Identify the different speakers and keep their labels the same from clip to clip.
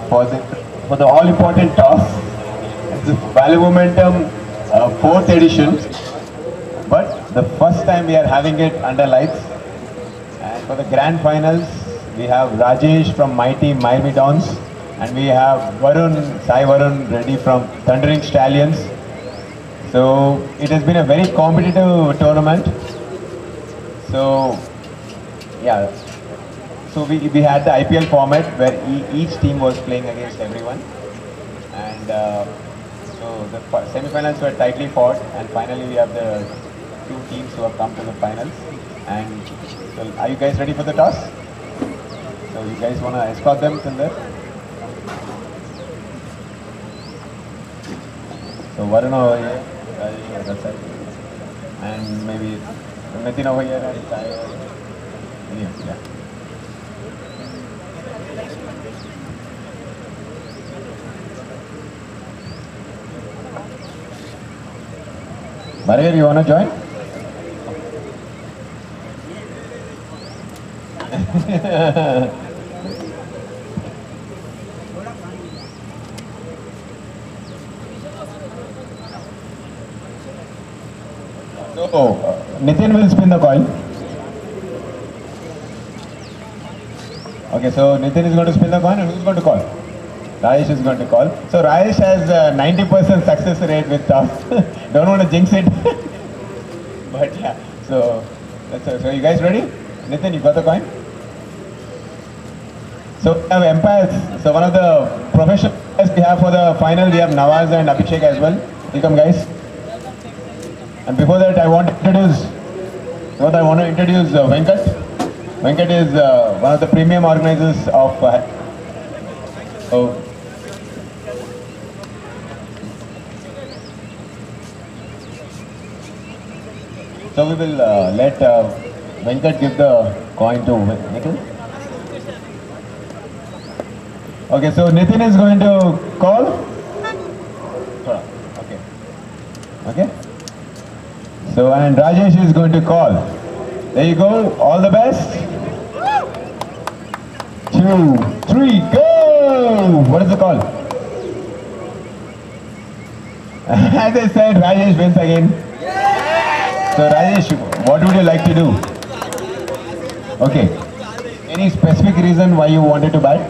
Speaker 1: for the all important toss. It's 𝗹𝗶𝗃𝗵 fourth edition, but the first time we are having it under lights. And for the grand finals, we have Rajesh from my team MYRMIDONS, and we have Varun ready from Thundering Stallions. So it has been a very competitive tournament. So yeah, so we had the IPL format where each team was playing against everyone, and so the semi-finals were tightly fought, and finally we have the two teams who have come to the finals. And so are you guys ready for the toss? So you guys want to escort them till there? So Varun over here, Rajesh on that side, and maybe Nitin over here and Sai over here. Yeah. Maria, you want to join? So, Nitin will spin the coin. Okay, so Nitin is going to spin the coin, and who's going to call? Rajesh is going to call. So Rajesh has 90% success rate with toss. Don't want to jinx it. But yeah, so you guys ready? Nitin, you got the coin? So we have umpires. So one of the professional players we have for the final, we have Nawaz and Abhishek as well. Welcome guys. And before that, I want to introduce Venkat. Venkat is one of the premium organizers of so we will let Venkat give the coin to Nikhil. Okay, so Nitin is going to call. Okay. So, and Rajesh is going to call. There you go. All the best. 2, 3, go! What is the call? As I said, Rajesh wins again. So Rajesh, what would you like to do? Okay. Any specific reason why you wanted to bat?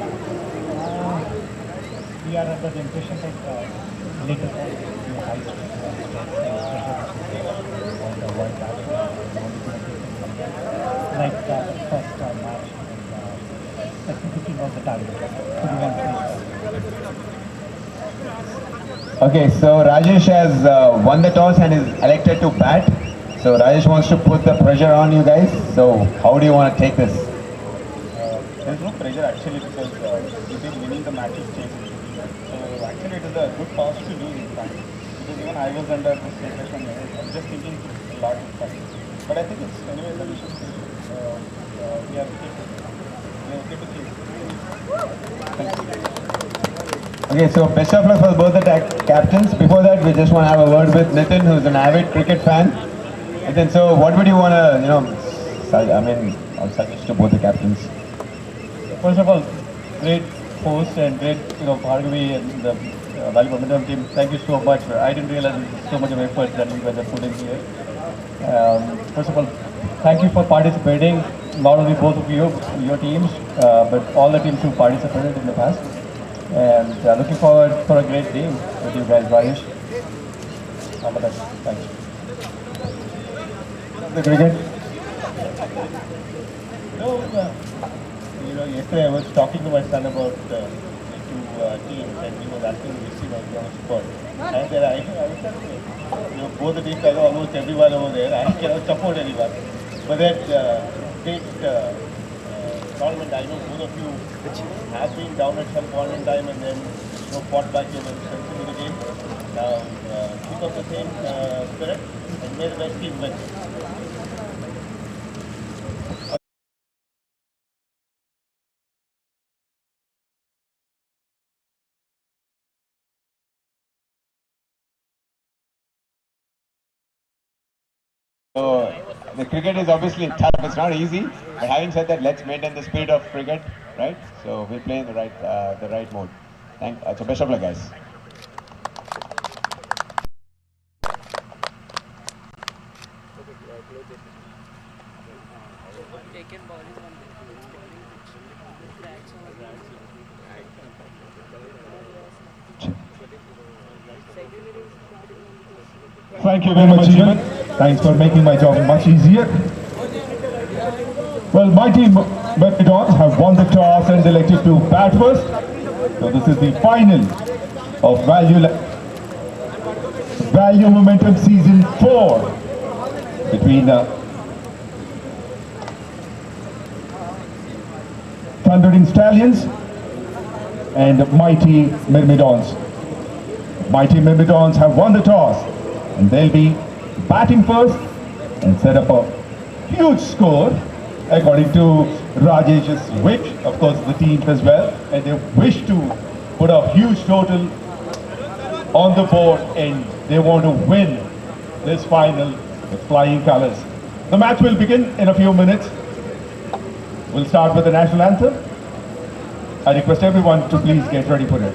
Speaker 2: We are under the impression that later on the high stress on the World Cup, like first match, specifically of the target.
Speaker 1: Okay, so Rajesh has won the toss and is elected to bat. So Rajesh wants to put the pressure on you guys. So how do you want to take this?
Speaker 3: There's no pressure actually, because you've been winning the matches chasing. So actually it is a good toss to lose in fact. Because even I was under this impression, I was just thinking a lot in fact. But I think it's anyway that we should we are okay to chase.
Speaker 1: Okay, so best of luck for both the captains. Before that, we just want to have a word with Nitin, who's an avid cricket fan. Nitin, so what would you want to, I'll suggest to both the captains.
Speaker 3: First of all, great host and great, 𝗃𝗃𝗵 and the 𝗹𝗶𝗃𝗵 team. Thank you so much. I didn't realize so much of effort that you guys are putting here. First of all, thank you for participating. Not only both of you, your teams, but all the teams who participated in the past. And looking forward for a great game with you guys, Rajesh. Thanks.
Speaker 1: The cricket?
Speaker 3: No, yesterday I was talking to my son about the two teams, and he was asking 𝗬𝗫𝗃 and 𝗬𝗁𝗃. And then I was telling both the teams, I know almost everyone over there. I cannot support anyone. But that great tournament, I know both of you have been down at some point in time and then fought back your strength into the game. Now, keep up the same spirit and may the best team win.
Speaker 1: So the cricket is obviously tough, it's not easy, but having said that, let's maintain the spirit of cricket. right? So we'll play in the right mode. So best of luck, guys.
Speaker 4: Thank you very much, Jeevan. Thanks for making my job much easier. Well, my team, MYRMIDONS, have won the toss and elected to bat first. So this is the final of Value Momentum Season 4 between Thundering Stallions and Mighty Myrmidons. Mighty Myrmidons have won the toss and they'll be batting first and set up a huge score according to Rajesh's wish, of course the team as well, and they wish to put a huge total on the board and they want to win this final with flying colors. The match will begin in a few minutes. We'll start with the national anthem. I request everyone to please get ready for it.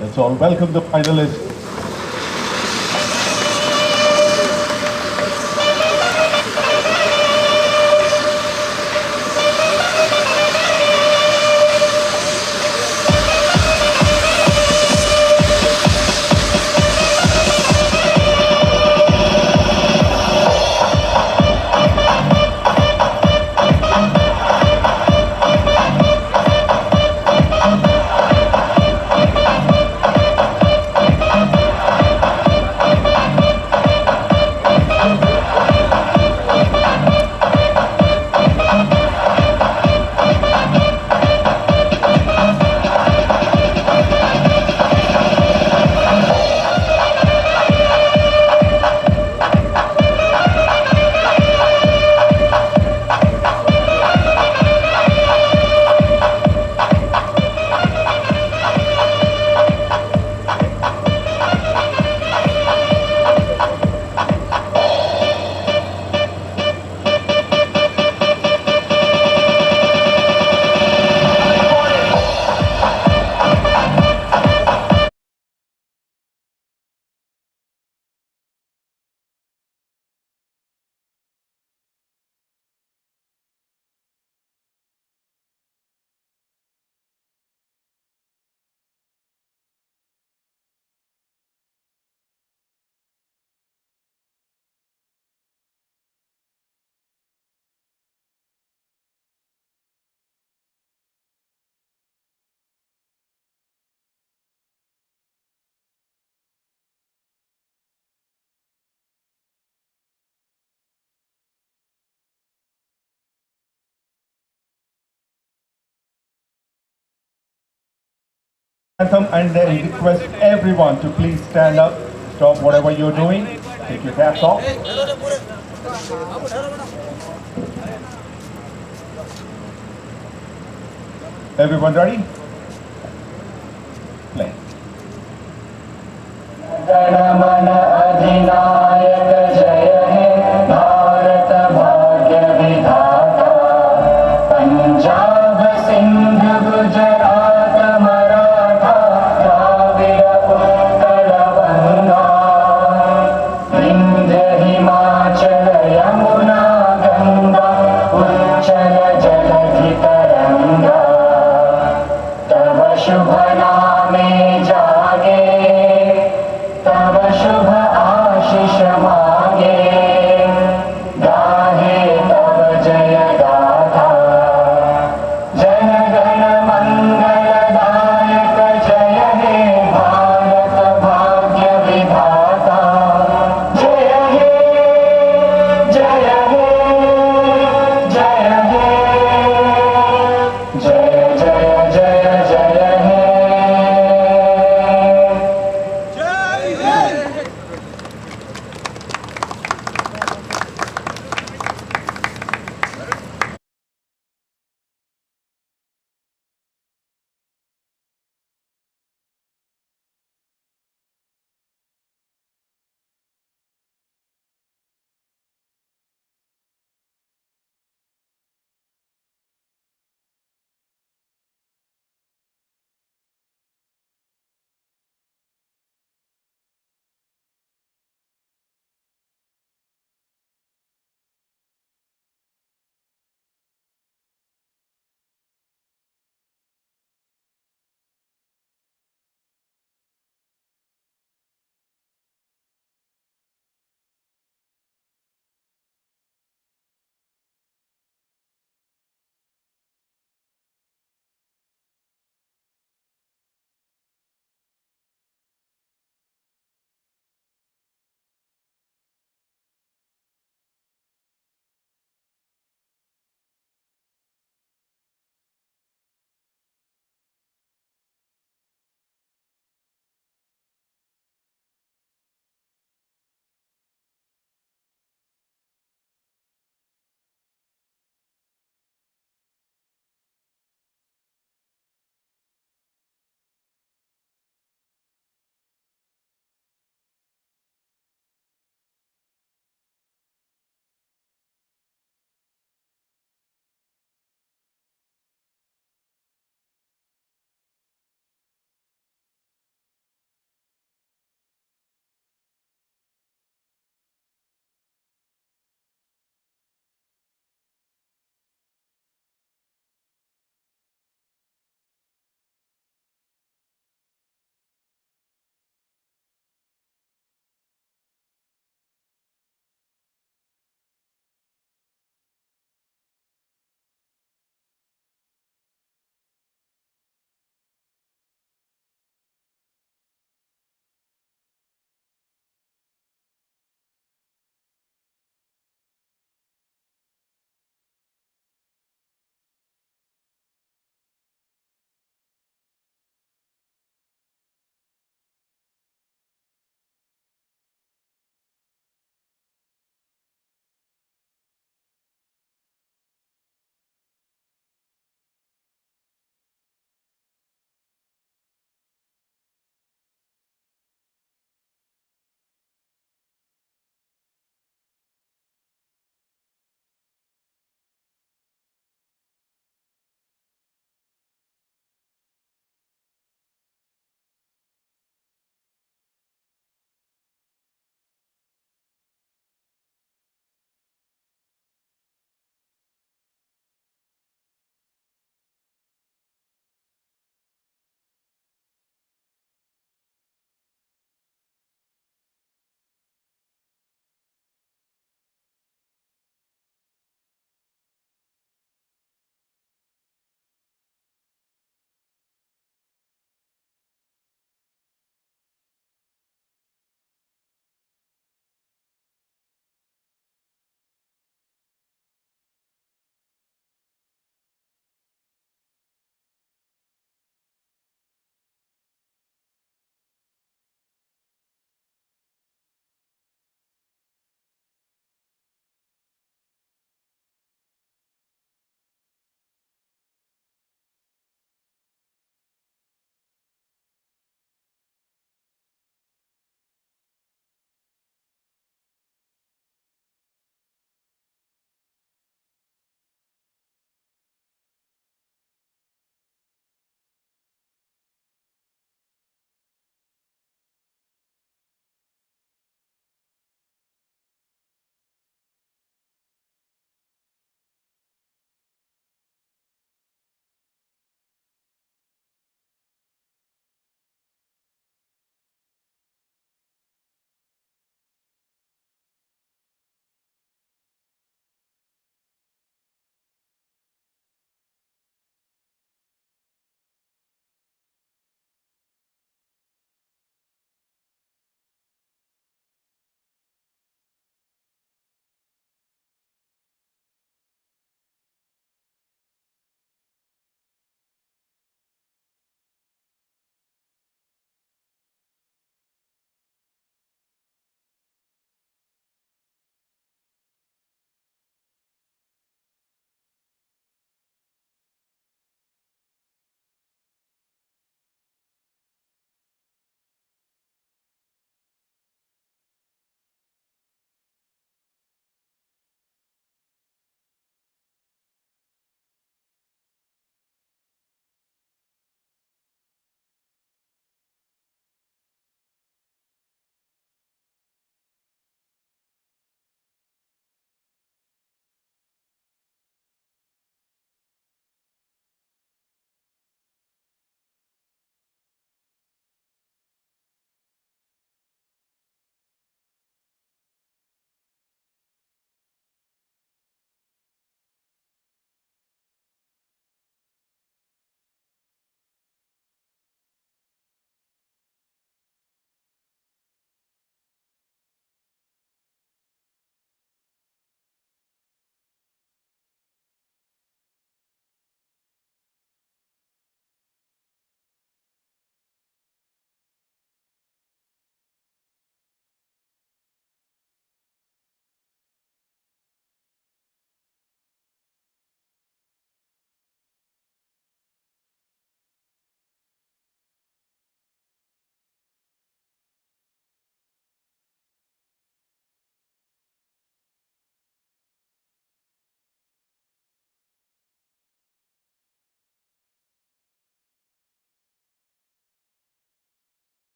Speaker 4: Let's all welcome the finalists. Anthem, and I request everyone to please stand up, stop whatever you're doing, take your caps off. Everyone ready? Play.
Speaker 5: जनमन अधिनायक जय हे भारत भाग्य विधाता पंजाब सिंध गुजरात मराठा द्राविड़ उत्कल बंगा विंध्य हिमाचल यमुना गंगा उच्चल जलधि तरंगा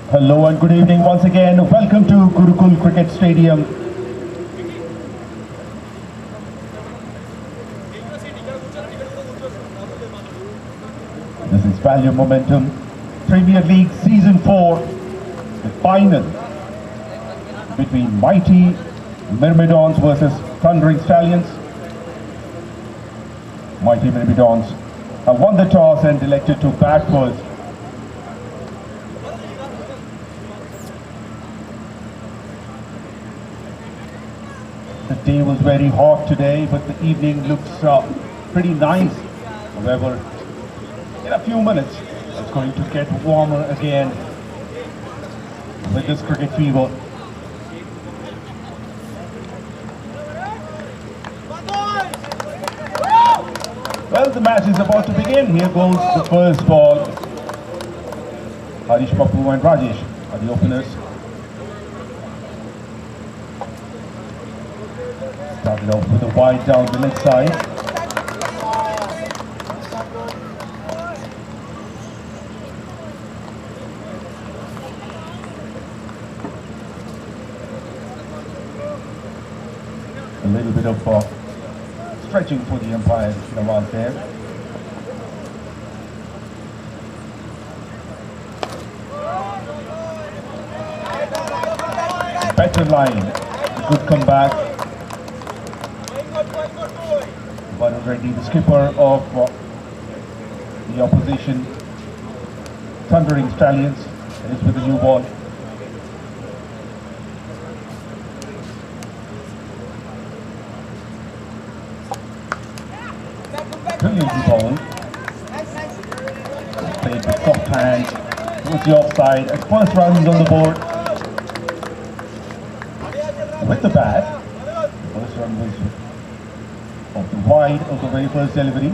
Speaker 4: Hello and good evening once again. Welcome to Gurukul Cricket Stadium. This is Value Momentum Premier League Season 4, the final between mighty Myrmidons versus Thundering Stallions. Mighty Myrmidons have won the toss and elected to bat first. The day was very hot today, but the evening looks pretty nice. However, in a few minutes, it's going to get warmer again with this cricket fever. Well, the match is about to begin. Here goes the first ball. Harish Pappu and Rajesh are the openers. Started off with a wide down the leg side. A little bit of stretching for the umpire around there. Better line, good comeback. Varun Reddy, the skipper of the opposition Thundering Stallions, is with the new ball. Brilliantly bowled. Played with soft hands towards the offside. And first runs on the board. With the bat, the first run was off the wide of the very first delivery.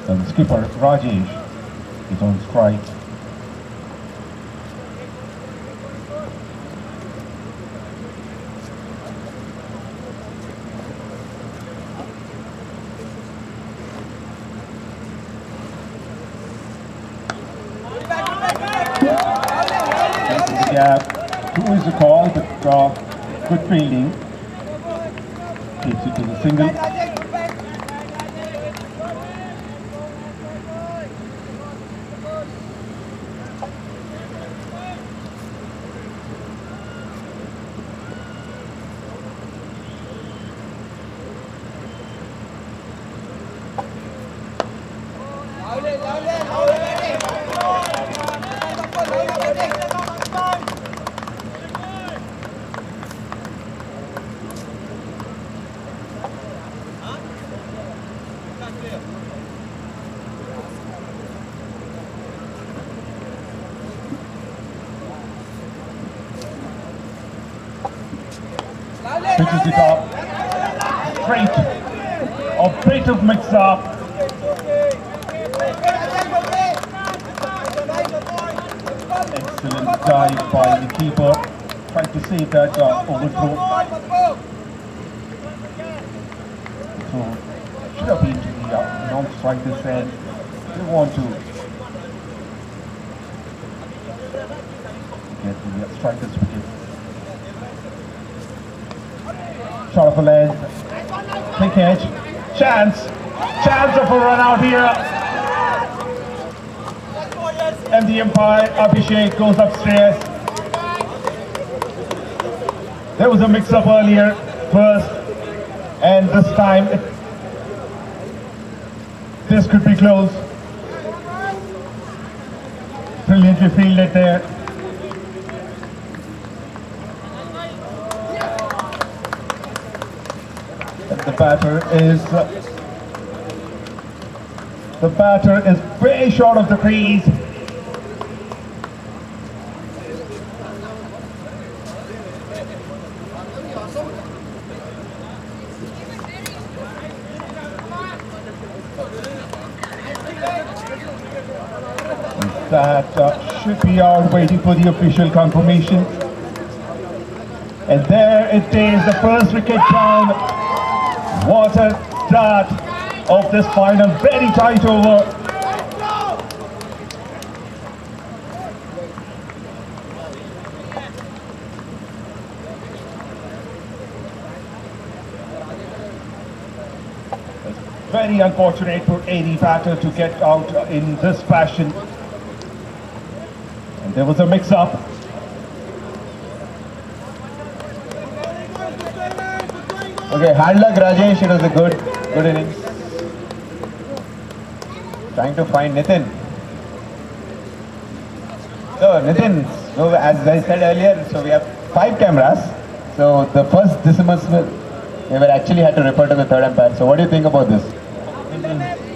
Speaker 4: And the skipper Rajesh is on strike. Gap. 𝗬𝗰liche call, but good fielding. Takes it to the single. Pitches it up, straight, a bit of mix-up. Excellent dive by the keeper, trying to save that overthrow. So, should have been to the non-striker's end. They want to get the striker's wicket. Shot of a length, quick edge, chance of a run out here. And the umpire, 𝗍𝗶𝗃, goes upstairs. There was a mix-up earlier, first, and this time this could be close. Brilliantly fielded there. The batter is very short of the crease. That should be out, waiting for the official confirmation. And there it is, the first wicket down. What a start of this final, very tight over. Very unfortunate for any batter to get out in this fashion. And there was a mix-up.
Speaker 1: Okay, hard luck Rajesh, it was a good innings. Trying to find Nitin. So Nitin, so as I said earlier, so we have 5 cameras. So the first decimal, they were actually had to report to the third umpire. So what do you think about this?
Speaker 2: It's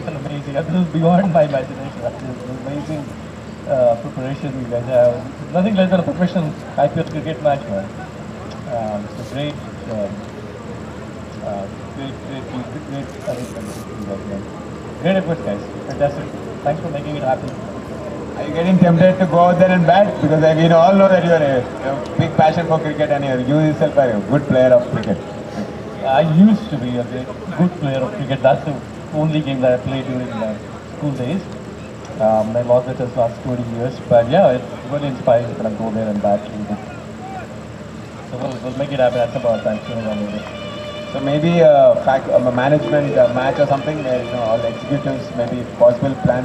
Speaker 2: amazing. This is beyond my imagination. This is amazing preparation you guys have. Nothing less than a professional IPL cricket match, man. It's a great arrangement. Great effort, guys. Fantastic. Thanks for making it happen.
Speaker 1: Are you getting tempted to go out there and bat? Because we all know that you are a big passion for cricket and you yourself are a good player of cricket.
Speaker 2: I used to be a good player of cricket. That's the only game that I played during my school days. I lost it as last 20 years. But yeah, it's really inspiring when I go there and bat. So we'll make it happen at some point of time sooner or later.
Speaker 1: So maybe a management match or something where all the executives maybe possible plan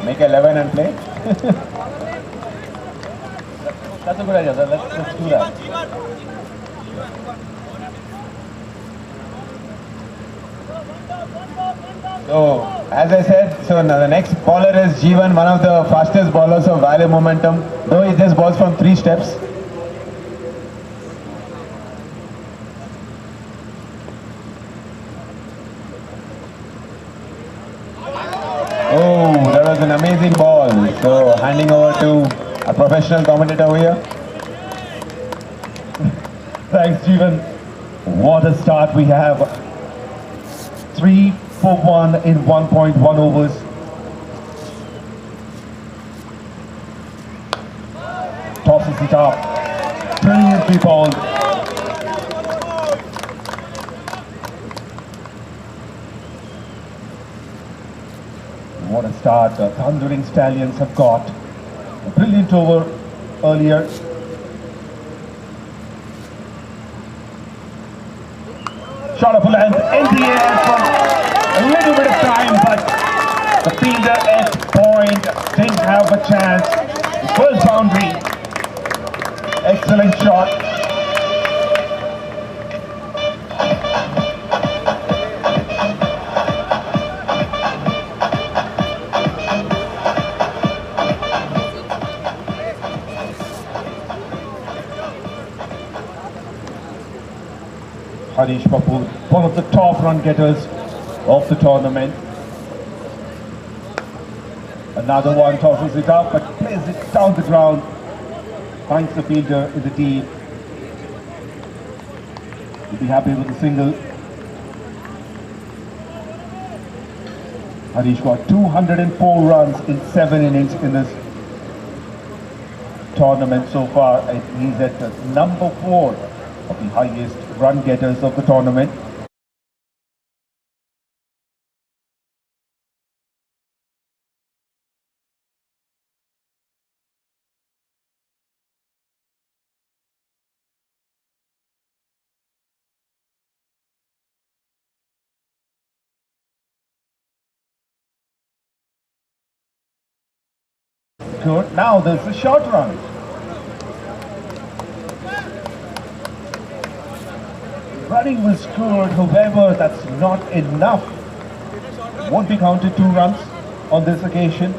Speaker 1: make 11 and play.
Speaker 2: That's a good idea. Let's do that.
Speaker 1: So as I said, so now the next bowler is Jeevan, one of the fastest bowlers of value momentum. Though he just bowls from 3 steps. Oh, that was an amazing ball. So handing over to a professional commentator over here.
Speaker 4: Thanks, Jeevan. What a start we have. 3 for 1 in 1.1 overs. Tosses it up. Brilliantly bowled. What a start the Thundering Stallions have got. A brilliant over earlier. Shot up a length in the air for a little bit of time, but the fielder at point didn't have a chance. The first boundary. Excellent shot. Harish Babu, one of the top run getters of the tournament. Another one tosses it up but plays it down the ground. Finds the fielder in the deep. He'll be happy with the single. Harish got 204 runs in 7 innings in this tournament so far. And he's at the number 4 of the highest run getters of the tournament. Good. Now there's a short run. Running was good, however, that's not enough. Won't be counted 2 runs on this occasion.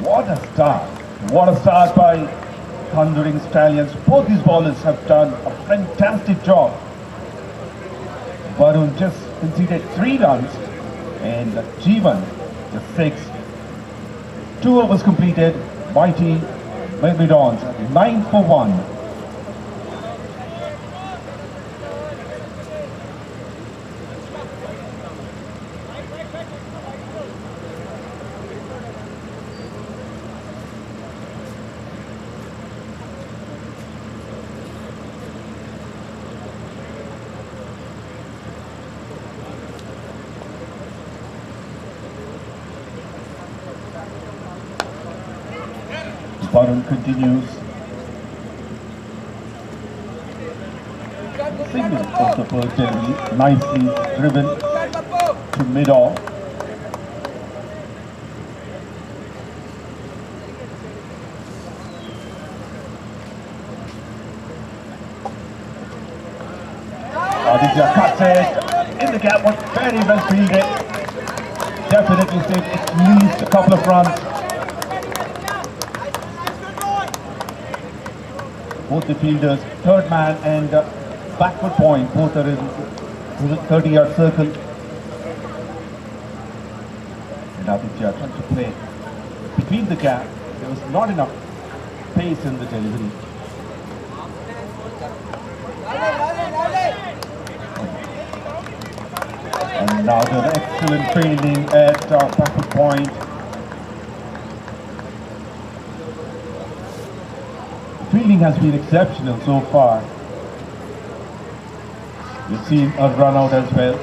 Speaker 4: What a start. What a start by Thundering Stallions. Both these bowlers have done a fantastic job. Varun just conceded 3 runs and Jeevan just 6. 2 overs completed. Mighty Myrmidons 9 for 1. Varun continues. Single of the first delivery, nicely driven to mid-off. Aditya cuts it in the gap, was very well fielded. Definitely saved at least a couple of runs. Both the fielders, third man and backward point, both are in the 30-yard circle. And Aditya trying to play between the gap. There was not enough pace in the delivery. Another excellent fielding at backward point. Fielding has been exceptional so far. We've seen a run out as well.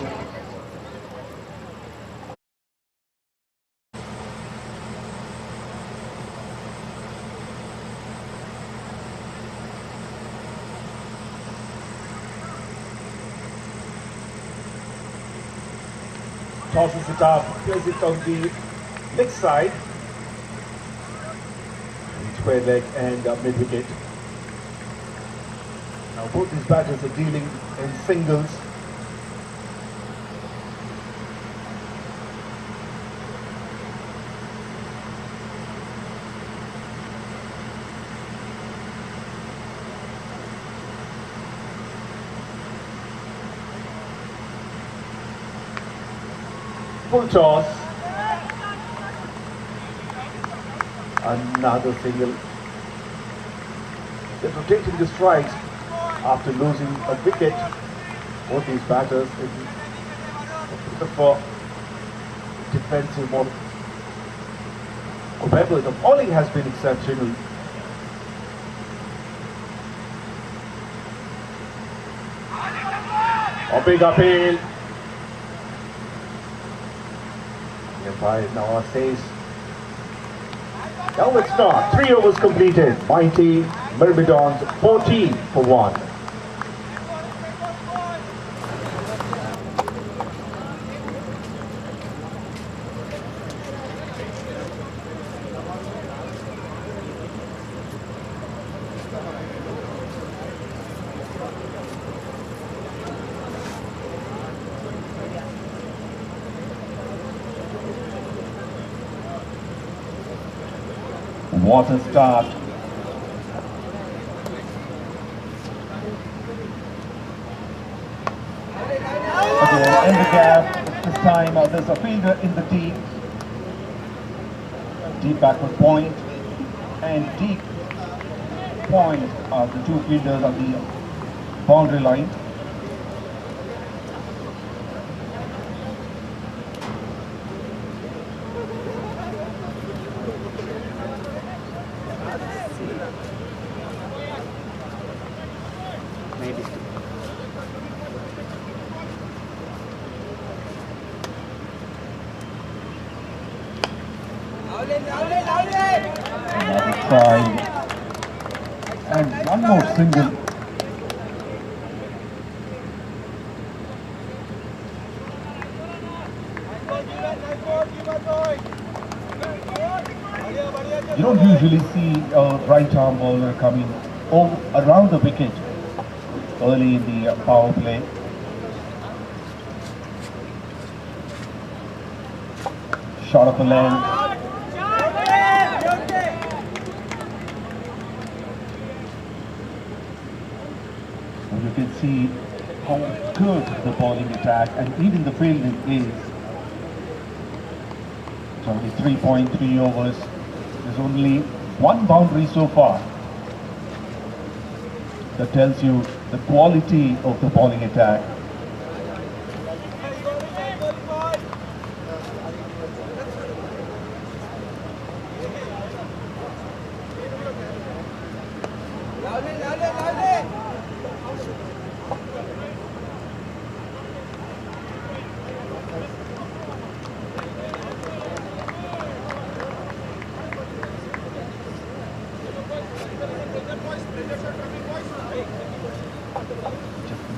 Speaker 4: Tosses it up, plays it on the leg side. Square leg and mid-wicket. Now both these batters are dealing in singles. Full toss. Another single. They're rotating the strikes after losing a wicket. Both these batters in for defensive mode. However, the bowling has been exceptional. A big appeal. The umpire now says, no, it's not. 3 overs completed. Mighty Myrmidons 14 for 1. What a start. Again, in the gap, this time there's a fielder in the deep. Deep backward point and deep point of the two fielders on the boundary line. Another try and one more single. You don't usually see a right arm bowler coming around the wicket early in the power play. Shot of a length. You can see how good the bowling attack and even the fielding is. It's only 3.3 overs. There's only one boundary so far. That tells you the quality of the bowling attack.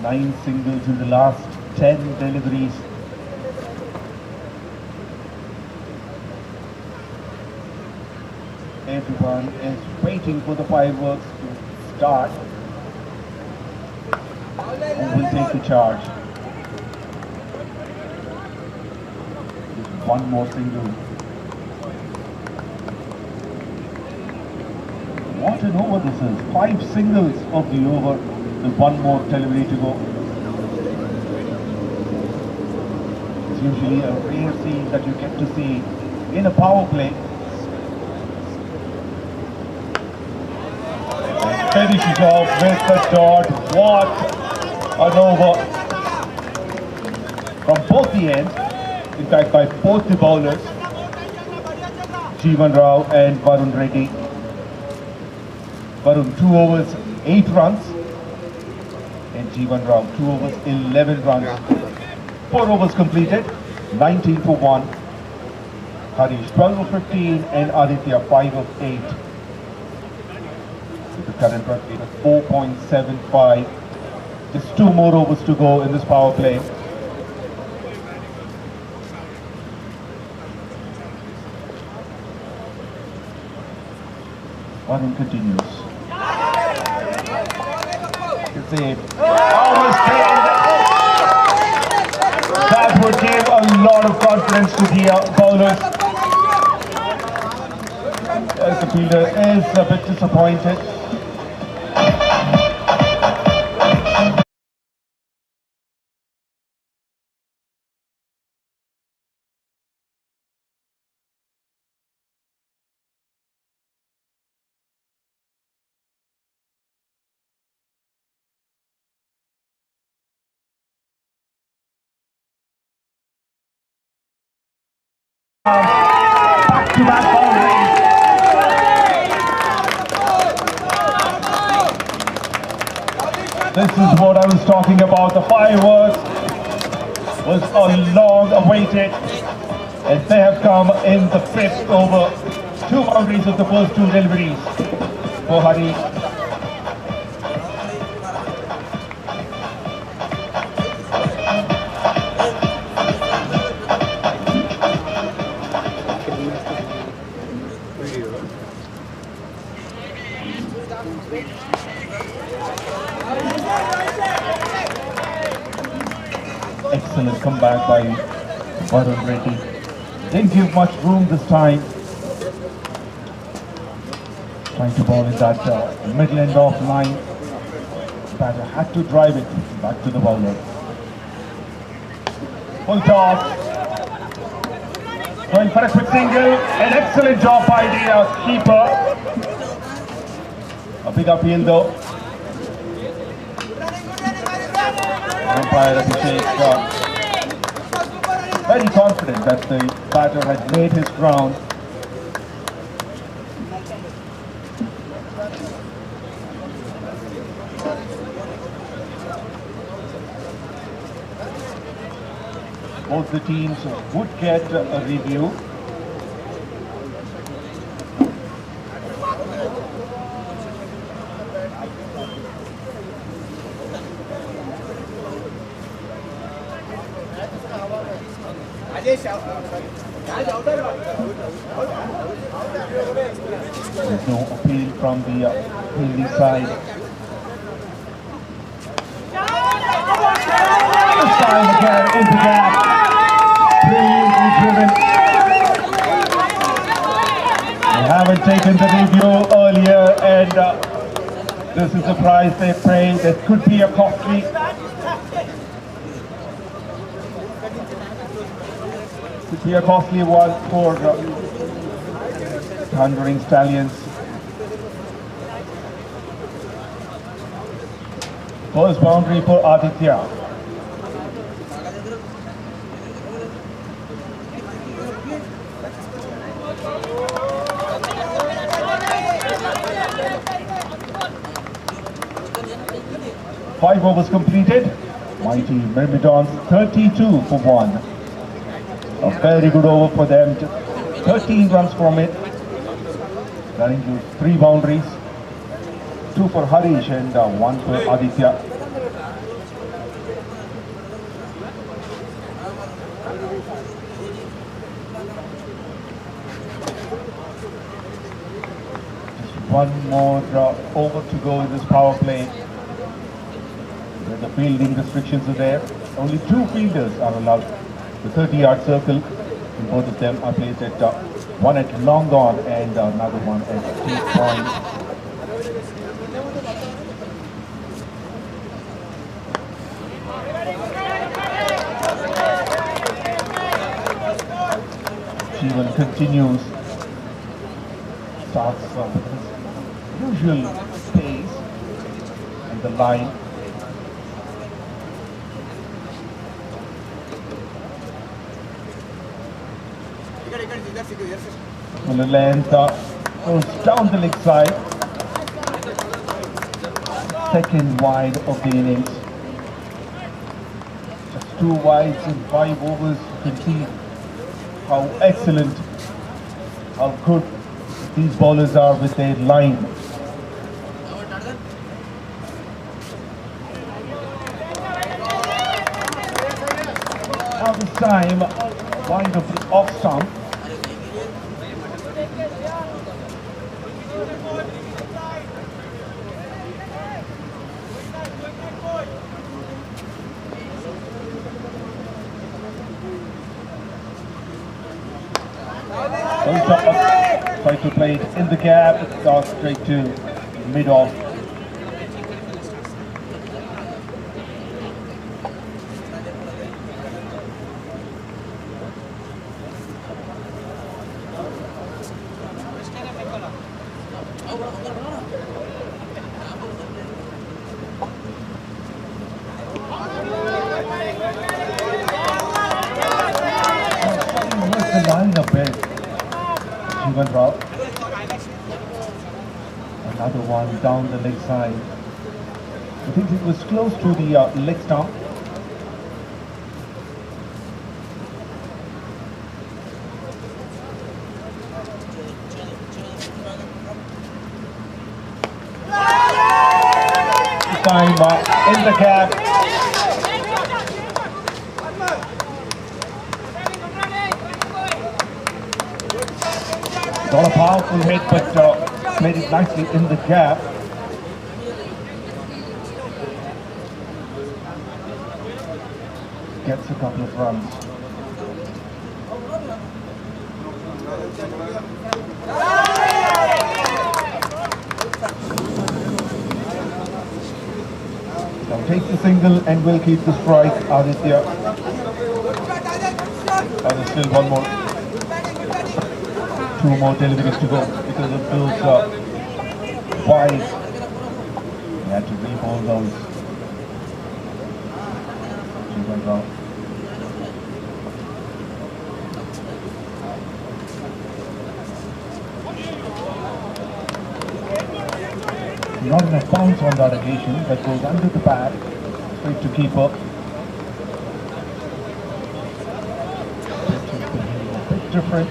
Speaker 4: 9 singles in the last 10 deliveries. Everyone is waiting for the fireworks to start. Who will take the charge? Just one more single. What an over this is. 5 singles of the over. With one more delivery to go. It's usually a rare scene that you get to see in a power play. Finishes off with the dot. What an over from both the ends. In fact, by both the bowlers, Jeevan Rao and Varun Reddy. Varun 2 overs 8 runs and Jeevan Rao 2 overs 11 runs. 4 overs completed, 19 for 1. Harish 12 of 15 and Aditya 5 of 8. With the current run rate of 4.75. Just 2 more overs to go in this power play. Varun continues. It's a almost end. That would give a lot of confidence to the bowlers. As the fielder is a bit disappointed. Back-to-back boundaries. This is what I was talking about. The fireworks was long awaited, and they have come in the 5th over. 2 boundaries of the first 2 deliveries for Hari. Excellent comeback by Varun Reddy. Didn't give much room this time. Trying to bowl in that middle end off line. Batter had to drive it back to the bowler. Full toss. Going for a quick single. An excellent job by the keeper. A big appeal though. Umpire 𝗍𝗃𝗃 very confident that the batter had made his ground. Both the teams would get a review. There's no appeal from the fielding side. This time again in the gap. Brilliantly driven. They haven't taken the review earlier, and this is the prize they pay. That could be a costly. Could be a costly one for Thundering Stallions. First boundary for Aditya. Five overs completed. Mighty Myrmidons 32 for 1. A very good over for them. 13 runs from it. That includes 3 boundaries. 2 for Harish and 1 for Aditya. One more over to go in this power play. Where the fielding restrictions are there. Only 2 fielders are allowed. The 30-yard circle, and both of them are placed at one at long on and another one at deep point. Jeevan continues, starts with his usual pace and the line. On the length, goes down the leg side. Second wide of the innings. Just 2 wides in 5 overs. You can see how excellent, how good these bowlers are with their line. Now this time, wide of the off stump. Try to play it in the gap, it starts straight to mid-off. What's the line up there? 𝗃𝗏𝗃𝗃. Another one down the leg side. I think it was close to the leg stump. This time in the gap. Not a powerful hit, but played it nicely in the gap. Gets a couple of runs. Now takes the single and will keep the strike. Aditya. There's still one more. 2 more deliveries to go because of those wide. He had to re-ball those. Not enough bounce on that occasion, that goes under the bat, straight to keeper. A bit different.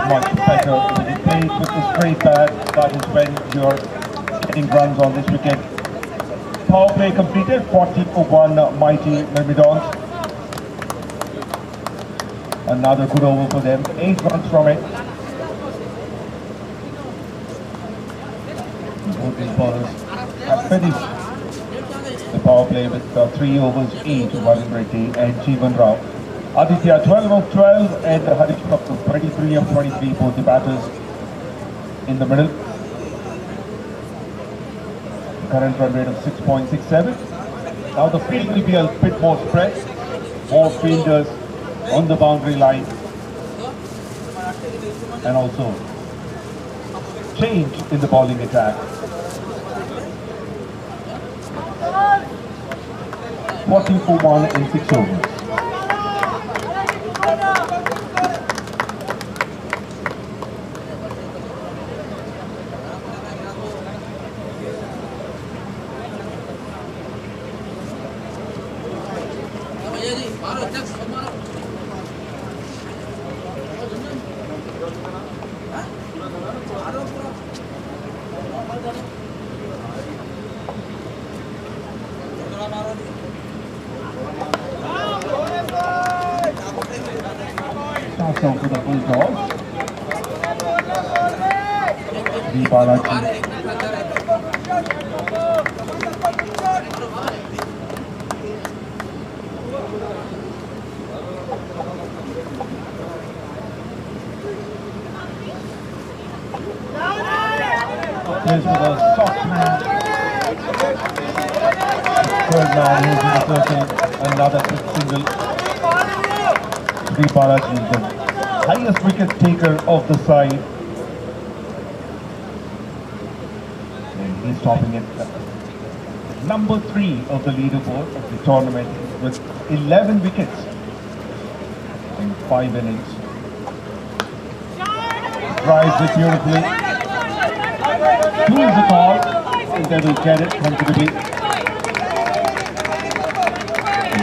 Speaker 4: Much better. When you play with the straight bat, that is when you're getting runs on this wicket. Power play completed, 40 for 1 mighty MYRMIDONS. Another good over for them, 8 runs from it. Both these bowlers have finished the power play with 3 overs each, Warren Reddy and 𝗃𝗏𝗃𝗏. Aditya 12 of 12 and Harish Kapoor 23 of 23, both the batters in the middle. Current run rate of 6.67. Now the field will be a bit more spread, more fielders on the boundary line, and also change in the bowling attack. 40 for 1 in 6 overs.
Speaker 2: also for the full toss. 𝗵𝗵𝗃𝗃𝗲. Plays with a soft hand. Third man using the circle. Another quick single. 𝗵𝗵𝗃𝗃 is the highest wicket taker of the side. And he's topping it at number 3 of the leaderboard of the tournament with 11 wickets in 5 innings. Drives it beautifully. 2 is the call, and they will get it comfortably.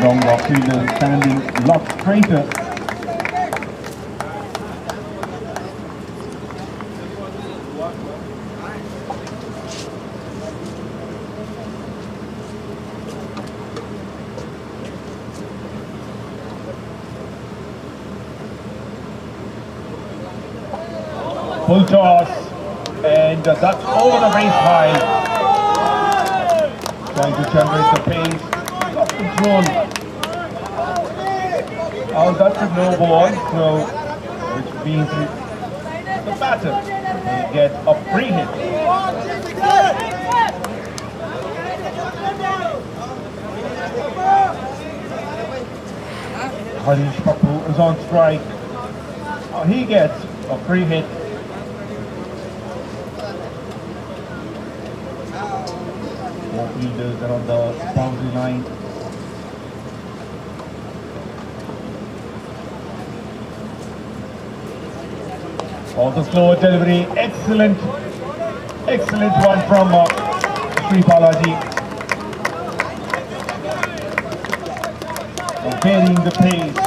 Speaker 2: Long off fielder standing a lot straighter. Full toss, and that's over the base high. Trying to generate the pace, lost control. Oh, that's a no ball, so which means the batter will get a free hit. 𝗃𝗏𝗃𝗃 is on strike. He gets a free hit. More fielders are on the boundary line. Also slower delivery, excellent one from 𝗃𝗏𝗃𝗃. Varying the pace.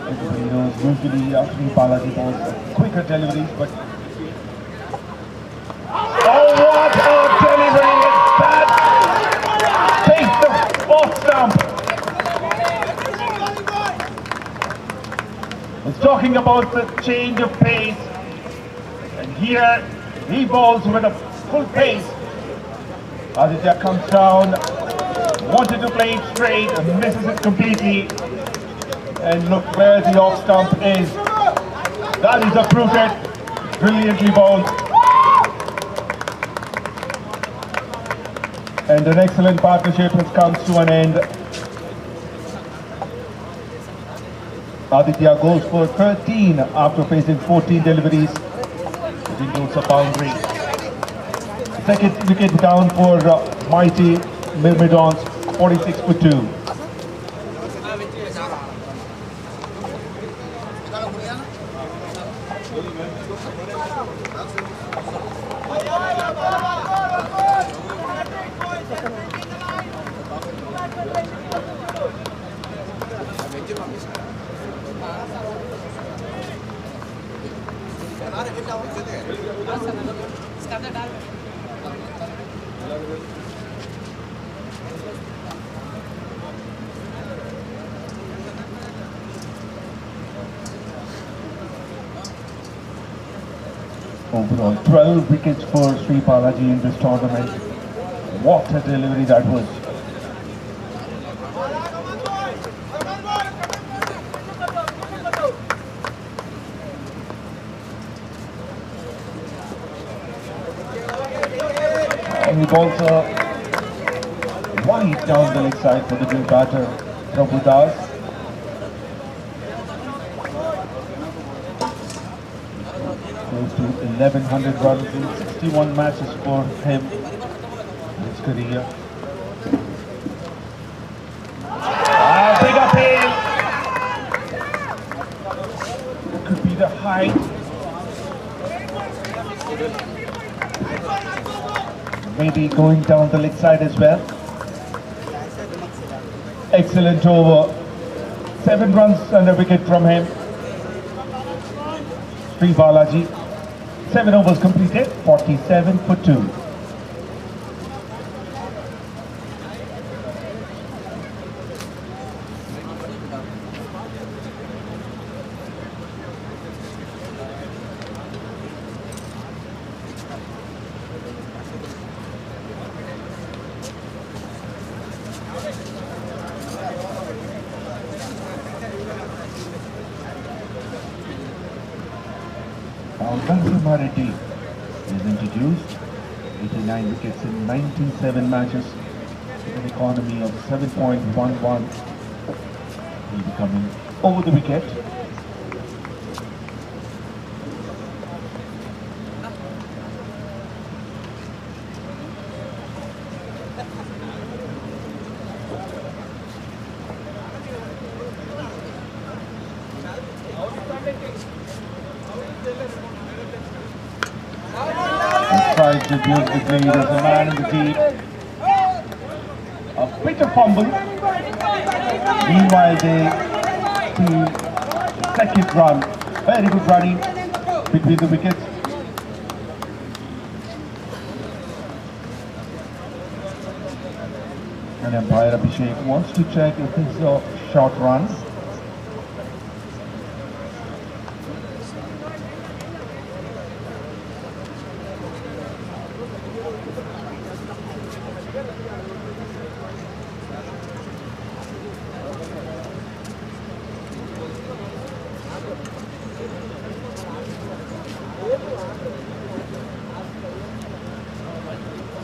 Speaker 2: Everybody knows usually 𝗃𝗏𝗃𝗃 balls quicker deliveries, but oh, what a delivery! That takes the off stump. I was talking about the change of pace, and here he bowls with a full pace. Aditya comes down, wanted to play it straight and misses it completely. And look where the off stump is. That is uprooted, brilliantly bowled. And an excellent partnership has come to an end. Aditya goes for 13 after facing 14 deliveries, which includes a boundary. Second wicket down for mighty MYRMIDONS, 46 for 2. Overall, 12 wickets for 𝗃𝗏𝗃𝗃 in this tournament. What a delivery that was. And he bowls wide down the leg side for the new batter, 𝗀𝗏𝗃𝗃. Close to 1100 runs in 61 matches for him in his career. Bigger pace. Could be the height. Maybe going down the leg side as well. Excellent over. 7 runs and a wicket from him. 𝗃𝗏𝗃𝗃. 7 overs completed, 47 for 2.
Speaker 4: Narasimha Reddy is introduced. 89 wickets in 97 matches with an economy of 7.11. He'll be coming over the wicket. Tries to use the lead as a man in the deep. A bit of fumble. Meanwhile, they see the second run. Very good running between the wickets. And umpire Abhishek wants to check if this is a short run.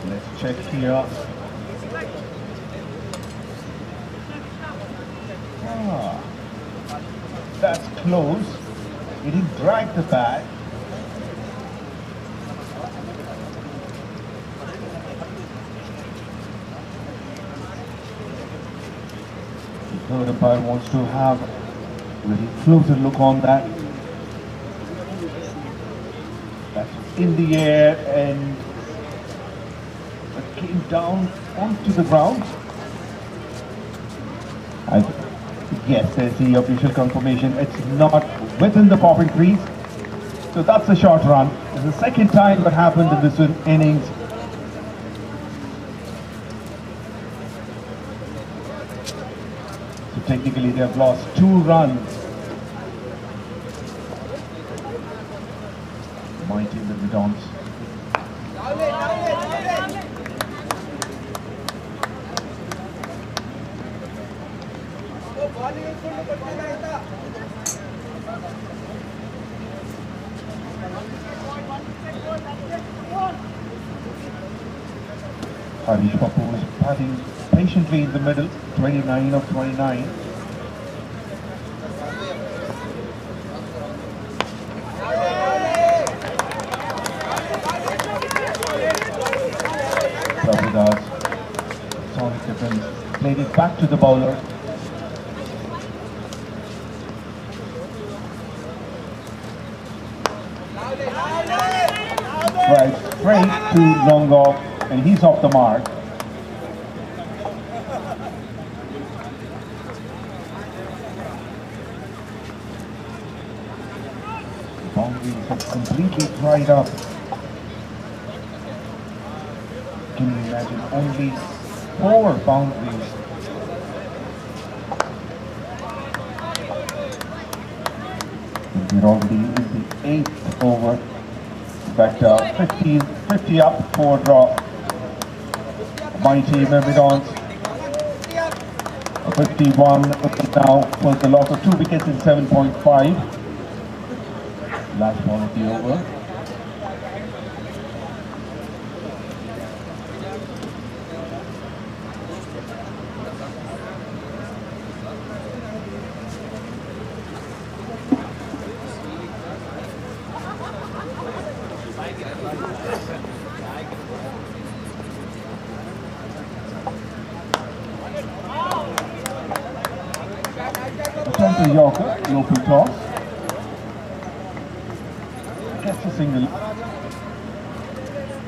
Speaker 4: Let's check here. That's close. He didn't drag the bat. The third umpire wants to have a very closer look on that. That's in the air and it came down onto the ground. Yes, there's the official confirmation. It's not within the popping crease. So that's a short run. It's the second time that happened in this innings. So technically they have lost 2 runs. Mighty Myrmidons. 𝗃𝗃𝗃𝗃 was batting patiently in the middle, 29 of 29. 𝗀𝗶𝗃𝗃 solid defense, played it back to the bowler. Right, straight to long off, and he's off the mark. The boundaries have completely dried up. Can you imagine? Only 4 boundaries. We're already in the 8th over. In fact, 50 up for Mighty Myrmidons. 51 now for the loss of 2 wickets in 7.5. Last ball of the over. Yorker, local toss. Gets a single.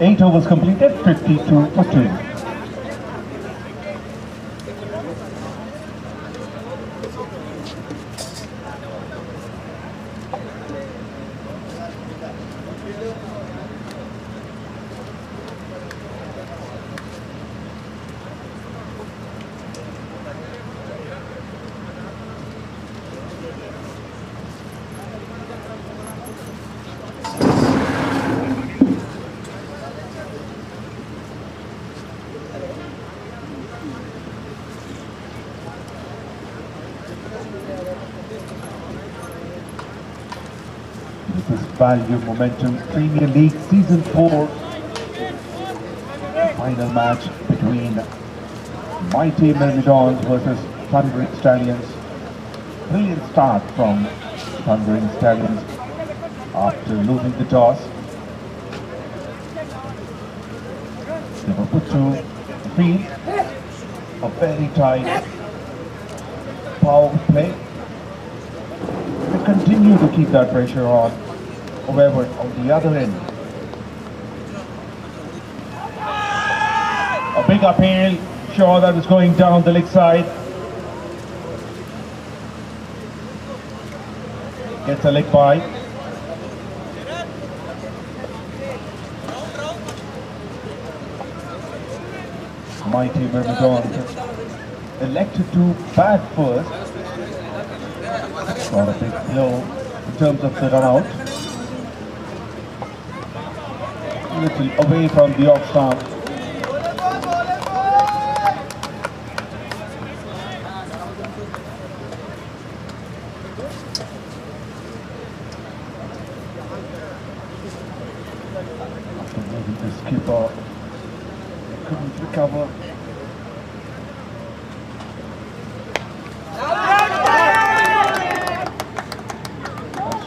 Speaker 4: 8 overs completed, 52 for 2. is Value Momentum Premier League Season 4. Final match between Mighty Myrmidons versus Thundering Stallions. Brilliant start from Thundering Stallions after losing the toss. They were put to the field. A very tight power play. They continue to keep that pressure on. However, on the other end, a big uphill, sure, that is going down the leg side. Gets a leg by. Mighty Myrmidons elected to bat first. Got a big blow in terms of the run out. A little away from the off stump. After moving the skipper, couldn't recover.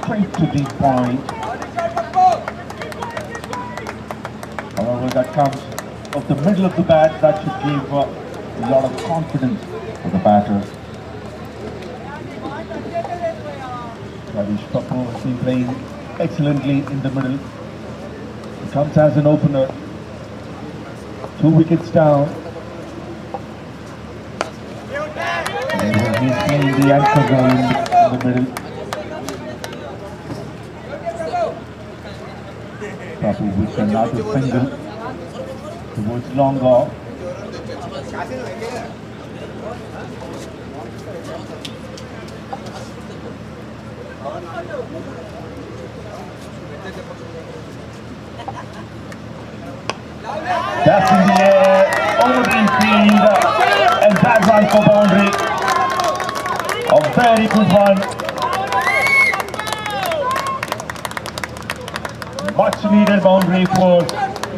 Speaker 4: Straight to the point. However, that comes off the middle of the bat. That should give a lot of confidence for the batter. 𝗬𝗶𝗃𝗲 has been playing excellently in the middle. He comes as an opener. 2 wickets down. And he's playing the anchor role in the middle. 𝗃𝗶 with another single towards long off. That's in the air, over the field, and that one for boundary. A very good one. Much needed boundary for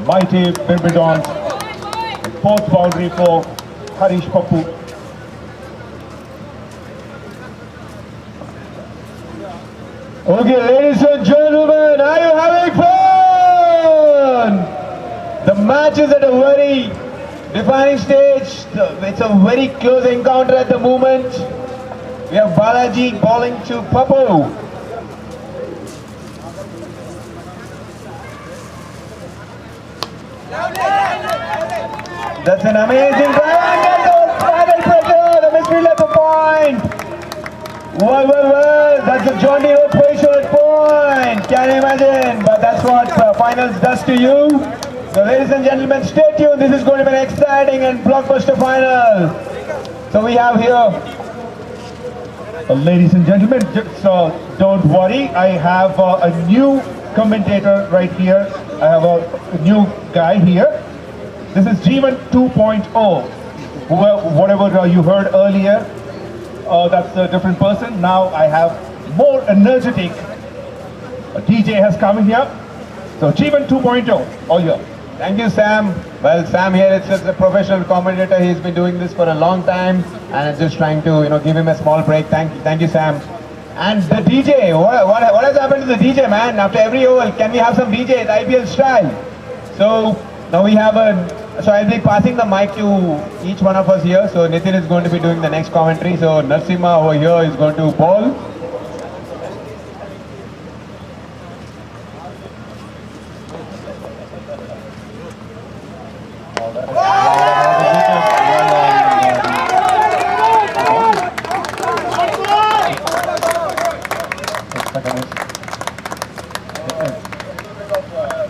Speaker 4: Mighty Myrmidons. Fourth boundary for 𝗃𝗃𝗃𝗃.
Speaker 1: Okay, ladies and gentlemen, are you having fun? The match is at a very defining stage. It's a very close encounter at the moment. We have Balaji bowling to 𝗃𝗃. That's an amazing drive, and that's a final pressure. The midfield at the point. Well, that's a John Deere short point. Can you imagine? But that's what finals does to you. So ladies and gentlemen, stay tuned. This is going to be an exciting and blockbuster final. So we have here,
Speaker 4: Ladies and gentlemen, just don't worry. I have a new commentator right here. I have a new guy here. This is Jeevan 2.0. Whatever you heard earlier, that's a different person. Now I have more energetic. A DJ has come in here. So Jeevan 2.0, all here.
Speaker 1: thank you, Sam. Well, Sam here is just a professional commentator. He's been doing this for a long time, and I'm just trying to, give him a small break. Thank you, Sam. And the DJ, what has happened to the DJ, man? After every over, can we have some DJs, IPL style? So now we have so I'll be passing the mic to each one of us here. So Nitin is going to be doing the next commentary. So Narasimha over here is going to bowl.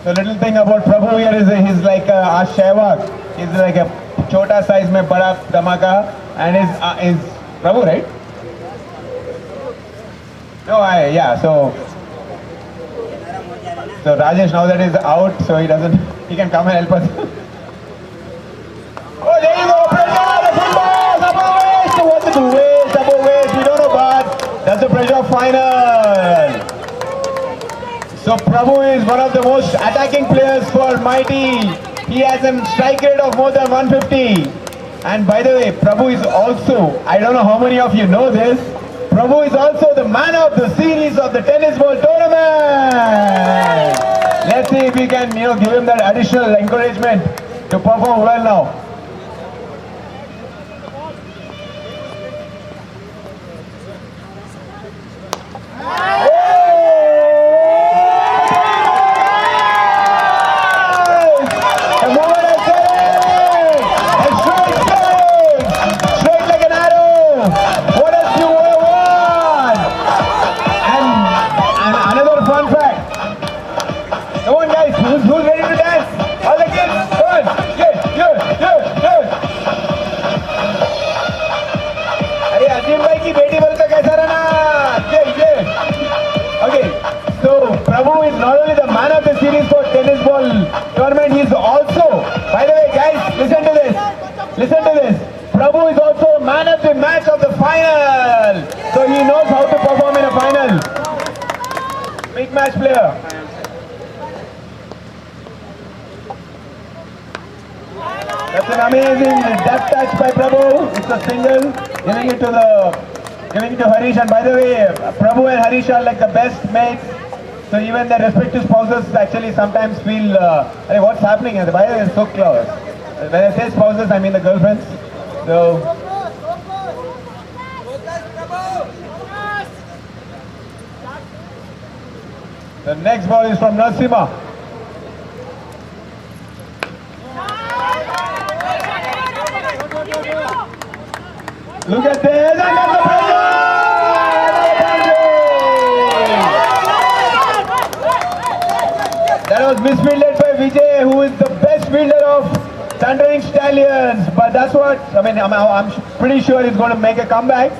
Speaker 1: So little thing about Prabhu here is he's like a Sehwag. He's like a chota size mein bada dhamaka, and is Prabhu, right? No, yeah. So Rajesh, now that he's out, so he can come and help us. Oh, there you go, pressure, the football, above waist, what's it, waist, we don't know, but that's the pressure final. So Prabhu is one of the most attacking players for Mighty. He has a strike rate of more than 150. And by the way, Prabhu is also, I don't know how many of you know this, Prabhu is also the man of the series of the tennis ball tournament. Let's see if we can, give him that additional encouragement to perform well now. Prabhu is not only the man of the series for tennis ball tournament, he is also, by the way guys, listen to this. Prabhu is also man of the match of the final. So he knows how to perform in a final. Big match player. That's an amazing depth touch by Prabhu. It's a single, giving it to Harish. And by the way, Prabhu and Harish are like the best mates. So even their respective spouses actually sometimes feel, what's happening? By the way, it's so close. When I say spouses, I mean the girlfriends. So the next ball is from Narasimha. Look at this, and that's the that was misfielded by Vijay, who is the best fielder of Thundering Stallions. But that's what, I'm pretty sure he's going to make a comeback.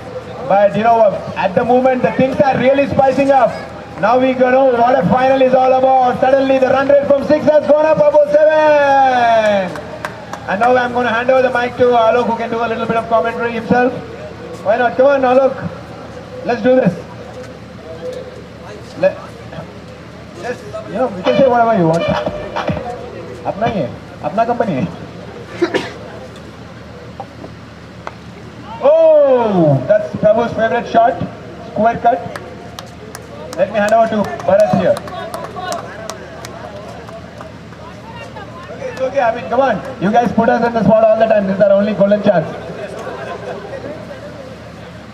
Speaker 1: But at the moment, the things are really spicing up. Now we know what a final is all about. Suddenly the run rate from 6 has gone up above 7. And now I'm going to hand over the mic to Alok, who can do a little bit of commentary himself. Why not? Come on, Alok. Let's do this. You can say whatever you want. Apna company. Oh, that's Prabhu's favorite shot. Square cut. Let me hand over to Bharat here. Okay, it's okay. Come on. You guys put us in the spot all the time. This is our only golden chance.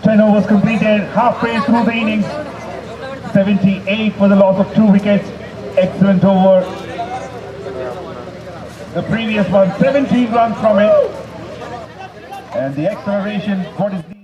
Speaker 4: 10 overs completed, halfway through the innings. 78 for the loss of 2 wickets. Excellent over. The previous one, 17 runs from it. And the acceleration, what is needed.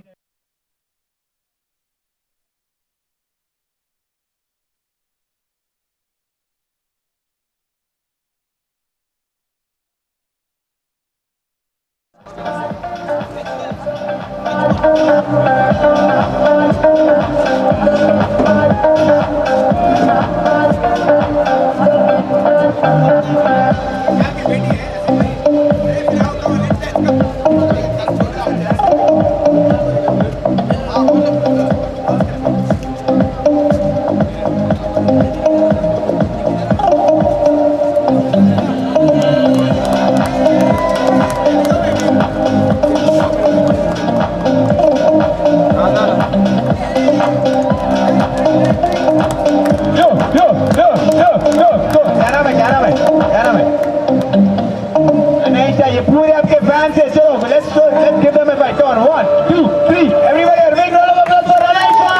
Speaker 1: Let's give them a fight. Come on, 1, 2, 3. Everybody, a big round of applause for Ranesha.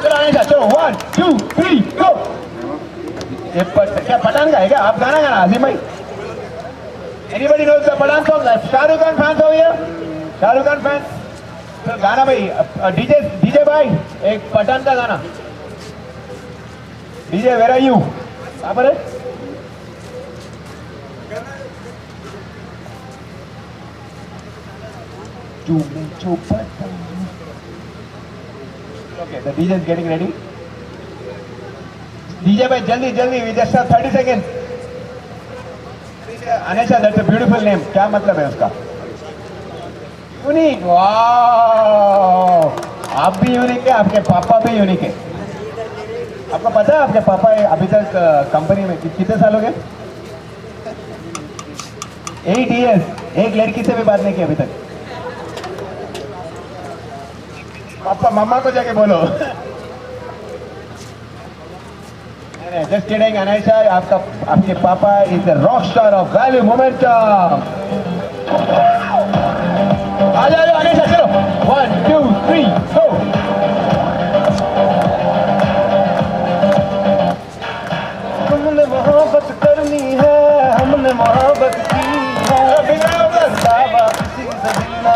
Speaker 1: Chalo Ranesha, chalo 1, 2, 3, go. ये क्या पठान का है क्या? आप गाना गाना आसिम भाई. Anybody knows the Pathan song? Shahrukh Khan fans over here? Shahrukh Khan fans? तो गाना भाई, DJ भाई, एक पठान का गाना. DJ, where are you? कहाँ पर है? Okay, the DJ is getting ready. DJ bhai, jaldi, we just have 30 seconds. Anesha, that's a beautiful name. क्या मतलब है उसका? Unique, wow! आप भी यूनिक है, आपके पापा भी यूनिक है. आपको पता है आपके पापा अभी तक कंपनी में कितने साल हो गए? 8 years। एक लड़की से भी बात नहीं की अभी तक। पापा मम्मा को जाके बोलो। जस्ट किडिंग अनायशा, आपके पापा is the rock star of value momentum. आ जाओ अनायशा, चलो 1 2 3 गो।
Speaker 3: हमने मोहब्बत करनी है, हमने मोहब्बत की है, बाबा किसी से मिलना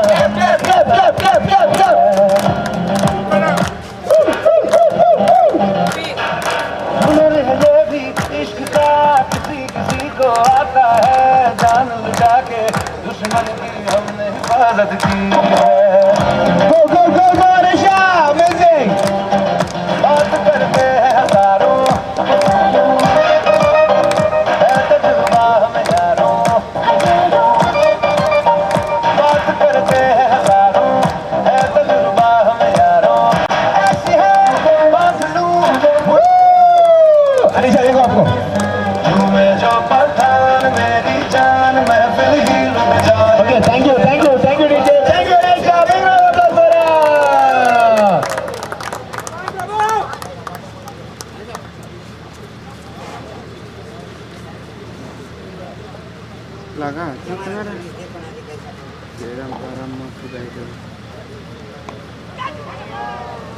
Speaker 3: हुनर है ये भी इश्क का, किसी किसी को आता है, जान लुटा के दुश्मन की हमने हिफाजत की है।
Speaker 1: गो गो गो गो अनायशा, अमेजिंग।
Speaker 3: बात करते हैं हजारों, है तजुर्बा हमें यारों, बात करते हैं हजारों, है तजुर्बा हमें यारों, ऐसी है बादलू
Speaker 1: अनायशा देखो आपको।
Speaker 3: झूमे जो पठान मेरी जान, महफिल ही रुक जाए।
Speaker 1: Okay, thank you DJ, thank you Anaysha. Big round of applause।
Speaker 6: लगा तुम्हारा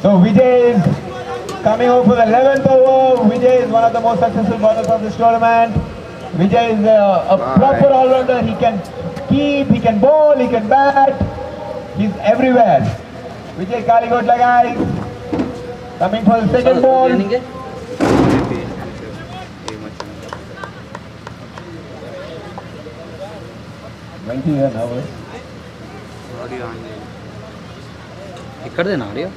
Speaker 1: So Vijay is coming over for the 11th over. Vijay is one of the most successful bowlers of this tournament. Vijay is a proper all-rounder. He can keep, he can bowl, he can bat. He's everywhere. Vijay 𝗃𝗃𝗍𝗃 guys coming for the second ball. 20 hours.
Speaker 6: Audio on చేయండి ఇక్కడదేనా audio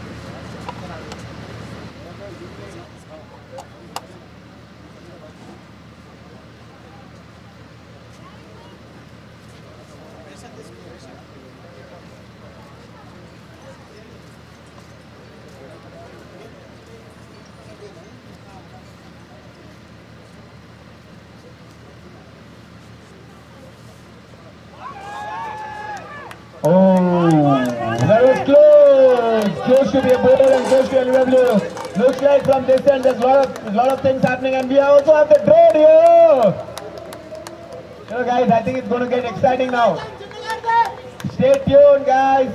Speaker 1: Oh, that was close. Close to be a bowler and close to 𝗬𝗏𝗧. Looks like from this end there's a lot of things happening, and we also have the drone here. So guys, I think it's going to get exciting now. Stay tuned, guys.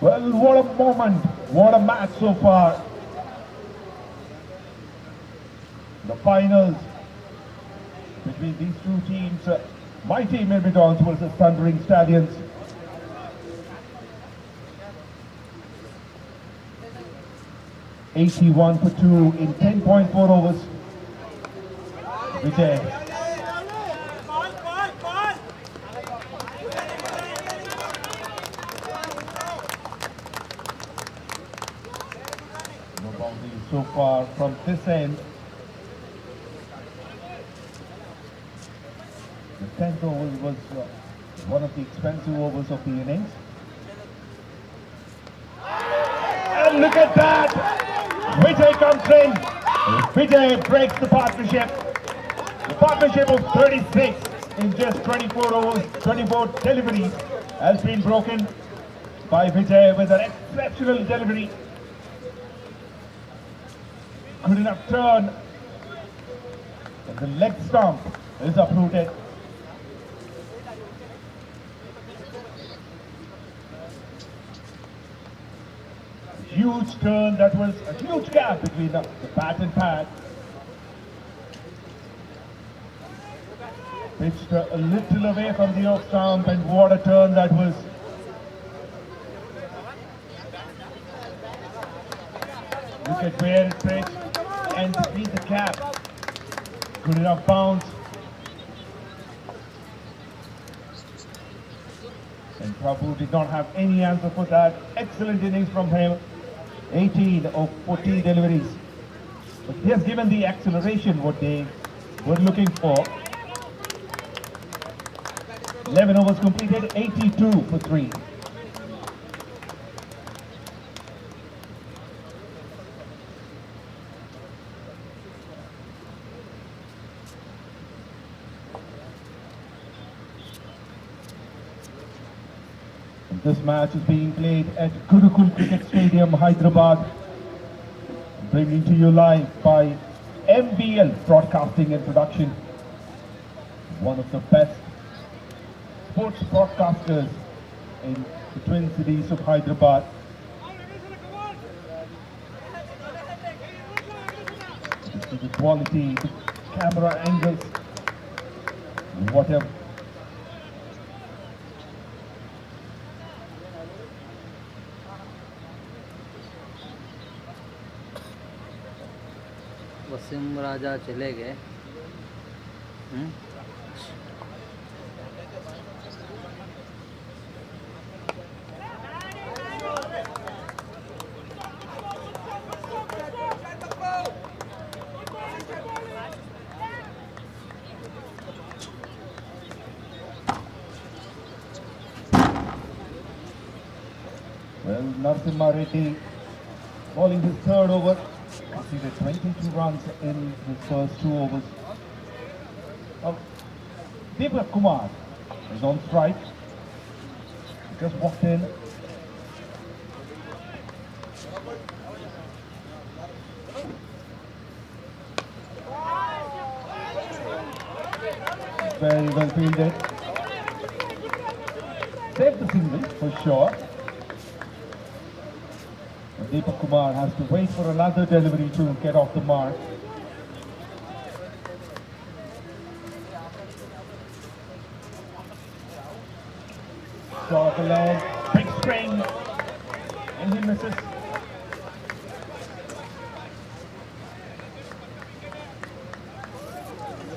Speaker 1: Well, what a moment, what a match so far. The finals between these two teams, Mighty MYRMIDONS versus Thundering Stallions. 𝗃𝗃𝗏𝗃𝗏 for 2 in 10.4 overs. Vijay. No boundaries so far from this end. The 10th over was one of the expensive overs of the innings. And look at that! Vijay comes in. Vijay breaks the partnership. The partnership of 36 in just 24 overs, 24 deliveries has been broken.
Speaker 4: by Vijay with an exceptional delivery. Good enough turn. And the leg stomp is uprooted. Huge turn, that was a huge gap between the bat and pad. Pitched a little away from the off stump, and what a turn that was. Look at where it pitched and between the gap. Good enough bounce. And Prabhu did not have any answer for that. Excellent innings from him. 18 of 40 deliveries. But he has given the acceleration what they were looking for. 11 overs completed, 82 for 3. This match is being played at Gurukul Cricket Stadium, Hyderabad. Bringing to you live by MBL Broadcasting and Production. One of the best sports broadcasters in the Twin Cities of Hyderabad. This is the quality, the camera angles, whatever.
Speaker 6: Wasim Raja चले गए।
Speaker 4: Well, Narasimha Reddy bowling his third over. Conceded 22 runs in his first 2 overs. 𝗙𝗂𝗹𝗹 is on strike. Just walked in. Very well fielded. Saved the single for sure. 𝗙𝗂𝗹𝗹 has to wait for another delivery to get off the mark. Shot of the leg, big string, and he misses.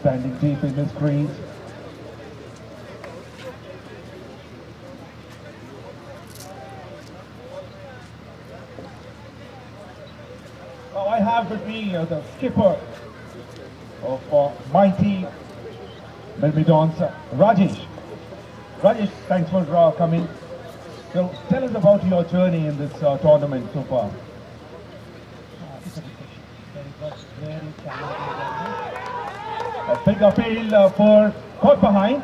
Speaker 4: Standing deep in his crease. I have with me the skipper of MYRMIDONS, Rajesh. Rajesh, thanks for coming. So tell us about your journey in this tournament so far.
Speaker 7: Very challenging.
Speaker 4: A big appeal for caught behind.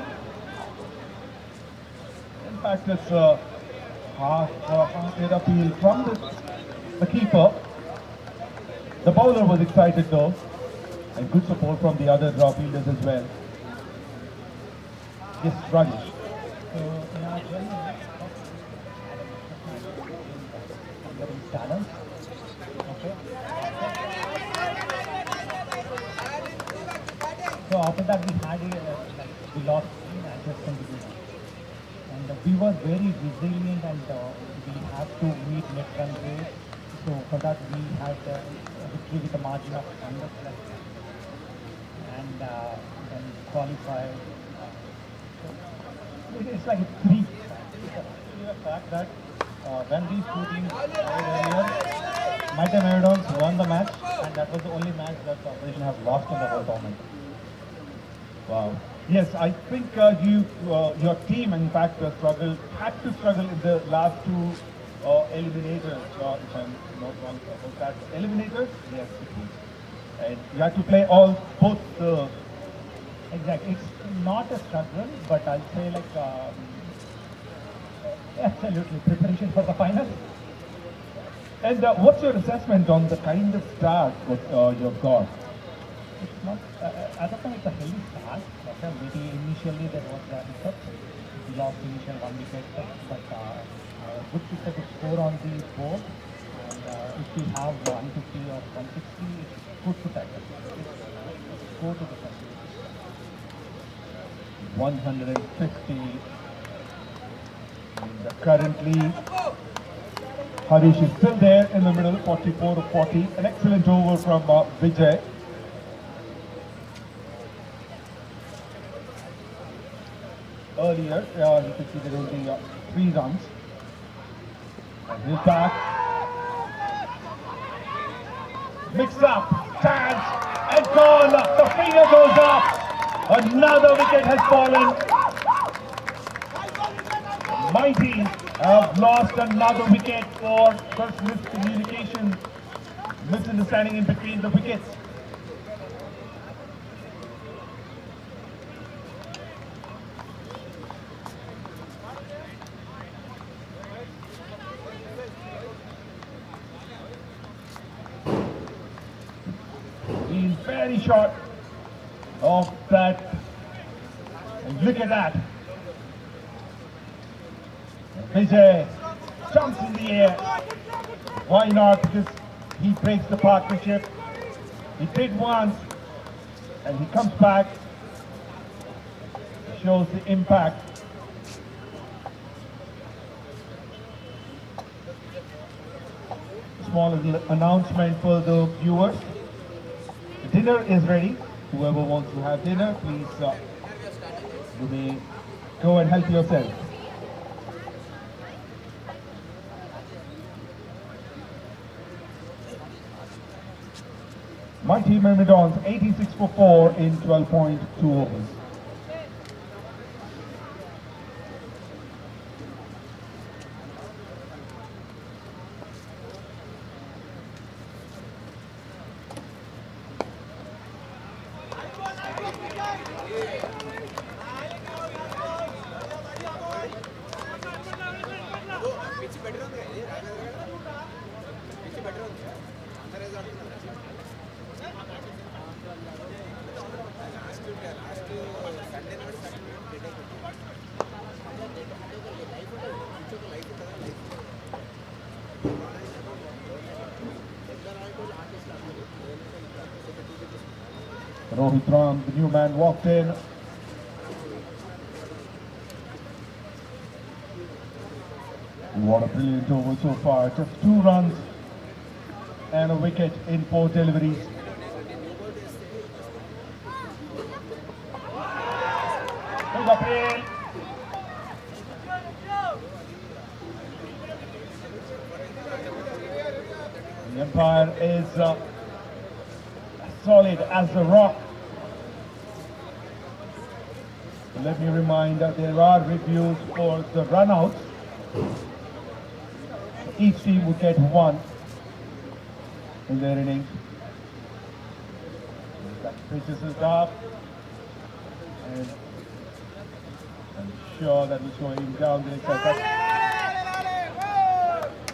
Speaker 4: In fact, it's a half-hearted appeal from the keeper. The bowler was excited though, and good support from the other fielders as well. Yes, Rajesh.
Speaker 7: So in our journey, talent. Okay. So after that we had we lost 3 matches consecutively, and we were very resilient, and we have to meet net run rate. So for that we had a victory with a margin of 100 plus, and then qualified. It's like a 3. The fact that when these 2 teams played earlier, MYRMIDONS won the match, and that was the only match that the opposition has lost in the whole tournament.
Speaker 4: Wow. Yes, I think your team, in fact, had to struggle in the last 2 eliminators, if I'm not wrong about that. Eliminators? Yes, it is. And you had to play both the...
Speaker 7: Exactly. It's not a struggle, but I'll say like Absolutely, preparation for the final.
Speaker 4: And what's your assessment on the kind of start what you've got?
Speaker 7: It's not, as of now, it's a healthy start. Okay, maybe initially there was the hiccups. We lost initial 1 wicket, but good pick to score on the board. And if we have 150 or 160, it's good to tackle. Let's go to the first.
Speaker 4: 150. And currently, 𝗃𝗃𝗃𝗃 is still there in the middle, 44-40. An excellent over from Vijay. Earlier, you could see there only 3 runs. And he's back. Mixed up, chance, and gone. The finger goes up. Another wicket has fallen. Mighty have lost another wicket for first miscommunication, misunderstanding in between the wickets. He's very short of that. And look at that. Vijay jumps in the air. Why not? Because he breaks the partnership. He did once and he comes back. Shows the impact. Small little announcement for the viewers. The dinner is ready. Whoever wants to have dinner, please you may go and help yourself. Mighty Myrmidons 86 for 4 in 12.2 overs. Rohit Ram, the new man, walked in. What a brilliant over so far. Just 2 runs and a wicket in 4 deliveries. 𝗃𝗃𝗃𝗃. The umpire is solid as a rock. Let me remind that there are reviews for the run-outs. Each team would get 1 in their innings. That pitches it up, and I'm sure that will show him down the next.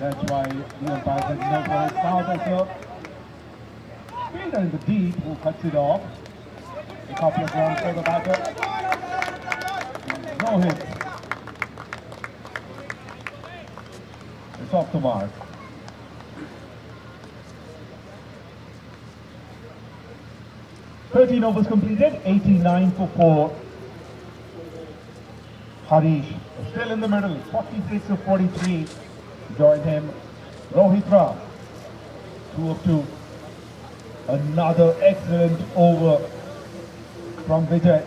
Speaker 4: That's why the umpire said no for it. Now there's a fielder in the deep who cuts it off. A couple of runs for the batter. No hit. It's off the mark. _13 overs completed, 89 for 4. 𝗃𝗃𝗃𝗃 still in the middle, 46 of 43. Joined him, Rohit Ram, 2 of 2. Another excellent over from Vijay.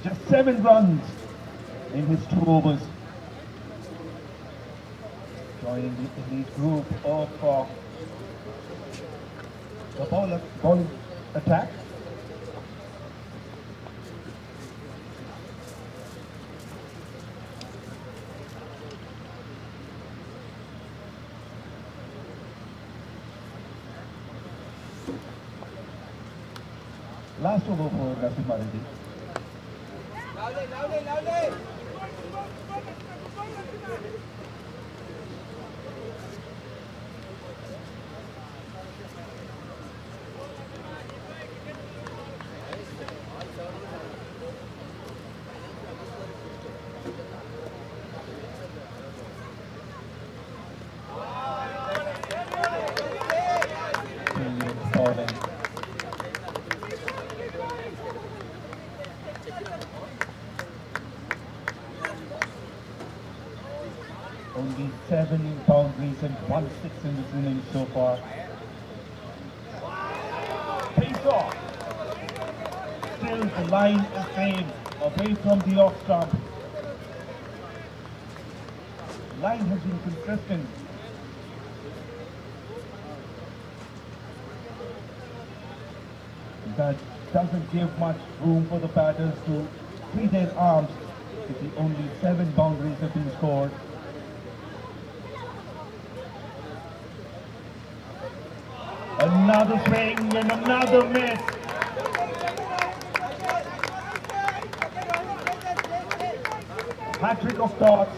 Speaker 4: Just 7 runs in his 2 overs. Joining the elite group of the bowling attack. Last over for 𝗀𝗃𝗃𝗃𝗃.
Speaker 2: Only 7 boundaries and 1 6 in this innings so far. Face off. Still the line is same, away from the off stump. Line has been consistent. That doesn't give much room for the batters to free their arms. If only 7 boundaries have been scored. Another swing and another miss. Hat-trick of dots.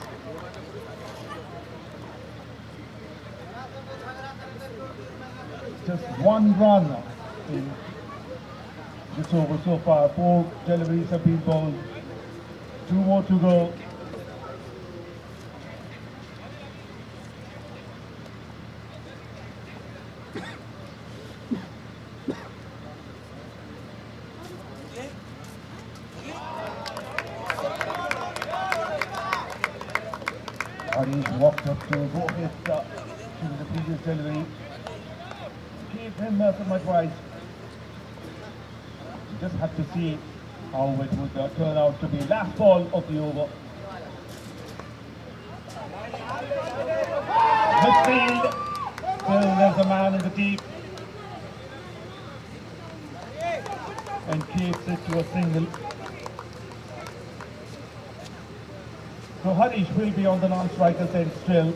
Speaker 2: Just 1 run in this over so far. 4 deliveries have been bowled. 2 more to go. He's walked up to Rohit to the previous delivery. Gave him some advice. You just have to see how it would turn out to be. Last ball of the over. Midfield. Still there's a man in the deep. And keeps it to a single. So 𝗃𝗃𝗃𝗃 will be on the non-striker's end still.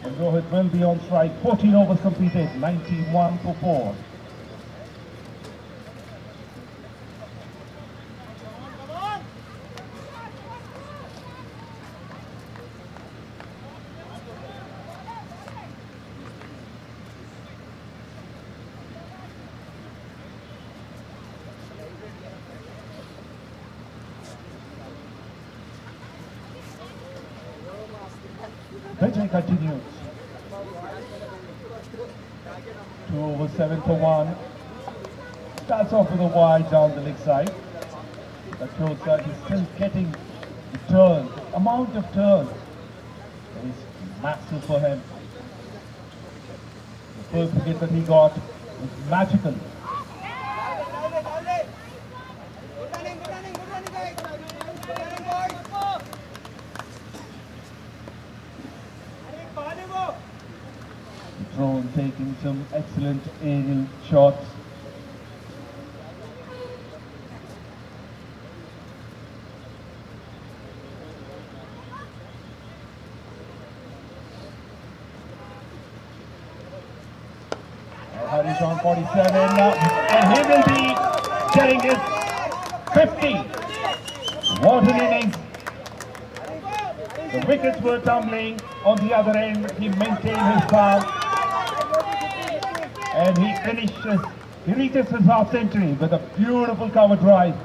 Speaker 2: And Rohit will be on strike. 14 overs completed, 91 for 4. 𝗃𝗃𝗃𝗃 continues. 2 over 7 for 1. Starts off with a wide down the leg side. That shows that he's still getting the turn. The amount of turn is massive for him. The first wicket that he got was magical. Drone taking some excellent aerial shots. Harish on 47 and he will be getting his 50. What an innings. The wickets were tumbling on the other end. He maintained his calm. And he reaches his half century with a beautiful cover drive.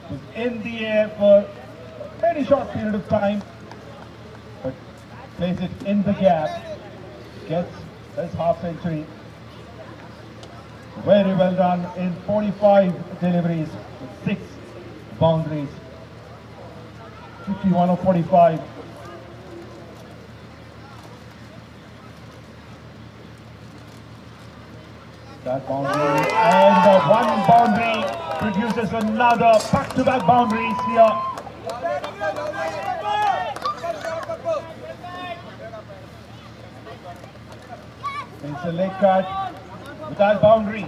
Speaker 2: Was in the air for a very short period of time, but plays it in the gap, gets his half century. Very well done in 45 deliveries with 6 boundaries. 51 of 45. That boundary and the 1 boundary produces another back-to-back boundaries here. It's a leg cut with that boundary.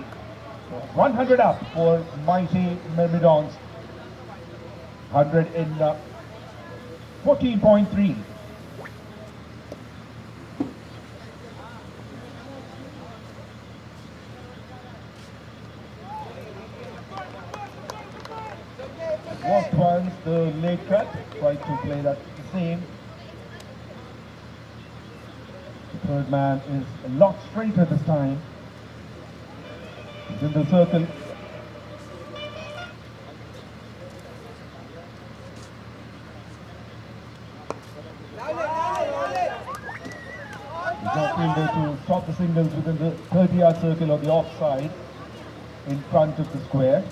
Speaker 2: 100 up for mighty Myrmidons. 100 in 14.3. Walked once, the leg cut, tried to play that the same. The third man is a lot straighter this time. He's in the circle. He's not fielder to stop the singles within the 30-yard circle on the offside in front of the square.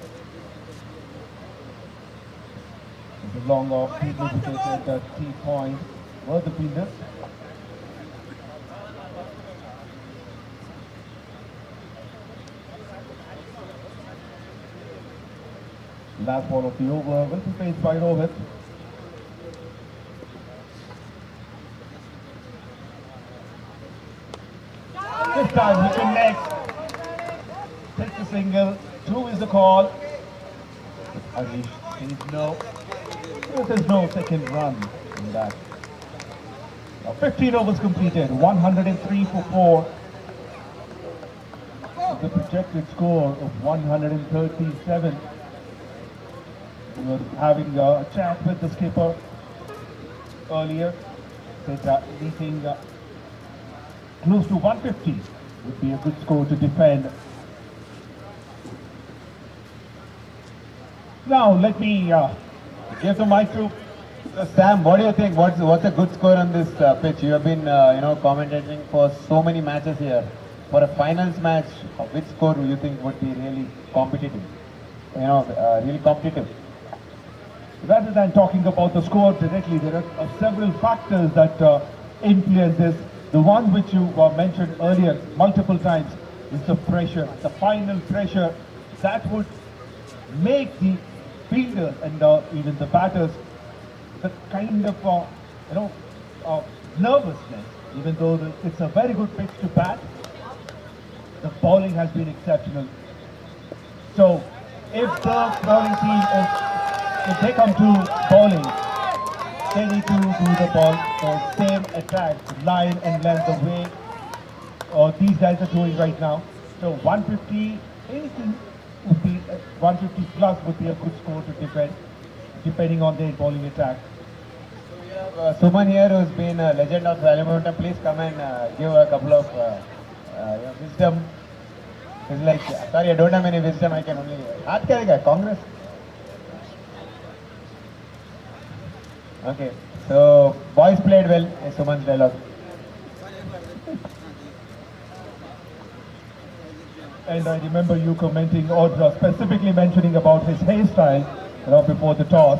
Speaker 4: The long off, deep-lubricated T point were the fielders. Last ball of the over will be faced by Rohit. This time he connects. Takes the single. 2 is the call. Harish says no. There's no second run in that. Now 15 overs completed. 103 for 4. The projected score of 137. We were having a chat with the skipper earlier. Said anything close to 150 would be a good score to defend. Now let me give the mic to
Speaker 1: Sam. What do you think? What's a good score on this pitch? You have been commentating for so many matches here. For a finals match, which score do you think would be really competitive? Really competitive.
Speaker 4: Rather than talking about the score directly, there are several factors that influence this. The one which you mentioned earlier multiple times is the pressure, the final pressure that would make the fielders and even the batters the kind of nervousness. Even though it's a very good pitch to bat, the bowling has been exceptional. So if the bowling team if they come to bowling, they need to do the ball the same attack, line and length, the way these guys are doing right now. So 150, anything would be 150 plus would be a good score to defend, depending on their bowling attack.
Speaker 1: We have Suman here, who's been a legend of Volume. Please come and give a couple of wisdom. It's like, sorry, I don't have any wisdom. I can only Congress. Okay, so boys played well. Is Suman's dialogue.
Speaker 4: And I remember you commenting or specifically mentioning about his hairstyle, before the toss.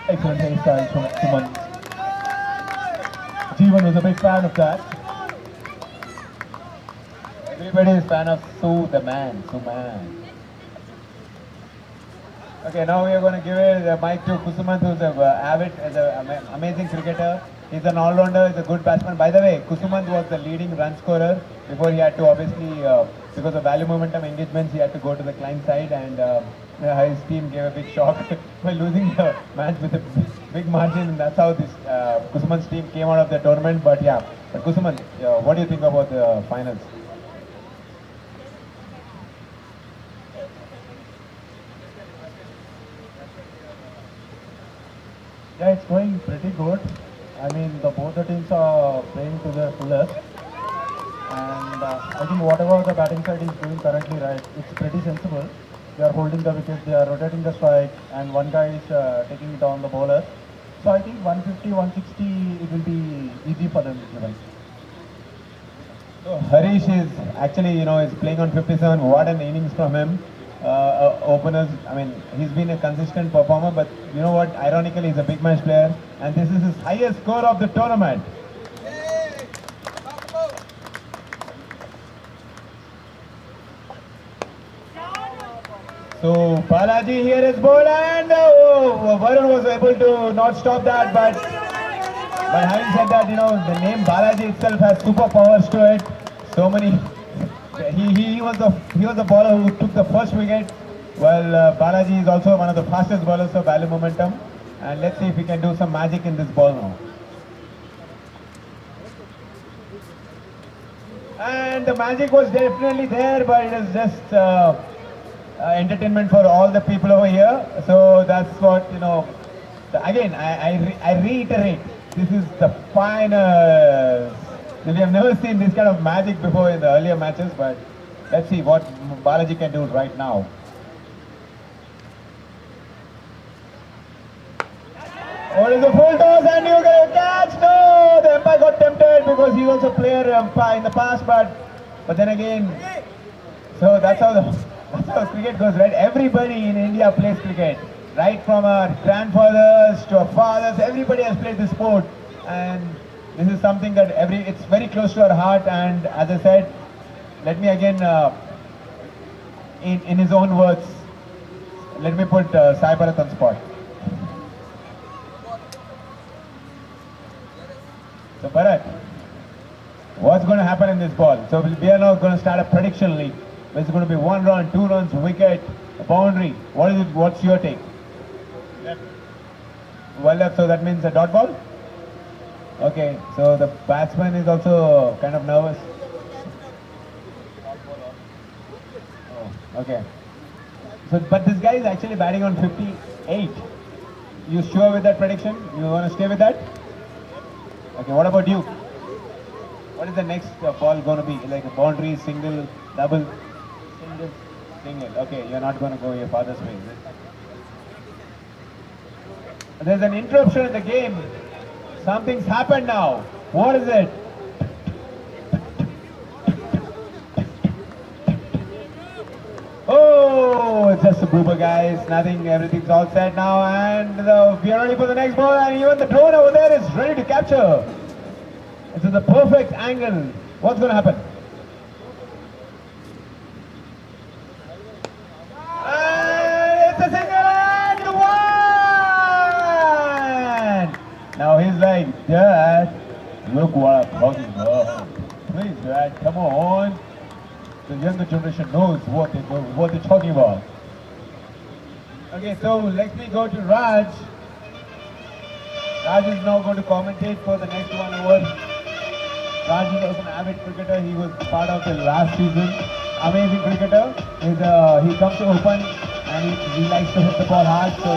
Speaker 4: Excellent hairstyle from Suman. Jeevan was a big fan of that.
Speaker 1: Everybody is fan of the man, Suman. Okay, now we are going to give the mic to Kusumant, who's an amazing cricketer. He's an all-rounder, he's a good batsman. By the way, Kusumant was the leading run scorer before he had to obviously, because of value momentum engagements, he had to go to the client side, and his team gave a big shock by losing the match with a big margin, and that's how this Kusumant's team came out of the tournament. But yeah, Kusumant, what do you think about the finals?
Speaker 2: Yeah, it's going pretty good. I mean, both the teams are playing to their fullest. And I think whatever the batting side is doing currently, right, it's pretty sensible. They are holding the wicket, they are rotating the strike, and one guy is taking it on the bowler. So I think 150, 160, it will be easy for them.
Speaker 1: So Harish is actually, is playing on 57. What an innings from him. Openers, I mean, he's been a consistent performer, but you know what, ironically, he's a big match player, and this is his highest score of the tournament. So Balaji here is bowled, and Varun was able to not stop that, but having said that, the name Balaji itself has superpowers to it. So many. He was the bowler who took the first wicket. Well, Balaji is also one of the fastest bowlers of value momentum, and let's see if he can do some magic in this ball now. And the magic was definitely there, but it is just entertainment for all the people over here. So that's what, again, I reiterate, this is the finals. We have never seen this kind of magic before in the earlier matches, but let's see what Balaji can do right now. What is the full toss, and you get a catch? No, the umpire got tempted because he was a player in the past, but then again, so that's how That's how cricket goes, right? Everybody in India plays cricket. Right from our grandfathers to our fathers, everybody has played this sport. And this is something that it's very close to our heart. And as I said, let me again, in his own words, let me put Sai Bharat on spot. So Bharat, what's going to happen in this ball? So we are now going to start a prediction league. It's going to be 1 run, 2 runs, wicket, a boundary. What is it? What's your take?
Speaker 3: Left.
Speaker 1: Well left, so that means a dot ball? Okay, so the batsman is also kind of nervous. Oh, okay. So, but this guy is actually batting on 58. You sure with that prediction? You want to stay with that? Okay, what about you? What is the next ball going to be? Like a boundary, single, double? Single. Single. Okay, you're not going to go your father's way, is it? There's an interruption in the game. Something's happened now. What is it? Oh, it's just a boober, guys. Nothing. Everything's all set now, and we are ready for the next ball. And even the drone over there is ready to capture. It's in the perfect angle. What's going to happen? And it's a single and one. Now he's like, Dad, look what I'm talking about. Please, Dad, come on. The younger generation knows what they're talking about. Okay, so let me go to Raj. Raj is now going to commentate for the next 1 hour. Raj is also an avid cricketer. He was part of the last season. Amazing cricketer. He comes to open and he likes to hit the ball hard. So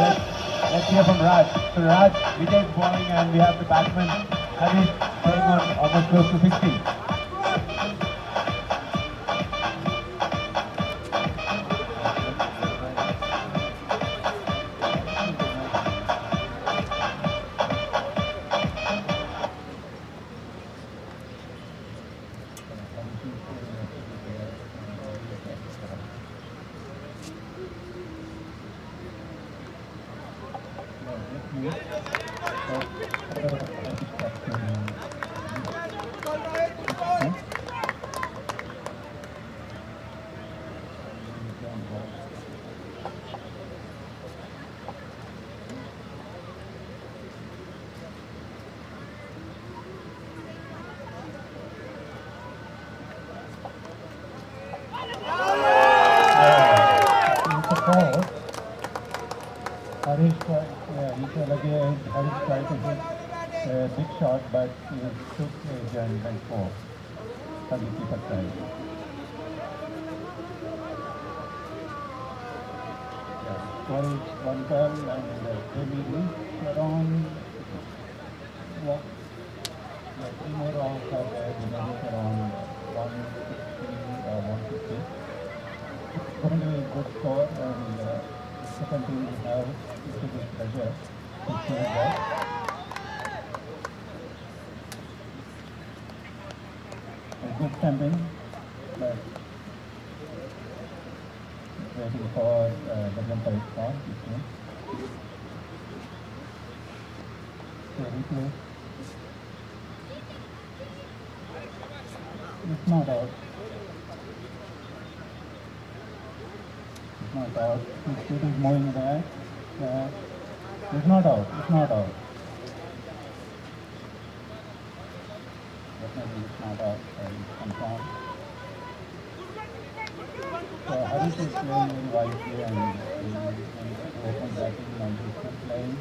Speaker 1: let's hear from Raj. So Raj, Vijay is bowling and we have the batsman Harish playing on almost close to 60.
Speaker 2: Harish tried to hit a big shot, but he took a giant by 4. 𝗃𝗃𝗃𝗃 side. Yeah, 112 and maybe reach around 3 more rounds are there, maybe around 160 or 150. It's going to be a good score, and the second team we have is a good pleasure. A good stamping, but waiting for 𝗃𝗃𝗃𝗃. So replay. It's not out. It's not out. It is moving back. It's not out. It's not out. Definitely it's not out. Confirm. So Harish is playing very wisely and open batting and he's playing.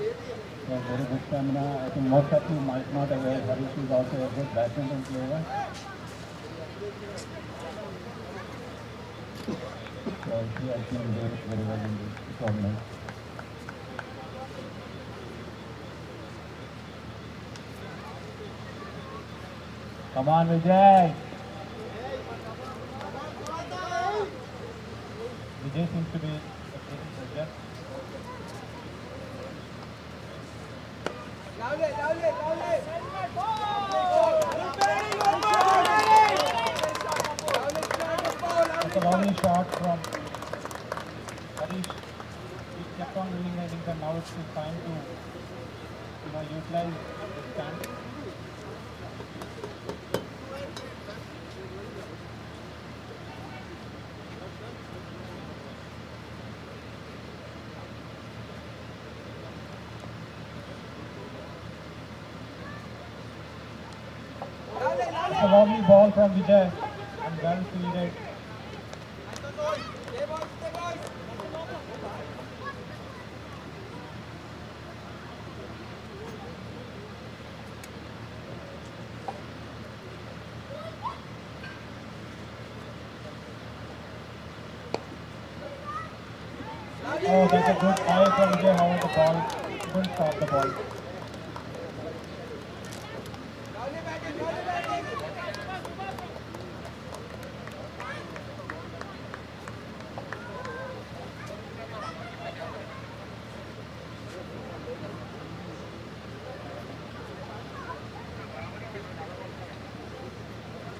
Speaker 2: He has very good stamina. I think most of you might not aware Harish is also a good badminton player. So he has been doing very well in this tournament. Come on, Vijay. Vijay seems to be taking pressure. It's a lovely shot from
Speaker 7: Harish, he kept on winning the innings, and now it's his time to, utilize the stand. It's a lovely ball from Vijay, and well fielded. Oh, that's a good eye from Vijay. However, the ball couldn't stop the ball.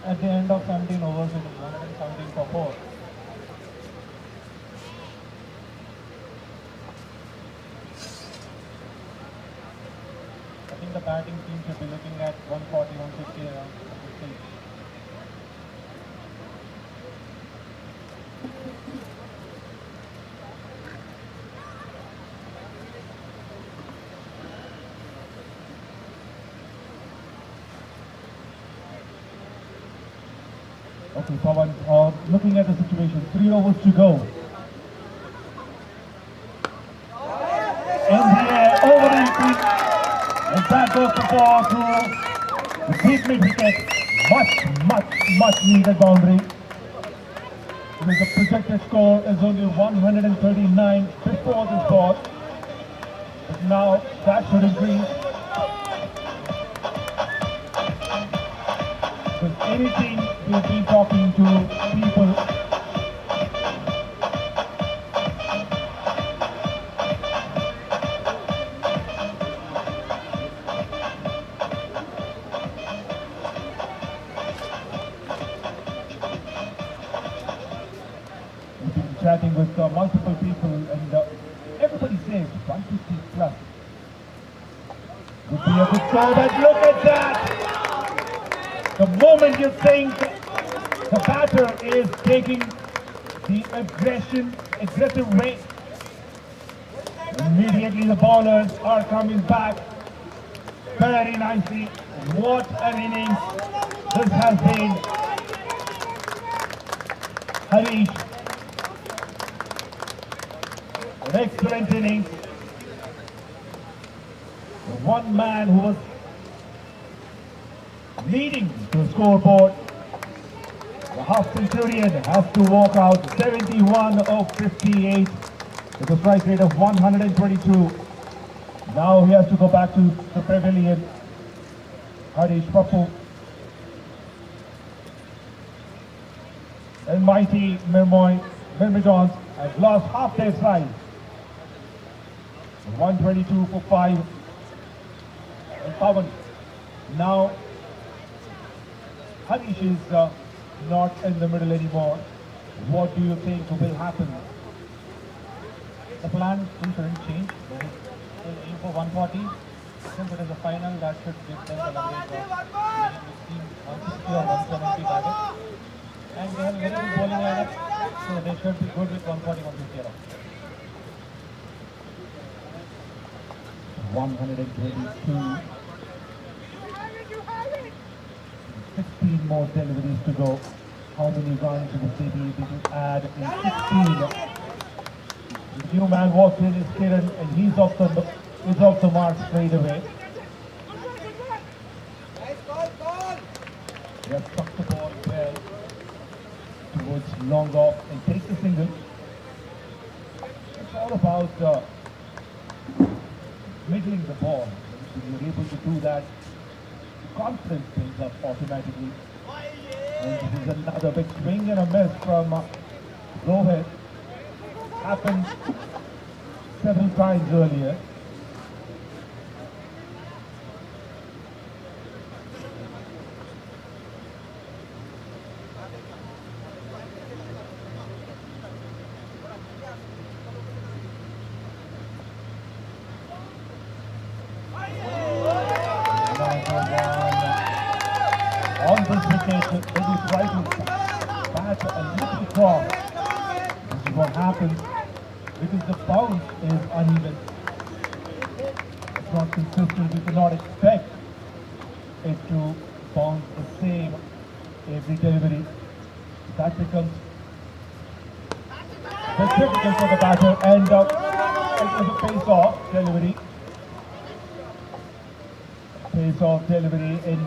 Speaker 7: At the end of 17 overs, it is 117 for 4. I think the batting team should be looking at 140, 150 around this stage. Okay, Pawan, looking at the situation, 3 overs to go. In the air, over the pitch, and that goes the ball to the deep mid-wicket. Much needed boundary. Because the projected score is only 139 before this ball. But now that should increase. With anything, we've been talking to people. We've been chatting with multiple people, and everybody says 150 plus would be a good score, but look at that! The moment you think the batter is taking the aggressive way, immediately the bowlers are coming back very nicely. What an innings this has been. Harish, an excellent innings. The one man who was leading the scoreboard, the half centurion, has to walk out 71 of 58 with a strike rate of 122. Now he has to go back to the pavilion. Harish Pappu and mighty Myrmidons have lost half their size. 122 for 5. And Pawan, now Harish is not in the middle anymore. What do you think will happen? The plan shouldn't change. They'll aim for 140. Since it is a final, that should give them the leverage of 160 or 170 targets. And they have a very good bowling lineup, so they should be good with 140, 150 around. 122. 16 more deliveries to go. How many runs will they be able to add in 16? The new man walks in, is Kiran, and he's off the mark straight away. They have struck the ball well towards long off and takes the single. It's all about middling the ball. If you're able to do that, confidence builds up automatically. And this is another big swing and a miss from Rohit. Happened several times earlier.
Speaker 4: On this wicket, they will try to bat a little cross. This is what happens because the bounce is uneven. It's not consistent. We cannot expect it to bounce the same every delivery. That becomes difficult for the batter, and it was a face-off delivery. Face-off delivery, and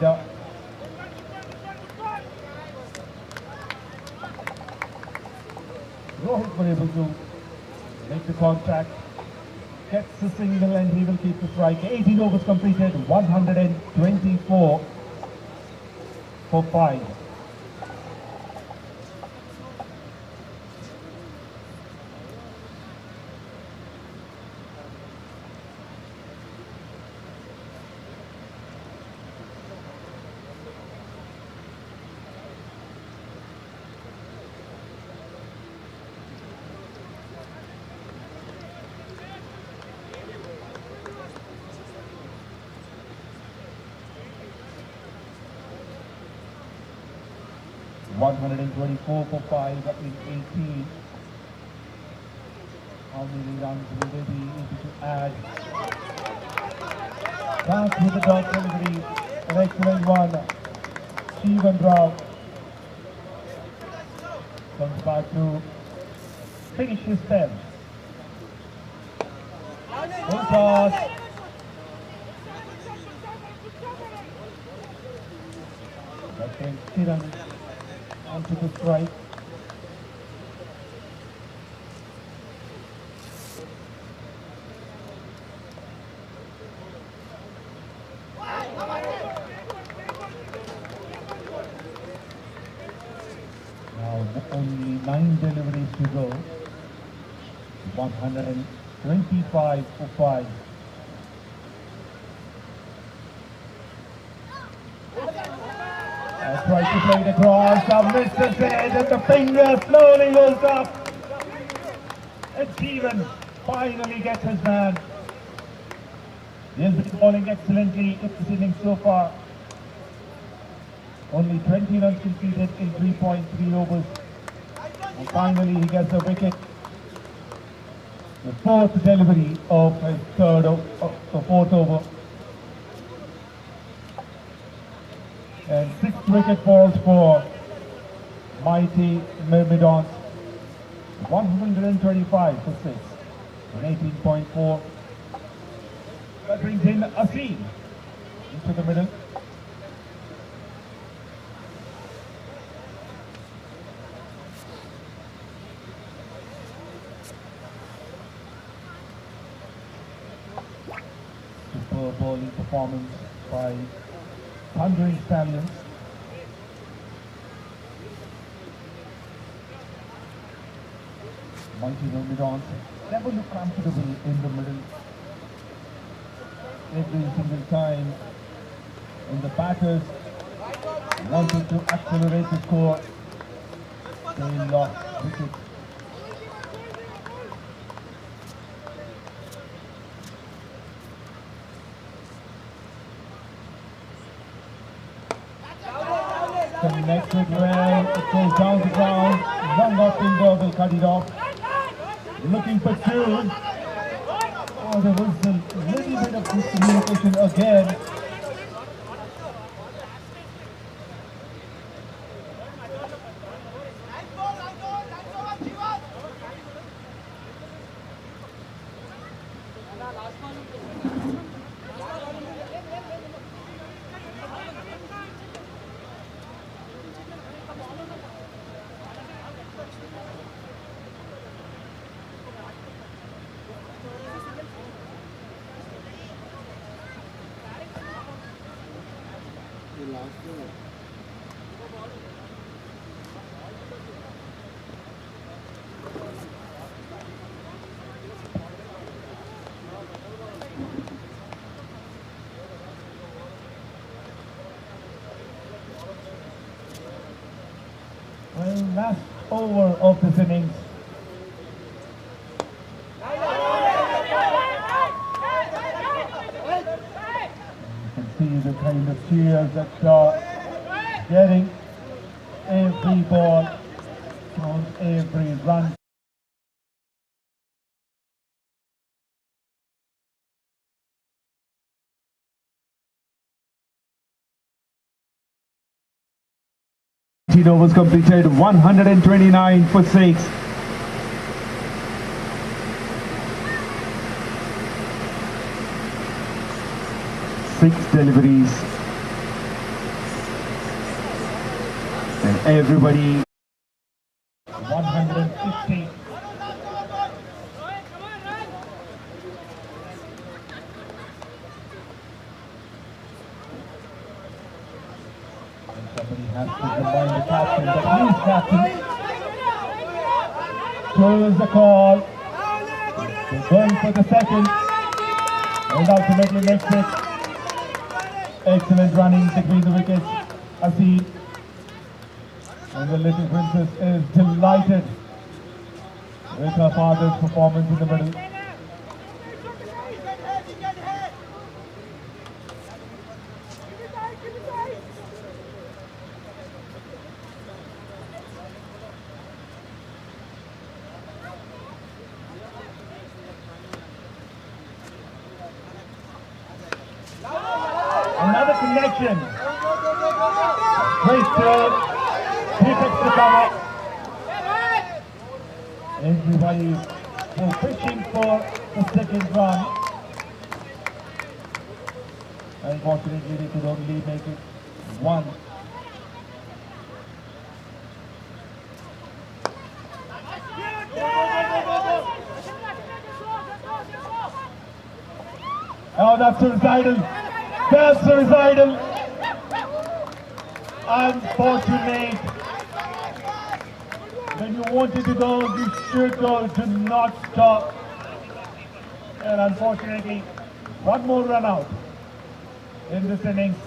Speaker 4: Rohit were able to make the contact, gets the single, and he will keep the strike. 18 overs completed, 124 for 5. $124 for 5 in 18. How many runs will they be able to add? Back with the dot delivery, an excellent one. 𝗃𝗏𝗃𝗏 comes back to finish his spell. Full toss. That brings Kiran onto the strike. Now only 9 deliveries to go. 125 for 5. Tries to play the cross, misses it, and the finger slowly goes up. And Jeevan finally gets his man. He has been bowling excellently in this innings so far. Only 20 runs completed in 3.3 overs. And finally he gets a wicket. The fourth delivery of his fourth over. And 6th wicket falls for mighty MYRMIDONS. 125 for 6 and 18.4. That brings in 𝗀𝗏𝗃 into the middle. Superb bowling performance by thundering Stallions. Mighty MYRMIDONS never look comfortable in the middle. Every single time when the batters wanted to accelerate the score, they lost wickets. Connected well, it goes down the ground. One off finger will cut it off. Looking for 2. Oh, there was a little bit of miscommunication again. Well, last over of this innings. You can see the kind of cheers that are getting every ball, on every run. Overs completed, 129 for 6. Six deliveries. And everybody 150. Somebody has to remind the captain that he is captain. Throws the call. They're going for the second. And ultimately makes it. Excellent running between the wickets. 𝗪𝗓. And the little princess is delighted with her father's performance in the middle. Another connection. Great throw. Perfect recover. Everybody was fishing for the second run. Unfortunately, they could only make it one. Oh, that's suicidal. That's suicidal. Unfortunate. When you wanted to go, you should go. Do not stop. And unfortunately, one more run out in this innings.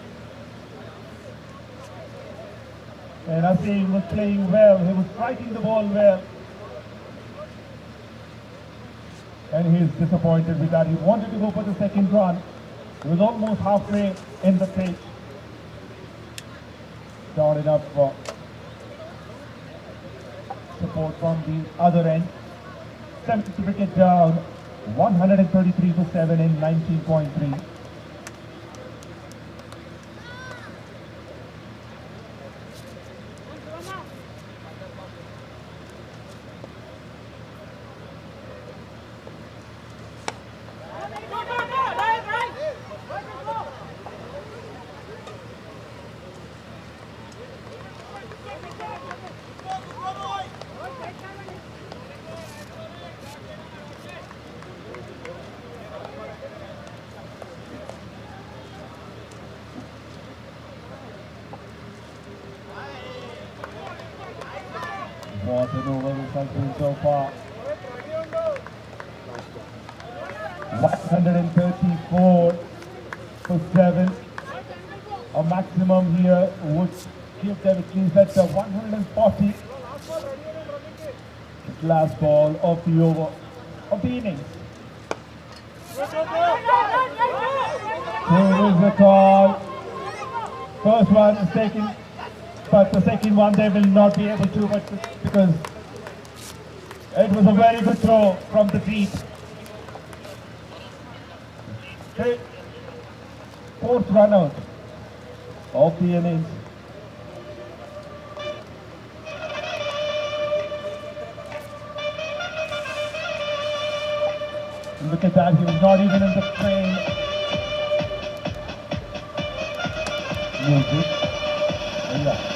Speaker 4: And 𝗪𝗓 was playing well. He was striking the ball well. And he's disappointed with that. He wanted to go for the second run. He was almost halfway in the pitch. Not enough support from the other end. 7th wicket down. 133 for 7 in 19.3. What an over this has been so far. 134 for 7. A maximum here would give them at least at 140. The last ball of the over of the innings. Here is the call. First one is taken. But the second one they will not be able to, because it was a very good throw from the deep. Okay. 4th run out of the innings. Look at that, he was not even in the frame. Music. Yeah.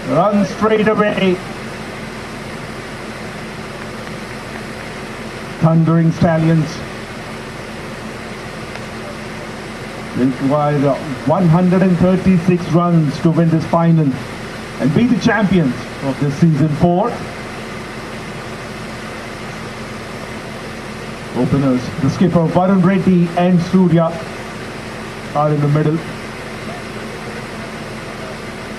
Speaker 4: Run straight away. Thundering Stallions require 136 runs to win this final and be the champions of this season 4. Openers, the skipper Varun Reddy and Surya are in the middle.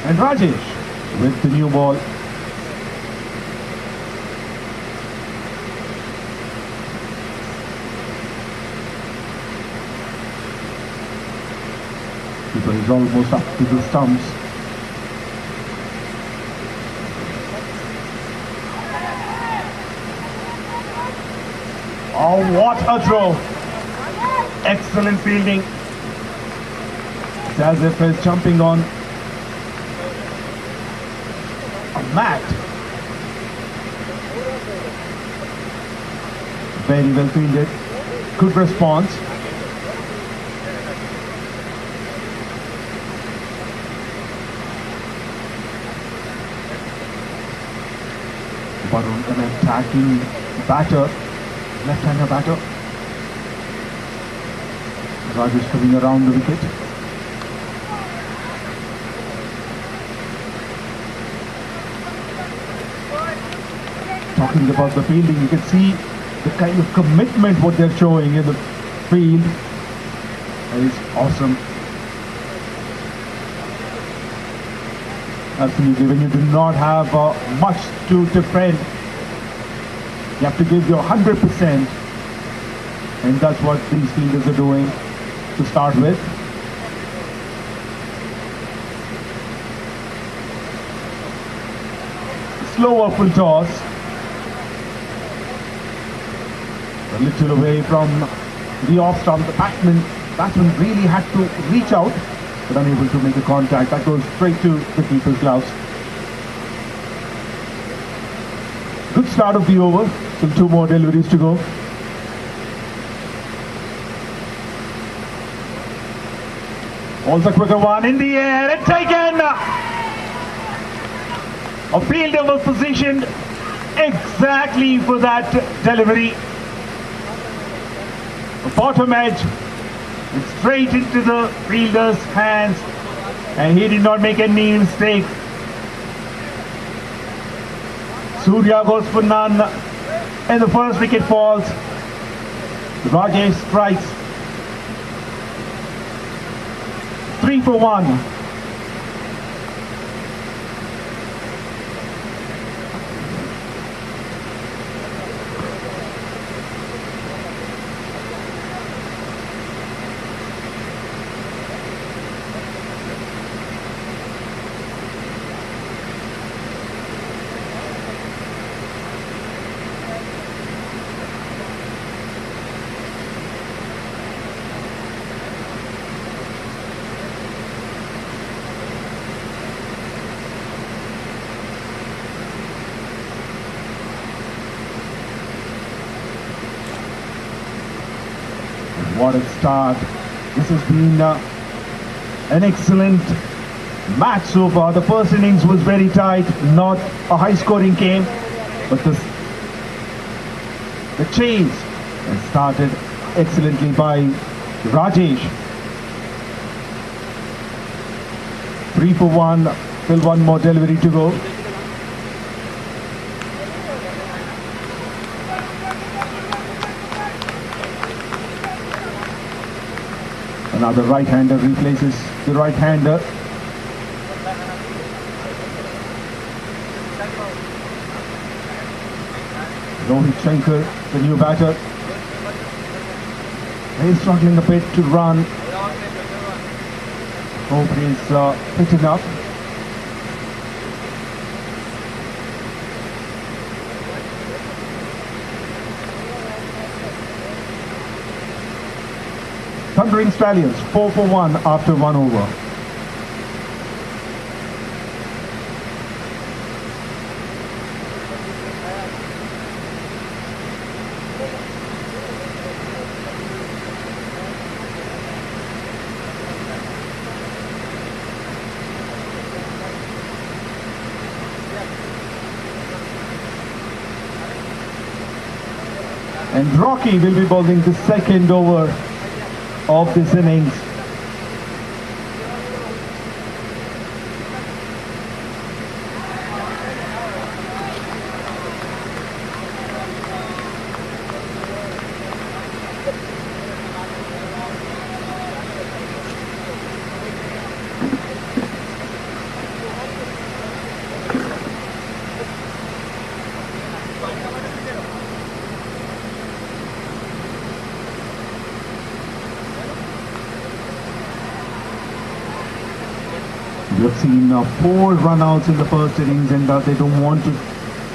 Speaker 4: And Rajesh with the new ball. Keeper is almost up to the stumps. Oh, what a throw! Excellent fielding. It's as if he's jumping on a mat. Very well fielded. Good response. Varun, an attacking batter. Left-hander batter. Rajesh coming around the wicket. Talking about the fielding, you can see the kind of commitment what they're showing in the field. That is awesome. Absolutely, when you do not have much to defend, you have to give your 100%, and that's what these fielders are doing to start with. Slower full toss. A little away from the off stump. The batsman really had to reach out, but unable to make a contact. That goes straight to the keeper's gloves. Good start of the over. Still 2 more deliveries to go. Also quicker one in the air and taken. A fielder was positioned exactly for that delivery. The bottom edge and straight into the fielder's hands, and he did not make any mistake. Surya goes for none, and the first wicket falls. Rajesh strikes. 3 for 1. What a start. This has been an excellent match so far. The first innings was very tight, not a high-scoring game, but the chase has started excellently by Rajesh. 3 for 1, still 1 more delivery to go. Another right-hander replaces the right-hander. 𝗬𝗁𝗃𝗃, the new batter. He's struggling a bit to run. Hope he's fit enough. Thundering Stallions, 4 for 1 after 1 over. And Rocky will be bowling the second over of this innings. We have seen 4 run-outs in the first innings, and they don't want to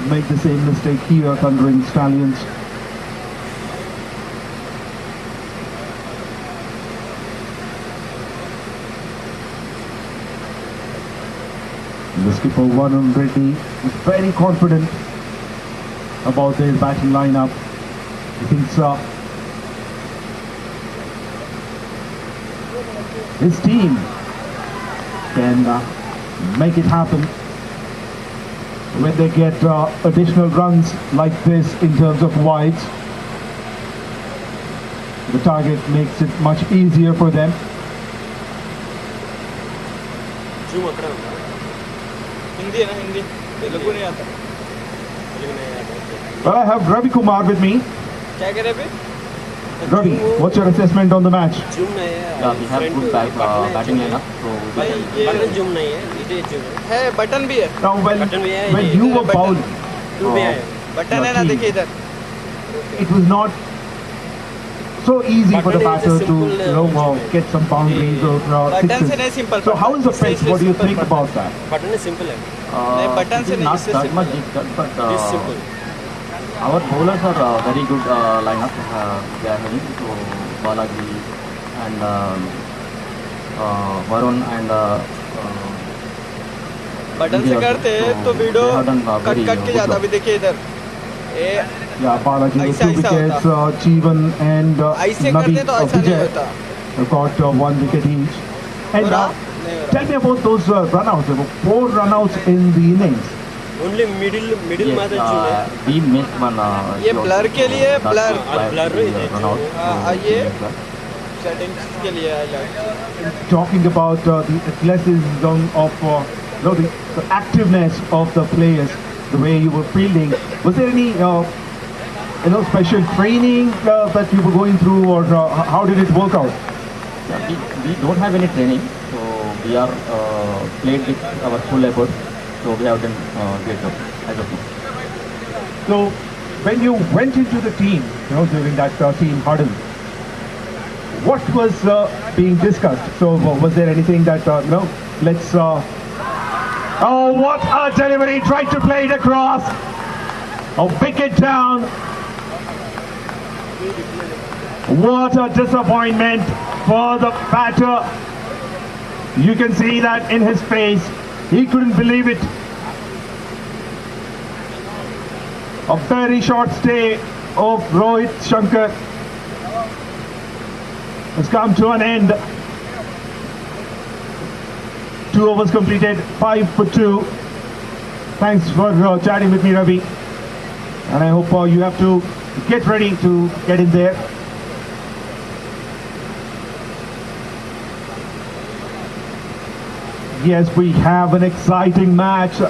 Speaker 4: make the same mistake here, Thundering Stallions. The skipper Varun Reddy is very confident about their batting lineup. He thinks his team can make it happen when they get additional runs like this in terms of wides. The target makes it much easier for them. Well, I have 𝗵𝗃𝗃𝗃 with me. Ravi, what's your assessment on the match?
Speaker 8: Yeah, we have good batting lineup. So button zoom nahi hai, it is zoom.
Speaker 9: है button भी है.
Speaker 4: Now, when you were bowling,
Speaker 9: button है ना, देखिए इधर.
Speaker 4: it was not so easy for the batter to get some boundaries or
Speaker 9: button से नहीं
Speaker 4: sixes.
Speaker 9: simple.
Speaker 4: So how is the pitch? What do you think about that?
Speaker 8: Button is simple hai.
Speaker 9: नहीं button से नहीं,
Speaker 8: Not
Speaker 9: इससे
Speaker 8: that
Speaker 9: simple.
Speaker 8: much difficult, but
Speaker 9: It is simple.
Speaker 8: our bowlers are very good lineup. They are having so Balaji and Varun and
Speaker 9: button से करते तो video cut के जाता. अभी देखिए इधर.
Speaker 4: Yeah, Balaji with
Speaker 9: ऐसा
Speaker 4: 2 wickets, Jeevan and
Speaker 9: ऐसे
Speaker 4: Nabi
Speaker 9: करते तो ऐसा नहीं
Speaker 4: Vijay
Speaker 9: होता.
Speaker 4: have got 1 wicket each. And
Speaker 9: नहीं हो रहा.
Speaker 4: tell me about those run-outs. There were 4 run-outs in the innings.
Speaker 8: only middle
Speaker 2: Yes,
Speaker 8: में zoom है.
Speaker 2: we missed one.
Speaker 9: ये blur के लिए blur.
Speaker 2: blur
Speaker 9: ये settings के लिए अलग.
Speaker 4: Talking about the athleticism of the activeness of the players, the way you were fielding, was there any special training that you were going through, or how did it work out?
Speaker 2: Yeah, we don't have any training, so we are played with our full effort, so we have done great job as of now.
Speaker 4: So when you went into the team, during that team huddle, what was being discussed? So was there anything that let's oh, what a delivery! Tried to play it across. A wicket down. What a disappointment for the batter. You can see that in his face. He couldn't believe it. A very short stay of 𝗀𝗏𝗃𝗃 has come to an end. 2 overs completed, 5 for 2. Thanks for chatting with me, Ravi. And I hope you have to get ready to get in there. Yes, we have an exciting match.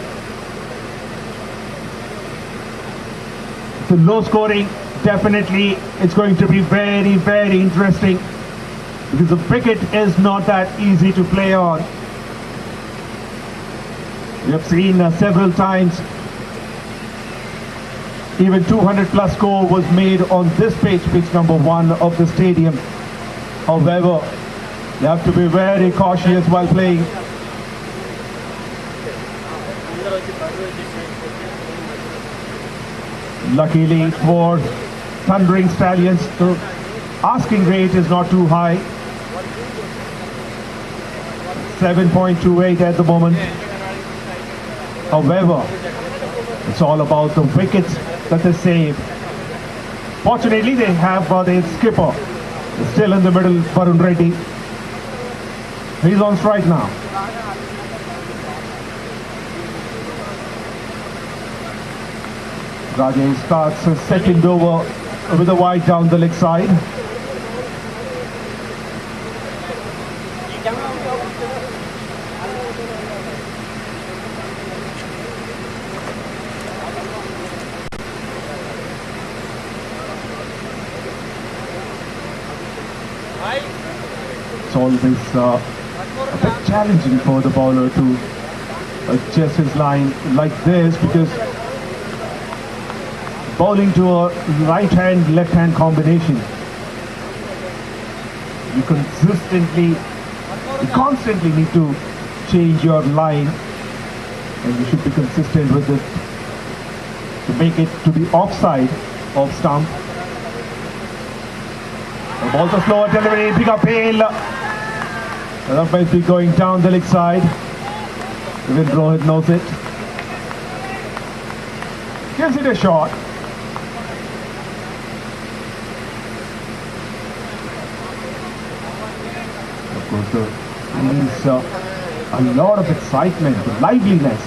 Speaker 4: It's a low scoring. Definitely, it's going to be very, very interesting, because the wicket is not that easy to play on. We have seen several times, even 200 plus score was made on this pitch number 1 of the stadium. However, you have to be very cautious while playing. Luckily for Thundering Stallions, the asking rate is not too high. 7.28 at the moment. However, it's all about the wickets that they save. Fortunately, they have their skipper still in the middle, Varun Reddy. He's on strike now. Rajesh starts his second over with a wide down the leg side. It's always a bit challenging for the bowler to adjust his line like this, because bowling to a right hand left hand combination, you constantly need to change your line, and you should be consistent with it to make it to the offside of stump. The ball to slower delivery, 𝗃𝗶𝗃𝗃. The umpire be going down the leg side. Even Rohit knows it. Gives it a shot. Of course, there is a lot of excitement, liveliness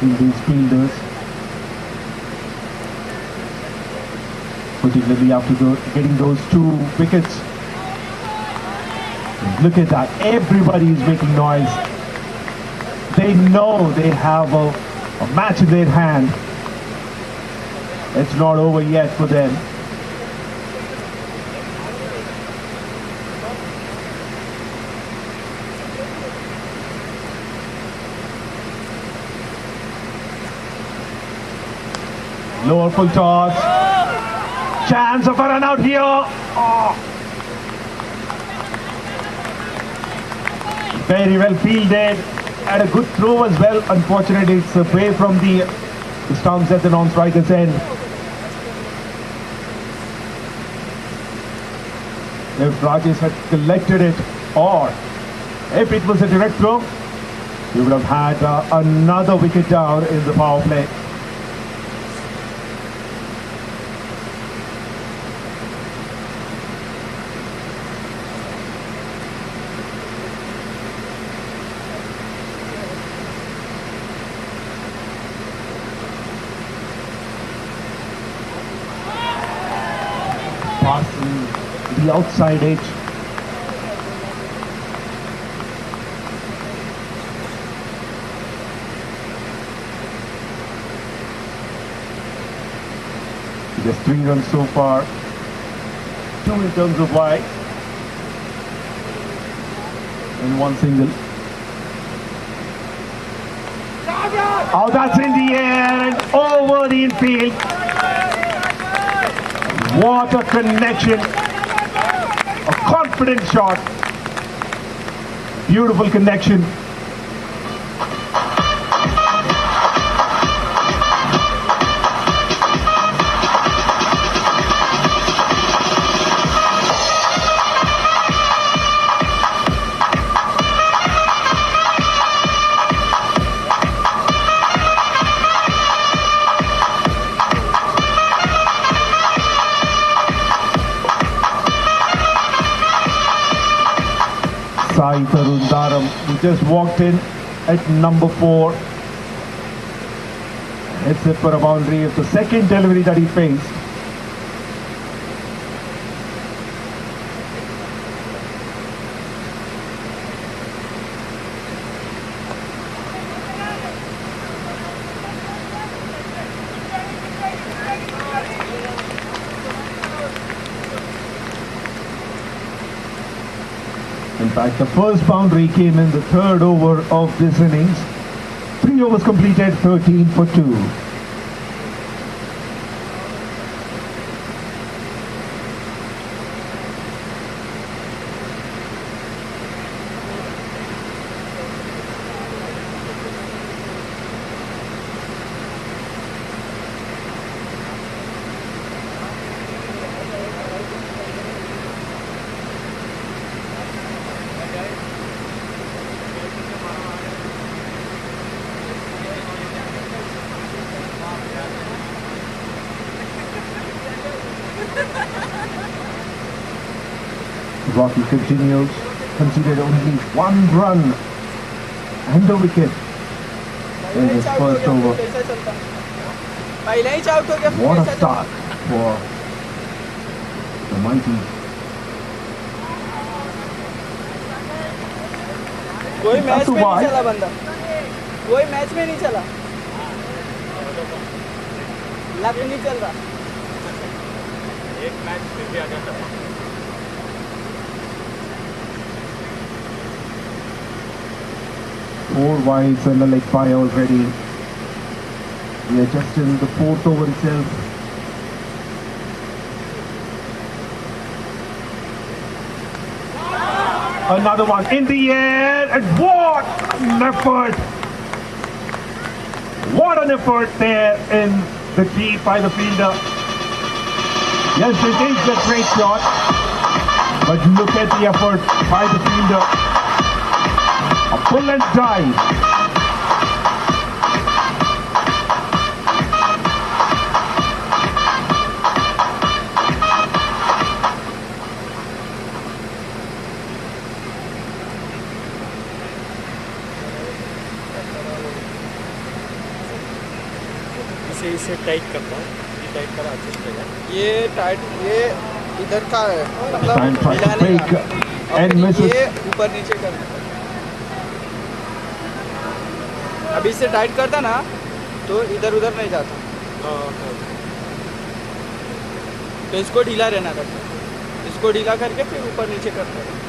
Speaker 4: in these fielders, particularly after getting those 2 wickets. Look at that, everybody is making noise. They know they have a match in their hand. It's not over yet for them. Lower full toss. Chance of a run out here. Oh. Very well fielded. Had a good throw as well. Unfortunately, it's away from the stumps at the non-striker's end. If Rajesh had collected it, or if it was a direct throw, he would have had another wicket down in the power play. Passing the outside edge. Just 3 runs so far, 2 in terms of wide, and 1 single. Oh, that's in the air and over the infield. What a connection. A confident shot. Beautiful connection. 𝗙𝗂𝗹𝗹, who just walked in at number 4. Hits it for a boundary. It's the second delivery that he faced. In fact, the first boundary came in the 3rd over of this innings. 3 overs completed, 13 for 2. Rocky continues, conceded only 1 run and a wicket in his first over. What a start for the mighty.
Speaker 9: कोई match में नहीं
Speaker 4: wide.
Speaker 9: चला बंदा, कोई match में नहीं चला, luck नहीं चल रहा। एक मैच फिर भी आ गया था।
Speaker 4: 4 wides and a leg by already. We are just in the 4th over itself. Another one in the air, and what an effort! What an effort there in the deep by the fielder. Yes, it is a great shot, but look at the effort by the fielder. A pull and dive.
Speaker 9: इसे tight करता हूँ, ये tight करा अच्छे से। ये tight, ये इधर का है, मतलब हिलाने का, ये ऊपर नीचे करना। अभी इसे टाइट करता ना तो इधर उधर नहीं जाता, तो इसको ढीला रहना करता, इसको ढीला करके फिर ऊपर नीचे करता है।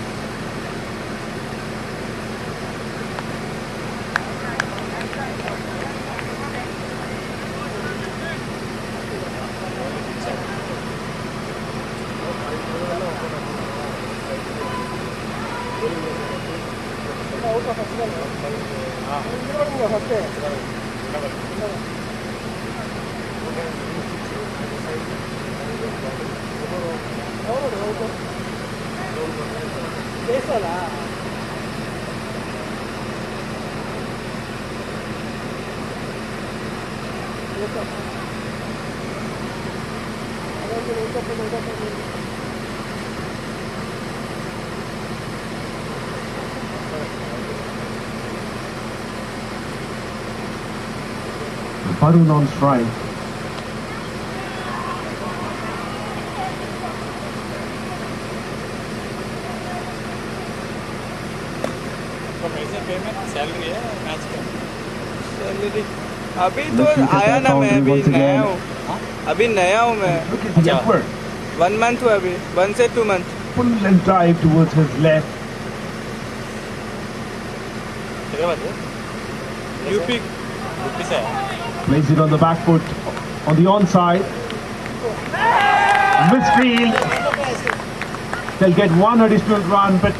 Speaker 4: Varun on strike.
Speaker 9: सैलरी है मैच का, सैलरी अभी तो आया ना, मैं अभी नया हूँ, अभी नया हूँ मैं। 1 month हुआ अभी, 1 से 2 months।
Speaker 4: Pull and dive towards his left.
Speaker 9: UP से
Speaker 4: Plays it on the back foot, on the onside. Misfield. They'll get 1 additional run, but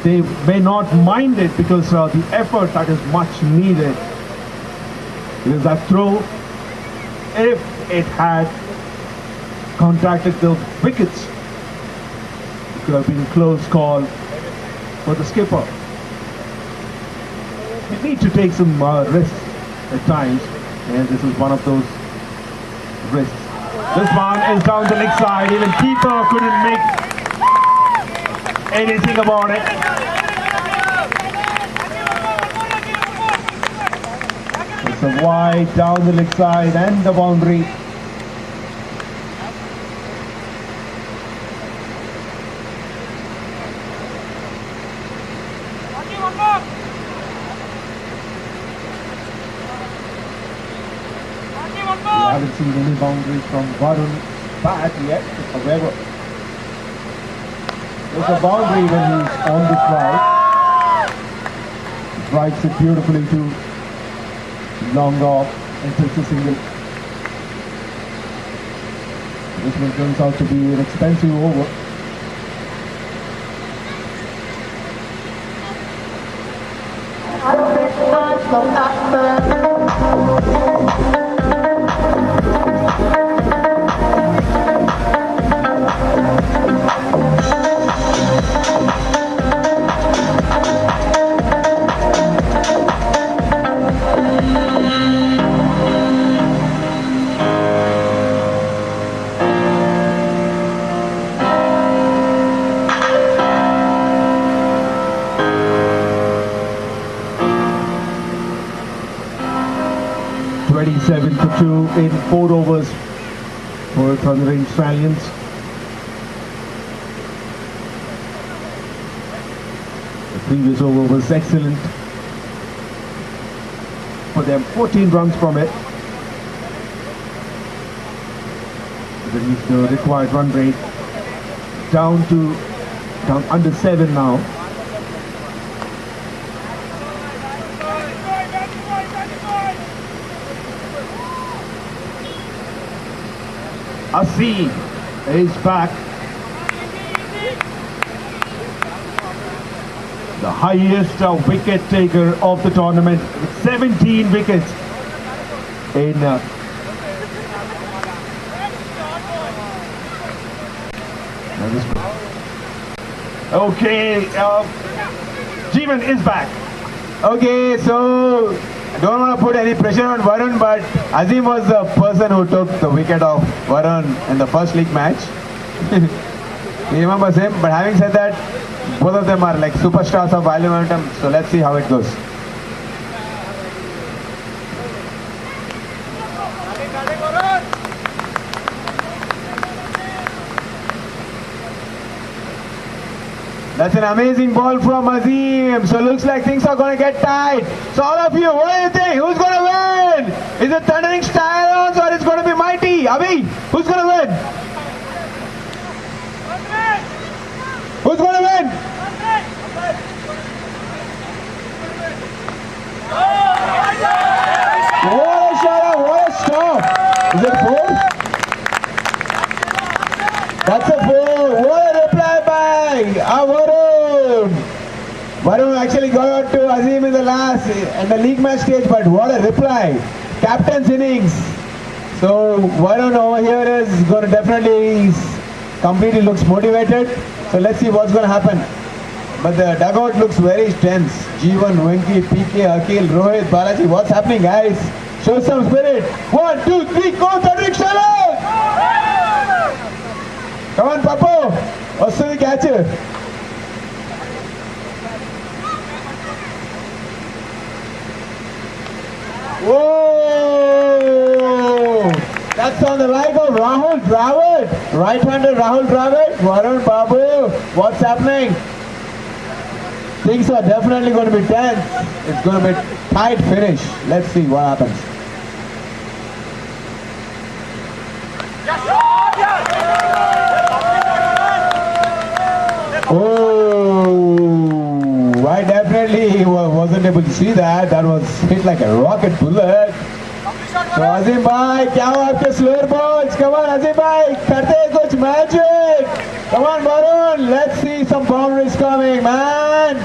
Speaker 4: they may not mind it because the effort that is much needed. Because that throw, if it had contacted the wickets, it could have been a close call for the skipper. We need to take some risks at times, and this is one of those risks. This one is down the leg side, even keeper couldn't make anything about it. It's a wide down the leg side and the boundary. We haven't seen any boundaries from Varun bat yet. However, there's a boundary when he's on the strike. Strikes it beautifully to long off and takes a single. This one turns out to be an expensive over. In 4 overs. for Thundering Stallions. The previous over was excellent for them, 14 runs from it. They reached the required run rate, down under 7 now. 𝗙𝗂𝗋𝗃𝗃 is back. The highest wicket taker of the tournament, with 17 wickets in okay, Jeevan is back.
Speaker 1: Okay, so I don't want to put any pressure on Varun, but Azim was the person who took the wicket of Varun in the first league match. He remembers him, but having said that, both of them are like superstars of value momentum, so let's see how it goes. That's an amazing ball from Azim. So looks like things are going to get tight. So all of you, what do you think? Who's going to win? Is it Thundering Stallions or it's going to be Mighty? Abhi, who's going to win? Who's going to win? What a shot, what a stop. Is it 4? That's a 4. What a reply by Varun. Varun actually got out to Azim in the league match stage, but what a reply. Captain's innings. So Varun over here is going to definitely completely looks motivated. So let's see what's going to happen. But the dugout looks very tense. Jeevan, Venki, PK, Akhil, Rohit, Balaji, what's happening, guys? Show some spirit. 1, 2, 3, go Thundering Stallions! Come on, Papo. What's the catcher? Whoa! That's on the right of Rahul Dravid. Right-hander Rahul Dravid. Varun Babu. What's happening? Things are definitely going to be tense. It's going to be a tight finish. Let's see what happens. Oh, I definitely wasn't able to see that. That was hit like a rocket bullet. So Azim bhai, kya ho aapke slower balls? Come on Azim bhai, karte kuch magic. Come on Varun, let's see some boundaries coming, man.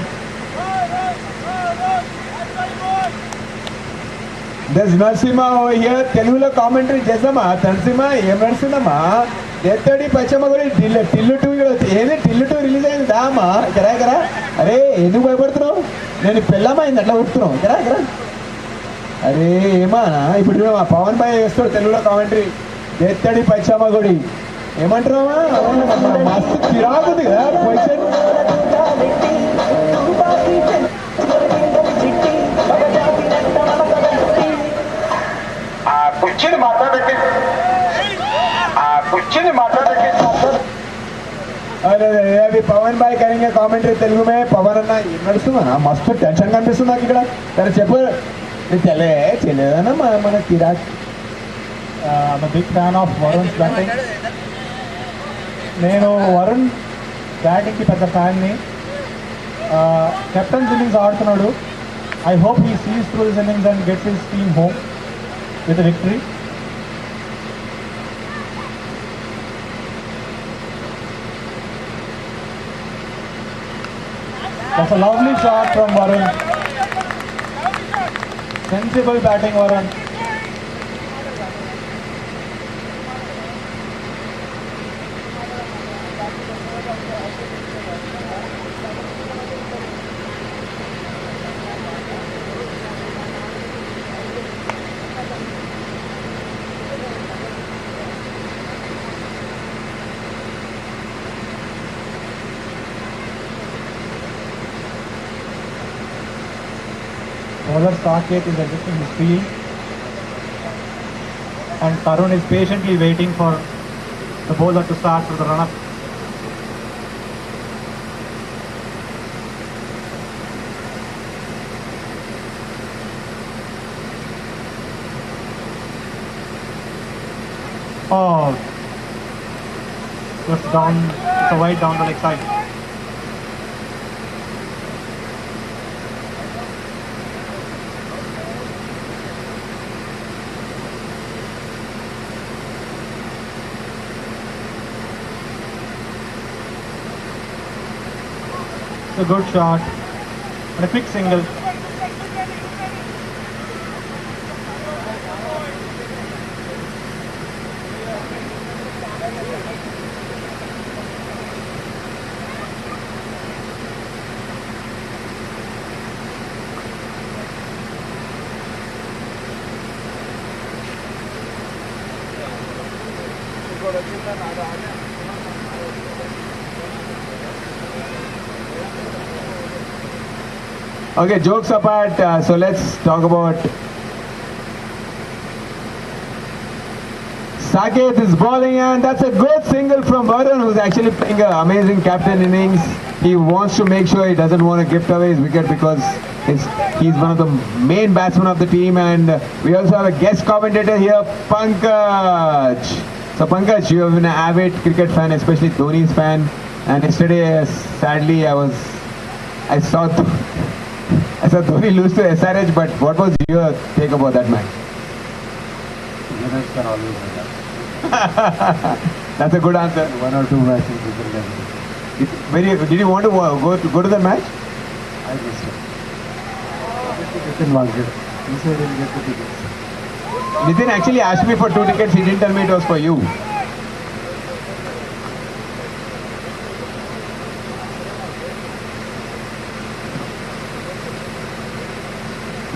Speaker 1: There's Narasimha over here. Telugulo commentary chesama. Narasimha, em Narasimha? 𝗬𝗏𝗃 Tillu 2 ఏది Tillu 2 release అయింది దామా కరా అరే ఎందుకు భయపడుతున్నావు నేను పెళ్ళమైంది అట్లా కొడుతున్నావు కరా అరే ఏమానా ఇప్పుడు మా పవన్ భాయ్ వేస్తాడు తెలుగులో కామెంటరీ 𝗬𝗏𝗃 ఏమంటారా మస్తు చిరాకుంది కదా పొజిషన్
Speaker 3: కుర్చీని మాట్లాడబెట్టి
Speaker 1: अरे अभी पवन भाई करेंगे कमेंट्री तेलुगु में पवन अन्ना नడుస్తుందా మస్తు టెన్షన్ కనిపిస్తుంది నాకు ఇక్కడ సరే చెప్పు చెలేదన్నా మన కిరాక్
Speaker 7: I'm a big fan of Varun's batting. నేను వరుణ్ బ్యాటింగ్కి పెద్ద ఫ్యాన్ని. కెప్టెన్స్ ఇన్నింగ్స్ ఆడుతున్నాడు. I hope he sees through his innings and gets his team home with a victory. That's a lovely shot from Varun. Sensible batting, Varun. 𝗃𝗏𝗃𝗃 is adjusting his field, and Tarun is patiently waiting for
Speaker 2: the bowler to start with the run-up. Oh, just down, it's a wide down the leg side. It's a good shot and a quick single.
Speaker 1: Okay, jokes apart, so let's talk about Saket is bowling, and that's a good single from Varun, who's actually playing an amazing captain innings. He wants to make sure he doesn't want to gift away his wicket because he's one of the main batsmen of the team. And we also have a guest commentator here, Pankaj. So Pankaj, you have been an avid cricket fan, especially Dhoni's fan. And yesterday, sadly, I saw Dhoni lose to SRH, but what was your take about that match?
Speaker 2: Winners can always win.
Speaker 1: That's a good answer.
Speaker 2: One or two matches we can win.
Speaker 1: Did you want to go to the match?
Speaker 2: I missed it. Nitin wanted. He said he'll get the tickets.
Speaker 1: Nitin actually asked me for 2 tickets. He didn't tell me it was for you.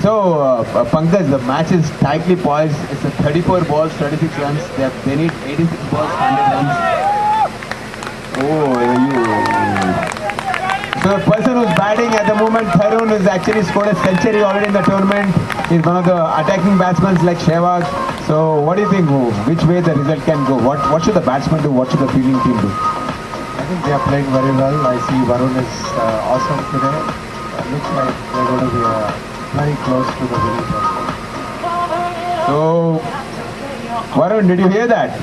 Speaker 1: So, Pankaj, the match is tightly poised. It's a 34 balls, 36 runs. They need 86 balls, 100 runs. Oh, So the person who's batting at the moment, Tharun, has actually scored a century already in the tournament. He's one of the attacking batsmen like Sehwag. So what do you think? Which way the result can go? What should the batsman do? What should the fielding team do?
Speaker 2: I think they are playing very well. I see Varun is awesome today. It looks like they're going to be very close to the winning position.
Speaker 1: So, Varun, did you hear that?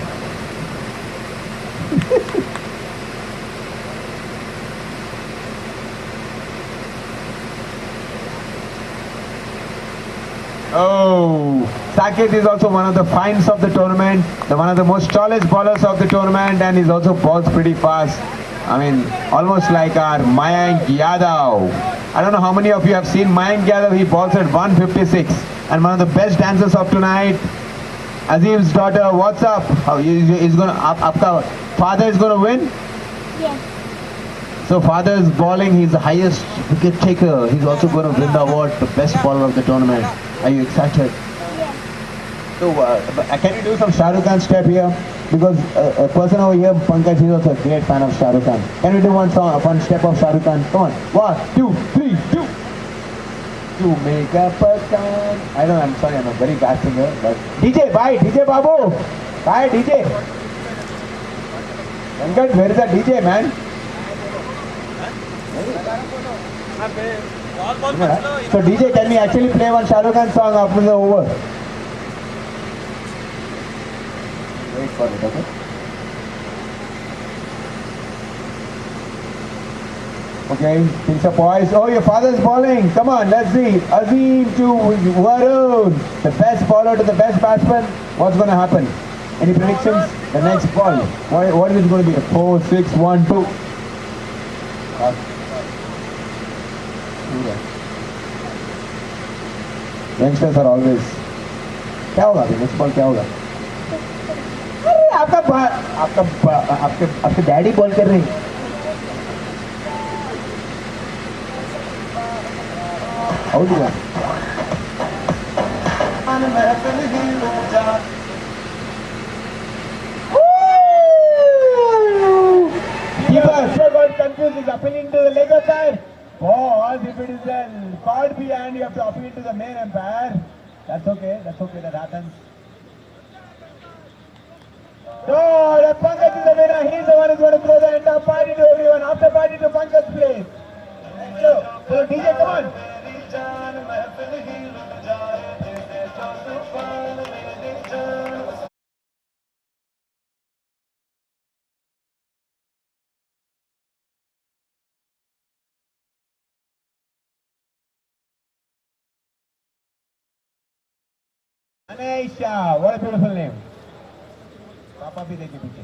Speaker 1: Oh, Saket is also one of the finds of the tournament, one of the most tallest bowlers of the tournament, and he's also bowls pretty fast. I mean, almost like our Mayank Yadav. I don't know how many of you have seen Mayank Yadav. He bowls at 156, and one of the best dancers of tonight. Azim's daughter, what's up? How he's gonna up? Father is gonna win?
Speaker 10: Yes.
Speaker 1: So father is bowling. He's the highest wicket taker. He's also going to win the award, the best bowler of the tournament. Are you excited?
Speaker 10: Yes.
Speaker 1: So can you do some Shah Rukh Khan step here? Because a person over here, Pankaj, is also a great fan of Shah Rukh Khan. Can we do one step of Shah Rukh Khan? Come on. 1, 2, 3, 2. To make up a song. I know, I'm sorry, I'm a very bad singer. But DJ, bye, DJ Babu. Bye, DJ. Venkat, where is that DJ, man? So DJ, can we actually play one Shah Rukh Khan song after the over? Wait for it, okay? Okay, things are poised. Oh, your father's bowling. Come on, let's see. Azim to Varun. The best bowler to the best batsman. What's going to happen? Any predictions? The next ball. What is it going to be? 4, 6, 1, 2. Youngsters are always. क्या होगा अभी next ball क्या होगा? अरे आपके daddy ball कर रहे हैं. How do I? Keeper got confused. He's appealing to the leg side. Ball, if it is a 𝗃𝗏 and you have to appeal to the main umpire. That's okay, that happens. No, the Pankaj is the winner. He's the one who's going to throw the entire party to everyone. After party to Pankaj's place. So DJ, come on. Anisha, what a beautiful name. Papa bhi dekhe piche.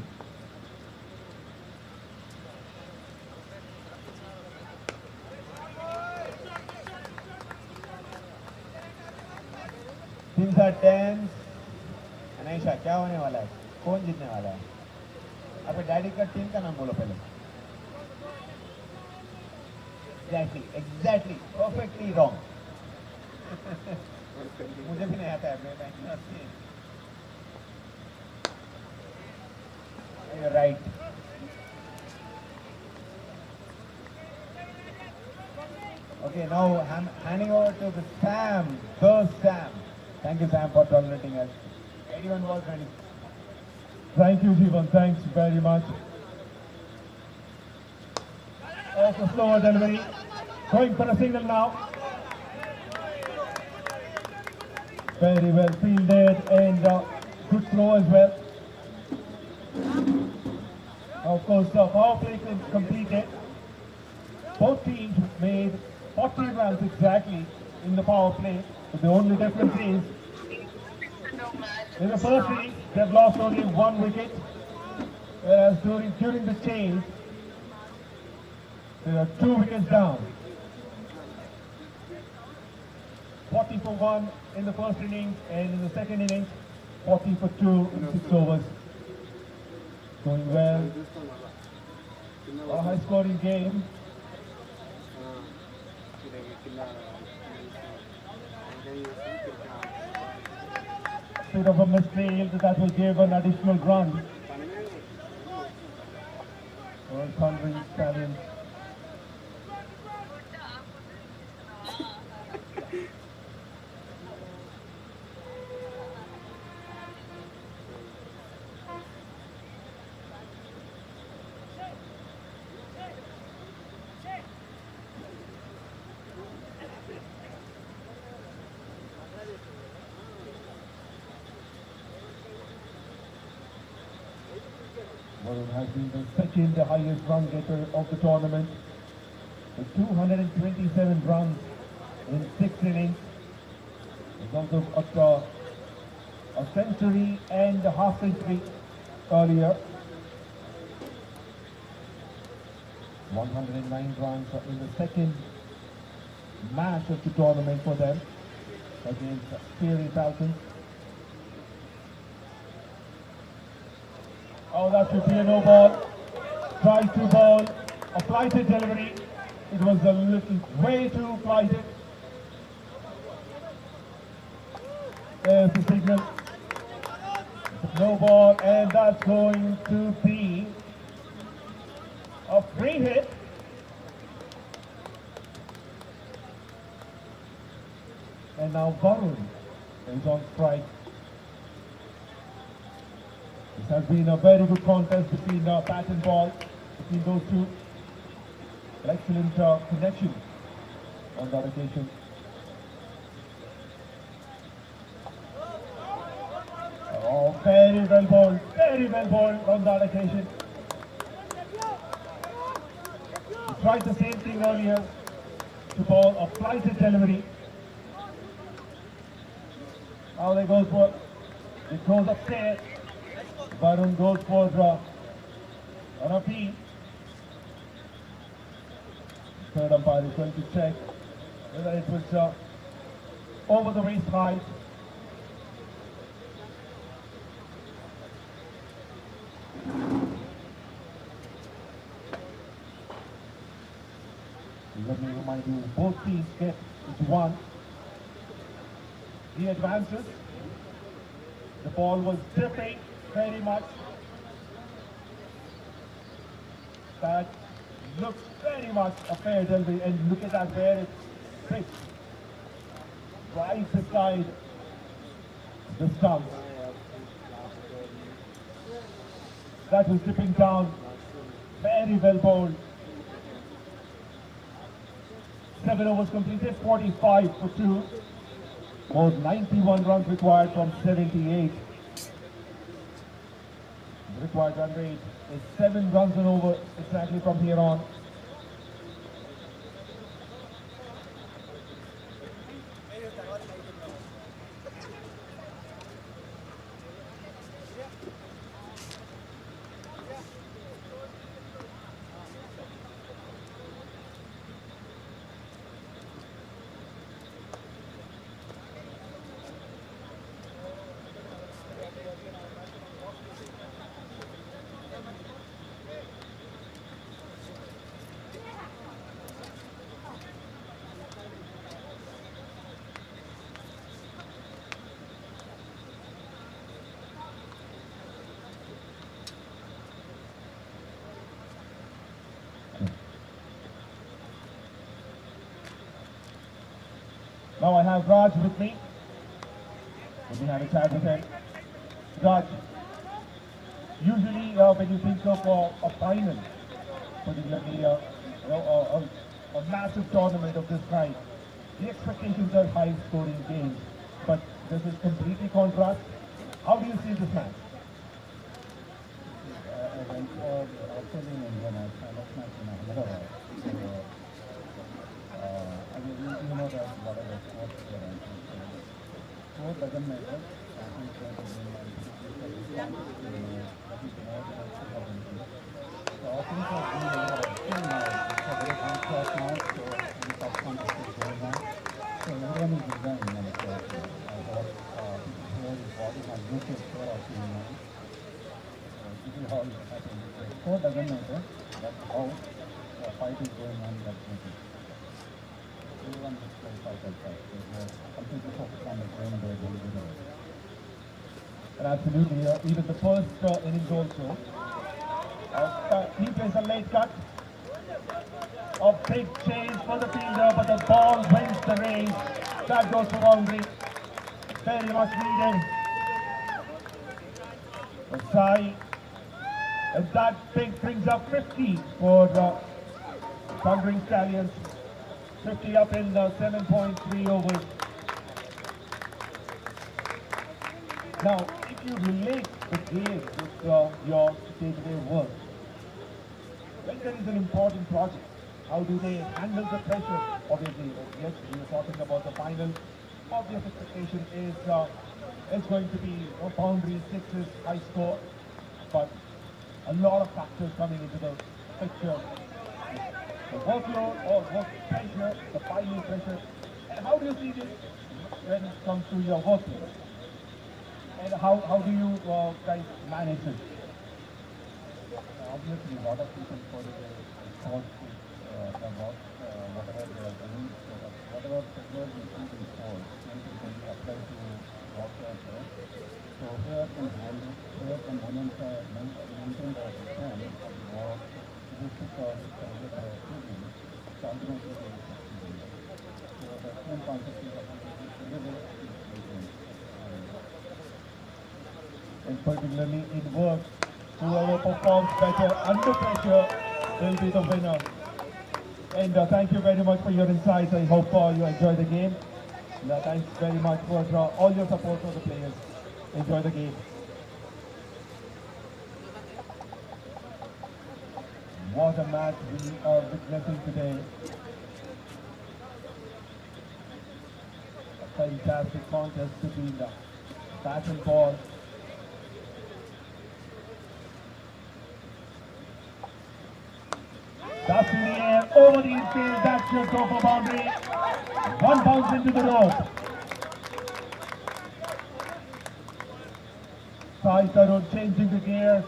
Speaker 1: Things are tense. Anisha, क्या होने वाला है? कौन जीतने वाला है? आपके daddy का टीम का नाम बोलो पहले. Exactly, perfectly wrong. मुझे भी नहीं आता है. You're right. Okay, now I'm handing over to the Sam. Thank you, Sam, for tolerating us. Anyone was ready?
Speaker 4: Thank you, Jeevan. Thanks very much. Also slower delivery. Going for a single now. Very well fielded and good throw as well. Of course, the power play completed. Both teams made 40 runs exactly in the power play. But the only difference is, in the first inning, they've lost only 1 wicket. Whereas during the change, there are 2 wickets down. 40 for 1 in the first innings, and in the second innings, 40 for 2 in 6 overs. Going well. A high-scoring game. Bit of a misfield that will give an additional run. For Thundering Stallions. Varun has been the second highest run getter of the tournament with 227 runs in 6 innings. He's also got a century and a half century earlier. 109 runs in the second match of the tournament for them against Fiery Falcons. Oh, that should be a no ball. Tries to ball, a flighted delivery. It was a little way too flighted. There's the signal. No ball, and that's going to be a free hit. And now Varun is on strike. This has been a very good contest between bat and ball, between those two. An excellent connection on that occasion. Oh, very well bowled on that occasion. He tried the same thing earlier to bowl a flighted delivery. Now they go for it goes upstairs. Varun goes for an appeal. Third umpire is going to check whether it was over the waist height. Let me remind you, both teams get one. He advances. The ball was dipping very much. That looks very much a fair delivery, and look at that where it's pitched. Right beside the stumps. That was dipping down. Very well bowled. 7 overs completed, 45 for 2. Was 91 runs required from 78. The required run rate is 7 runs an over exactly from here on. Now I have Raj with me. Let me have a chat with him. Raj, usually when you think of a final, particularly a massive tournament of this kind, the expectations are high scoring games. But this is completely contrast. How do you see this match?
Speaker 11: I went for Australian India match, I lost match in Ahmedabad. I mean, you know that whatever sports they are entering. Sport doesn't matter. I think that is in my that is more than so I think that we are still now. It's a very good shot now, so the top contest is going on. So everyone is enjoying it. I hope here is body has good score of the match. This is how it happens. Sport doesn't matter. That's how the fight is going on. That's matters. Everyone just play fight and fight. They're completely focused on the game and they're going to do it.
Speaker 4: And absolutely, even the first innings also. He plays a late cut. A big chase for the fielder, but the ball wins the race. That goes for boundary. Very much needed. Sai, and that brings up 50 for the Thundering Stallions. 50 up in 7.3 overs. Now, if you relate the game with your day-to-day work, when there is an important project, how do they handle the pressure? Obviously, yes, we were talking about the final. Obvious expectation is it's going to be boundary, sixes, high score, but a lot of factors coming into the picture. The workload or work pressure, the final pressure. And how do you see this when it comes to your workload? And how do you guys manage it?
Speaker 11: Obviously, a lot of people for the sports, the work, whatever they are doing, so that whatever technology is used in sports, then it can be applied to work as well. So here can handle, here can maintain the system of work, this is called the so ultimately they will succeed. So the same concept is
Speaker 4: and particularly in work, whoever performs better under pressure will be the winner. And thank you very much for your insights. I hope you enjoy the game. And, thanks very much for all your support for the players. Enjoy the game. What a match we are witnessing today. A fantastic contest between the bat and ball. That's in the air, over the infield, that should go for boundary. One bounce into the rope. Sai Tarun changing the gears.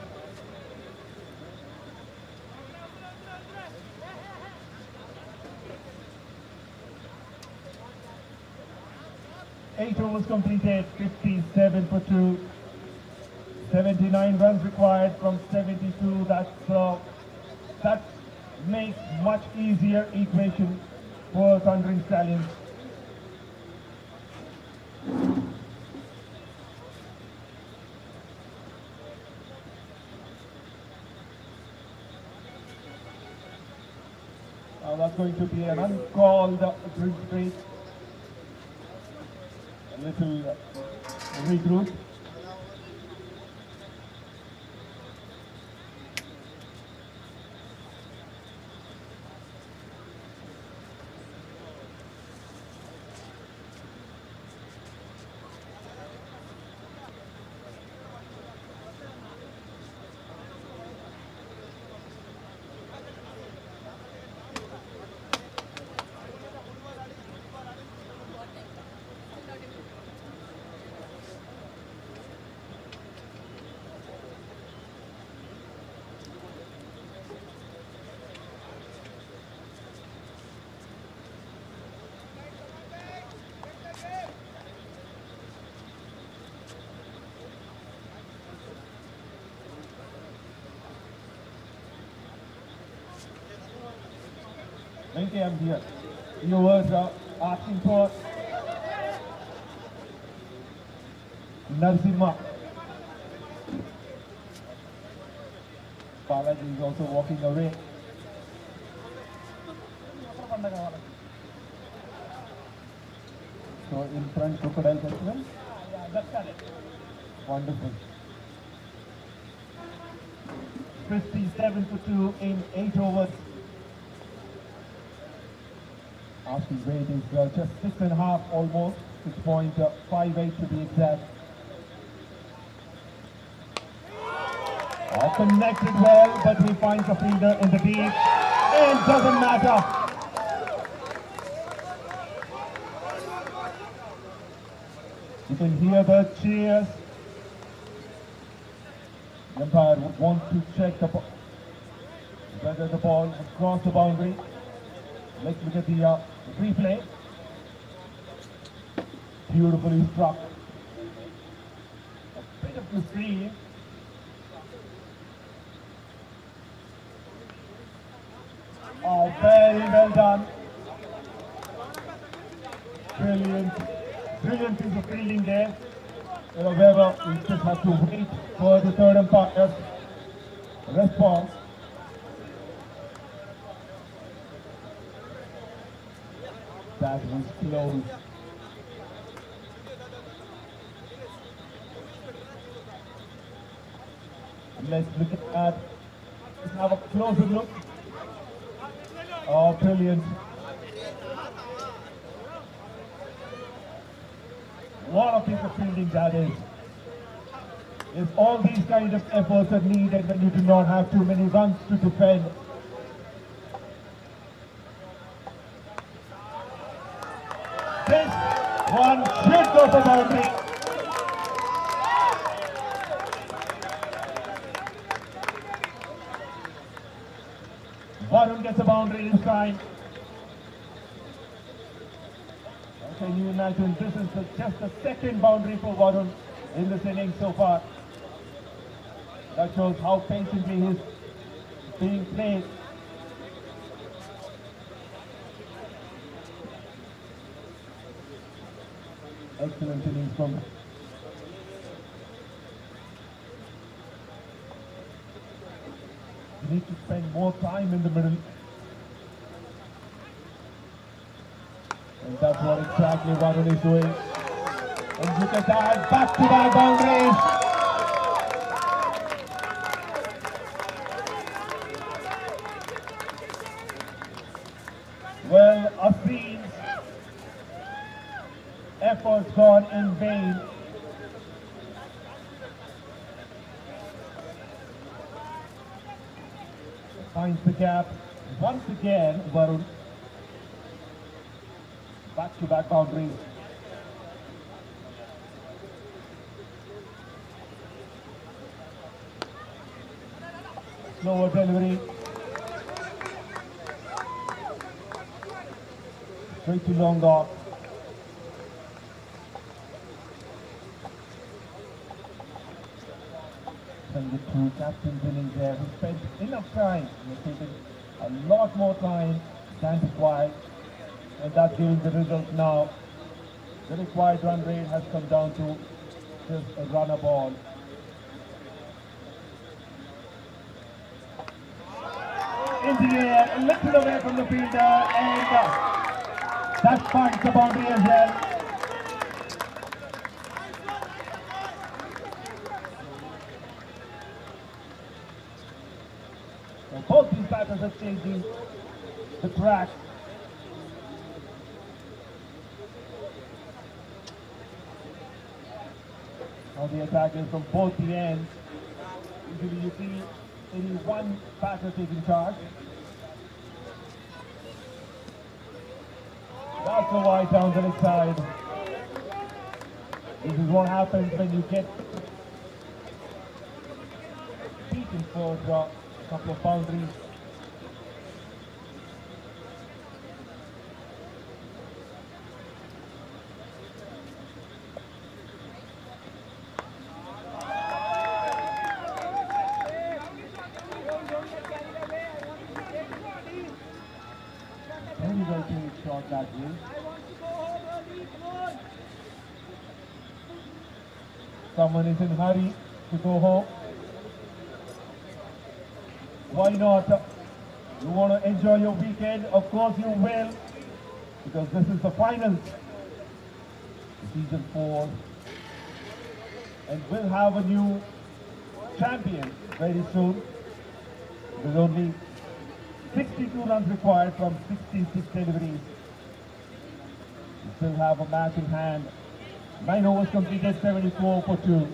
Speaker 4: Eight overs completed, 57 for 2. 79 runs required from 72. That makes much easier equation for Thundering Stallions. That's going to be an uncalled drink break. A little regroup. Venky, I'm here. You were asking for Narasimha. Balaji is also walking away. So in front, Crocodile Festival? Yeah, that's correct. Wonderful. 57-2 in 8 overs. Asking rate is just 6.5 almost, 6.58 to be exact. Connected well, but he finds a fielder in the deep, and doesn't matter. You can hear the cheers. The umpire would want to check whether the ball has crossed the boundary. Let's look at the replay. Beautifully struck. A bit of the screen. Oh, very well done. Brilliant. Brilliant piece of fielding there. However, we just have to wait for the third umpire's response. That was close. Let's have a closer look. Oh, brilliant. What a piece of fielding that is. It's all these kind of efforts are needed when you do not have too many runs to defend. This one should go for boundary. Varun gets a boundary this time. Can you imagine, this is just the second boundary for Varun in this inning so far. That shows how patiently he's being played. Excellent innings from him. You need to spend more time in the middle. And that's what exactly Varun is doing. And look at that, back-to-back boundaries. Well, Asim's efforts gone in vain. Finds the gap. Once again, Varun. Back-to-back boundaries. Slower delivery. Straight to long off. And the two captains innings there who spent enough time. They're taking a lot more time than required. And that's giving the results now. The required run rate has come down to just a run a ball. in the air, a little away from the fielder, and that finds the boundary as well. So both these batters are changing the track. Now the attackers from both the ends. Usually you see only one batter taking charge. That's a wide down the leg side. This is what happens when you get beaten for a couple of boundaries. Very well played shot that way. Someone is in a hurry to go home. Why not? You want to enjoy your weekend? Of course you will, because this is the final season 4, and we'll have a new champion very soon. There's only 62 runs required from 66 deliveries. We still have a match in hand. 9 overs completed, 74 for 2.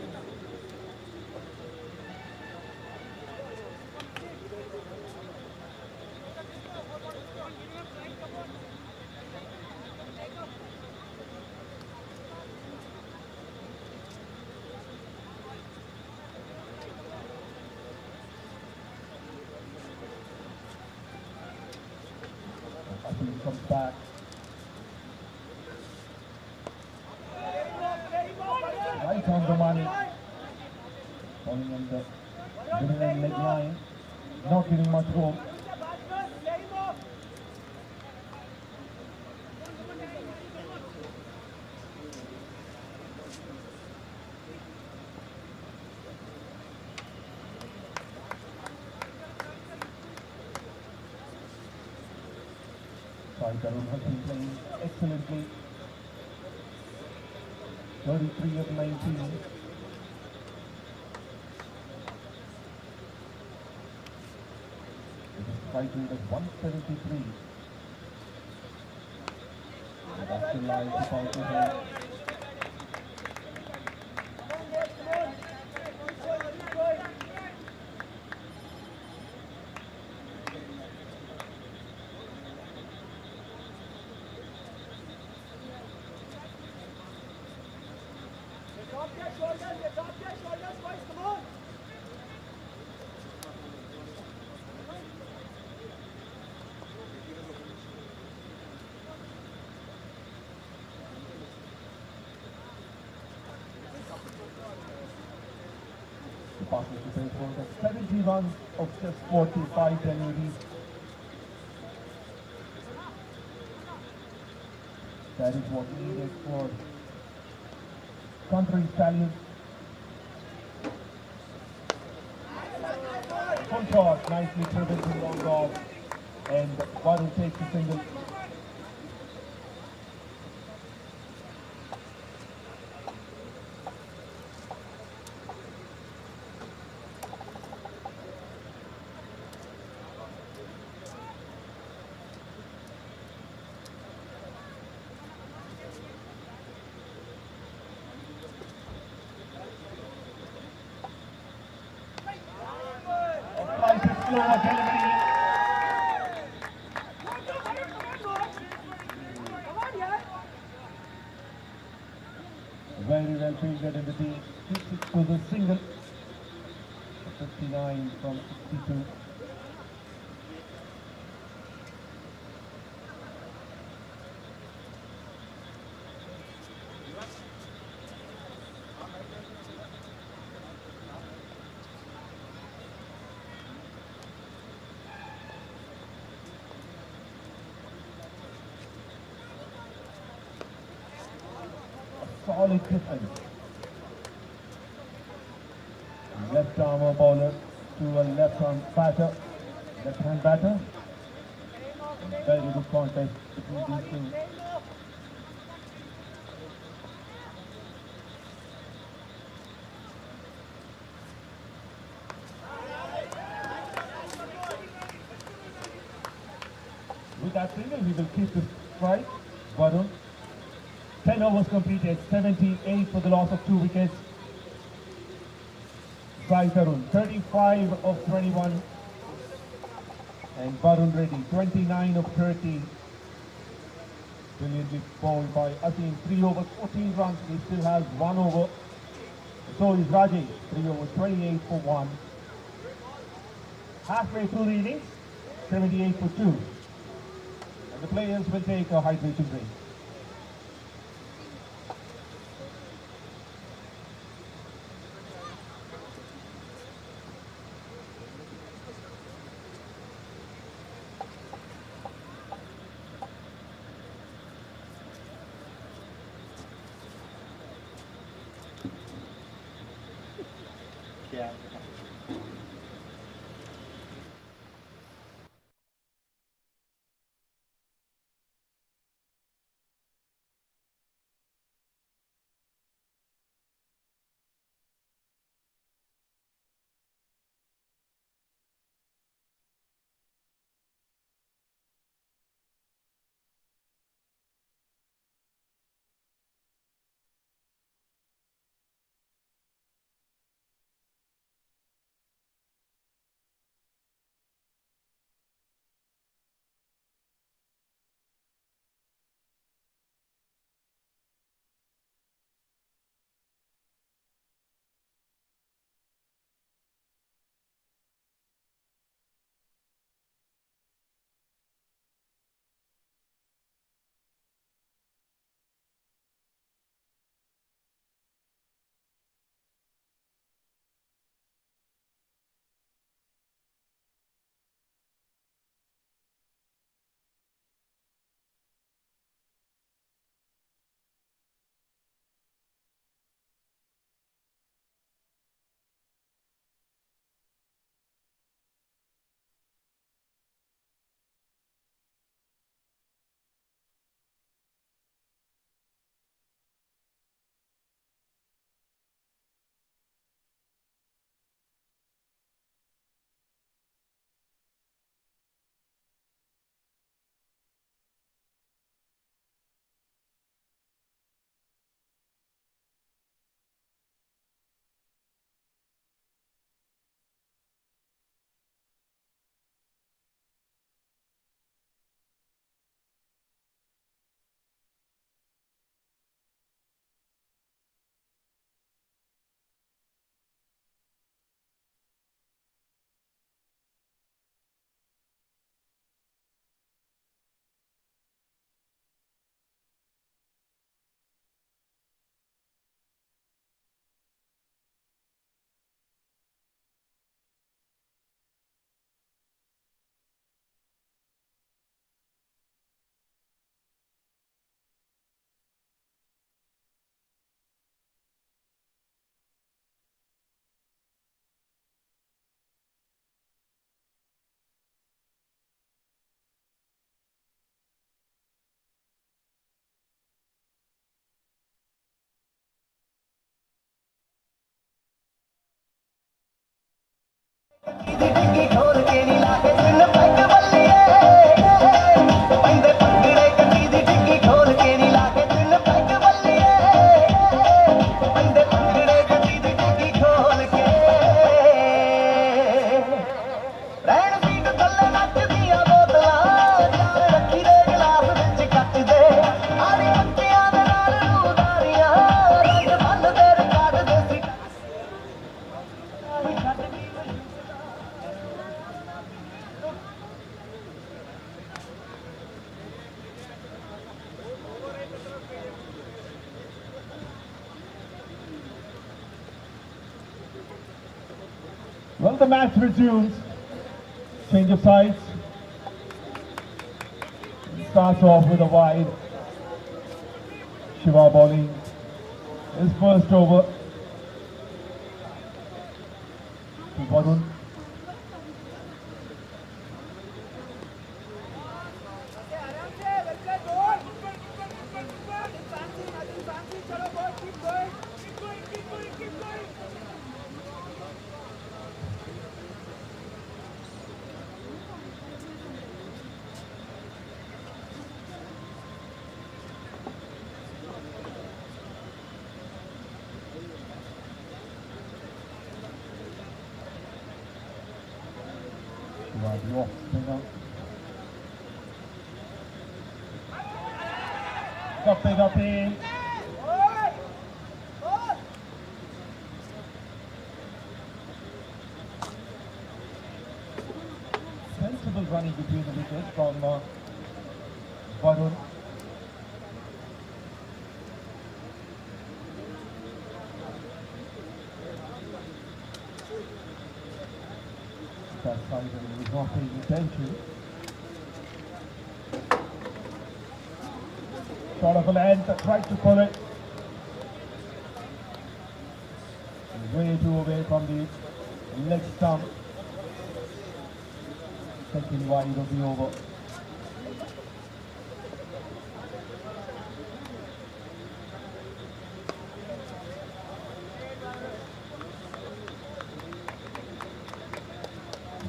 Speaker 4: Comes back. Right on the money. Falling on the middle leg line. Not giving much room. 𝗙𝗂𝗹𝗹 has been playing excellently. 33 of 19. It is striking at 173. And that's still lies 𝗃𝗂𝗹𝗆. The partnership is for the 70 runs of just 45 deliveries. That is what needed for country Stallions. Full toss, nicely driven to long off, and Wadhoo takes the single. Very well fielded in the team. 6 to the single. 59 from 62. Solid defense. Left arm bowler to a left arm batter. left-hand batter. Very good contest between these two. With that single, he will keep the strike. Varun. 10 overs completed, 78 for the loss of 2 wickets. Sai Tarun, 35 of 21. And Varun Reddy, 29 of 30. Brilliantly bowled by Asim, 3 overs, 14 runs. He still has 1 over. So is Rajesh, 3 overs, 28 for 1. Halfway through the innings, 78 for 2. The players will take a hydration break. Well, the match resumes. Change of sides. It starts off with a wide. Shiva bowling his first over to Varun.
Speaker 11: the off spinner. 𝗃𝗶𝗃𝗃𝗃. Sensible running between the wickets from Varun. That side was not paying attention. Shot of a length, tried to pull it. Way too away from the leg stump. Second wide of the over.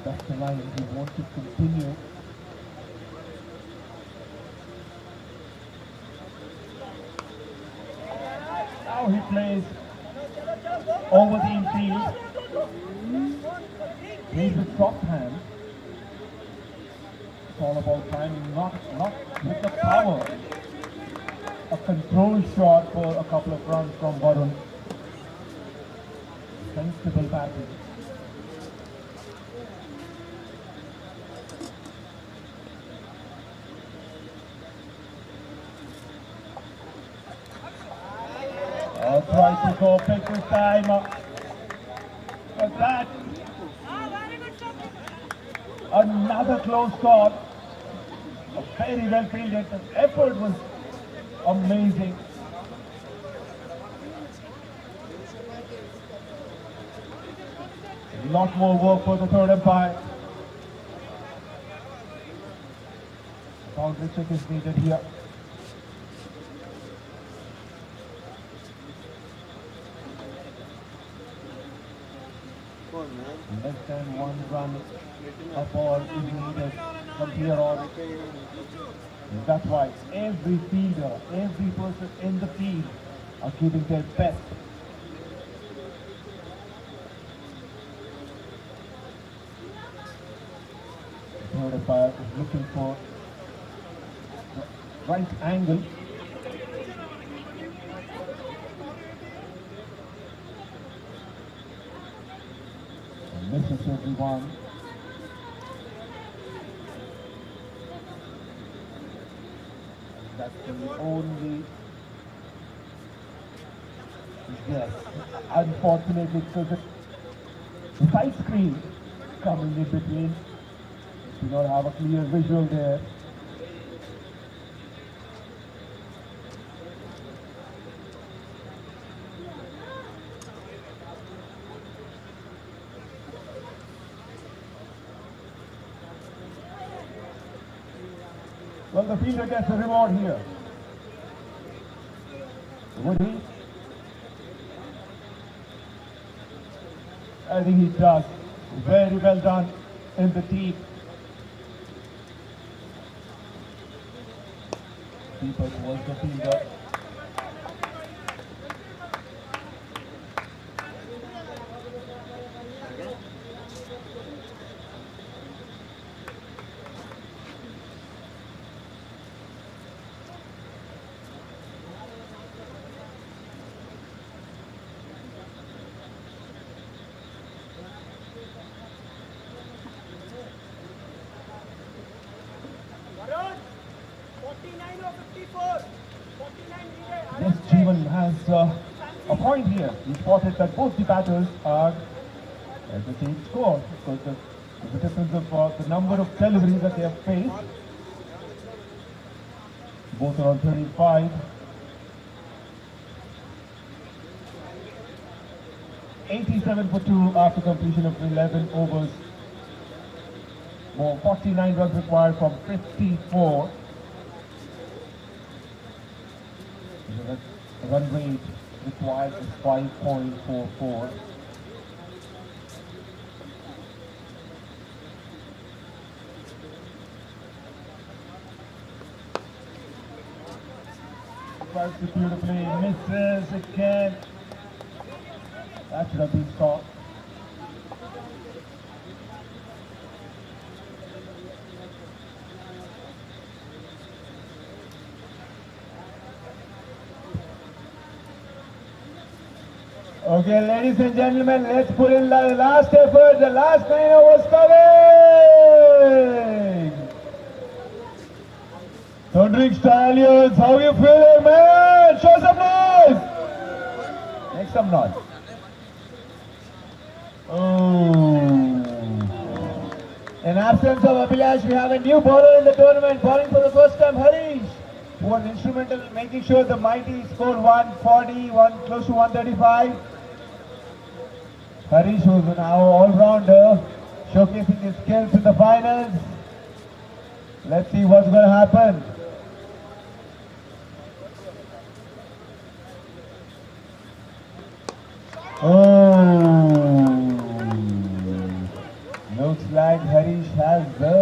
Speaker 11: That's the line he wants to continue. Now he plays over the infield. Plays with soft hand. It's all about timing, not with the power. A controlled shot for a couple of runs from Varun. Sensible batting. Try to go pick this time. But that, another close call. Very well fielded. The effort was amazing. A lot more work for the third umpire. Boundary check is needed here. Less than one run a ball is needed from here on. That's why every fielder, every person in the field are giving their best. The third umpire is looking for the right angle. Misses everyone. That's the only, yes, unfortunately, because the side screen coming in between, do not have a clear visual there. Well, the fielder gets a reward here. Would he? I think he does. Very well done in the team. Deepak was the fielder. Yes, Jeevan has a point here. He spotted that both the batters are at the same score because the difference of the number of deliveries that they have faced. Both are on 35. 87 for 2 after completion of 11 overs. More 49 runs required from 54. The run rate required is 5.44. Tries to beautifully, misses again. That should have been stopped.
Speaker 1: Okay, ladies and gentlemen, let's put in the last effort. The last 9 overs coming. 𝗙𝗃𝗃𝗃 Stallions, how you feeling, man? Show some noise. Make some noise. In absence of Abhilash, we have a new bowler in the tournament, bowling for the first time, 𝗃𝗃𝗃𝗃, who was instrumental in making sure the mighty scored 140, close to 135. 𝗃𝗃𝗃𝗃, who is now all-rounder, showcasing his skills in the finals. Let's see what's going to happen. Looks like 𝗃𝗃𝗃𝗃 has the...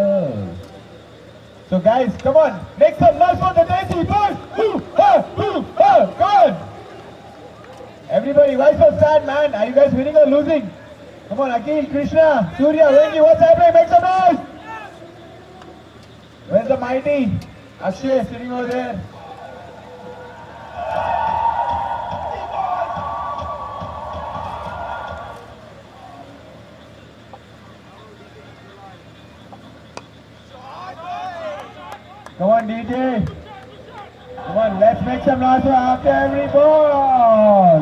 Speaker 1: So guys, come on, make some noise for the Desi boys! Come on! Everybody, why so sad, man? Are you guys winning or losing? Come on, Akhil, Krishna, Surya, Venki, what's happening? Make some noise! Where's the mighty? Akshay sitting over there. Come on, DJ. Come on, let's make some noise after every ball.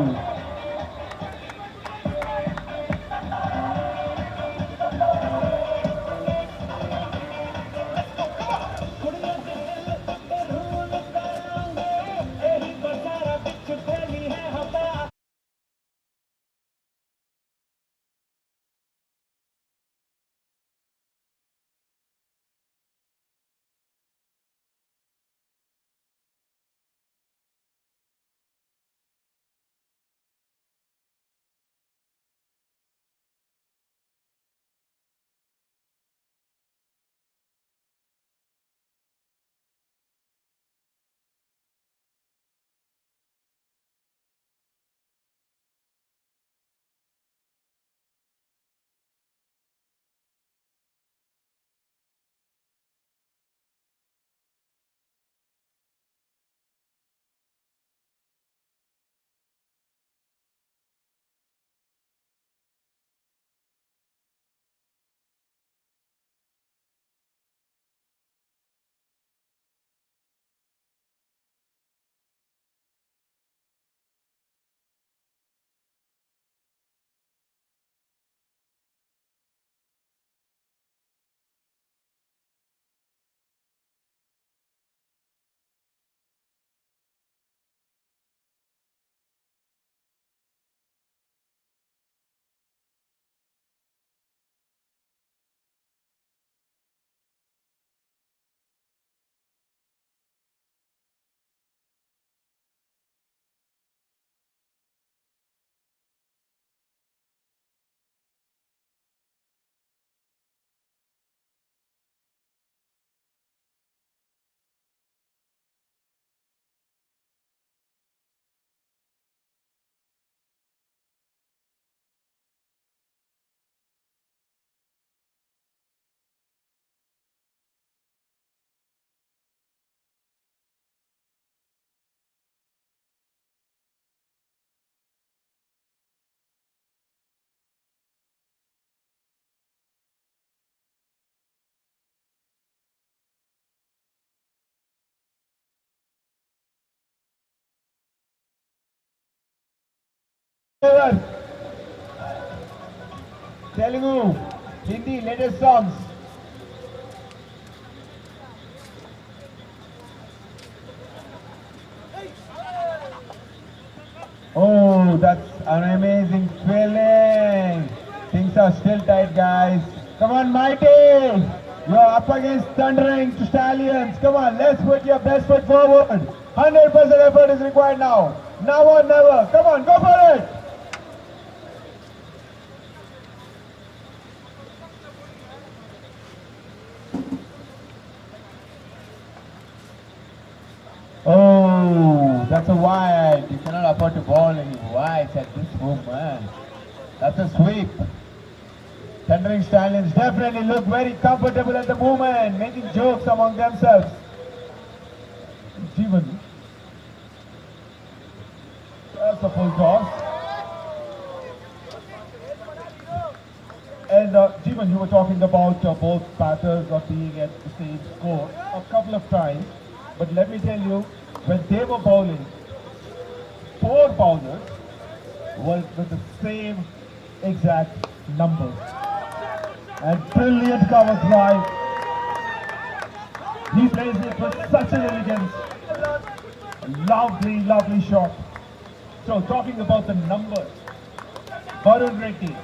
Speaker 1: Telugu, Hindi, latest songs. Oh, that's an amazing feeling. Things are still tight, guys. Come on, mighty. You're up against 𝗙𝗃𝗃𝗃 Stallions. Come on, let's put your best foot forward. 100% effort is required now. Now or never. Come on, go for it. Oh, that's a wide. You cannot afford to bowl any wides at this moment. That's a sweep. 𝗙𝗃𝗃𝗃 Stallions definitely look very comfortable at the moment, making jokes among themselves. Jeevan. That's a full toss.
Speaker 4: Jeevan, you were talking about both batters are being at the same score a couple of times, but let me tell you, when they were bowling, 4 bowlers were with the same exact numbers. And brilliant cover drive. He plays it with such an elegance. Lovely, lovely shot. So talking about the numbers, Varun Reddy,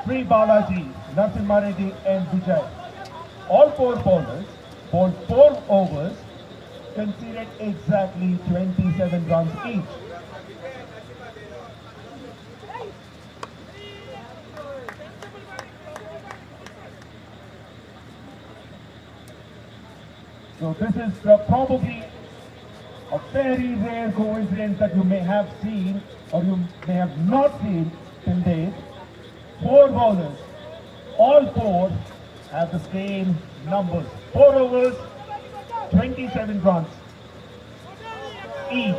Speaker 4: Sri Balaji, Narasimha Reddy and Vijay. All 4 bowlers bowled 4 overs, conceded exactly 27 runs each. So this is probably a very rare coincidence that you may have seen or you may have not seen till date. 4 bowlers, all 4 have the same numbers. 4 overs, 27 runs each,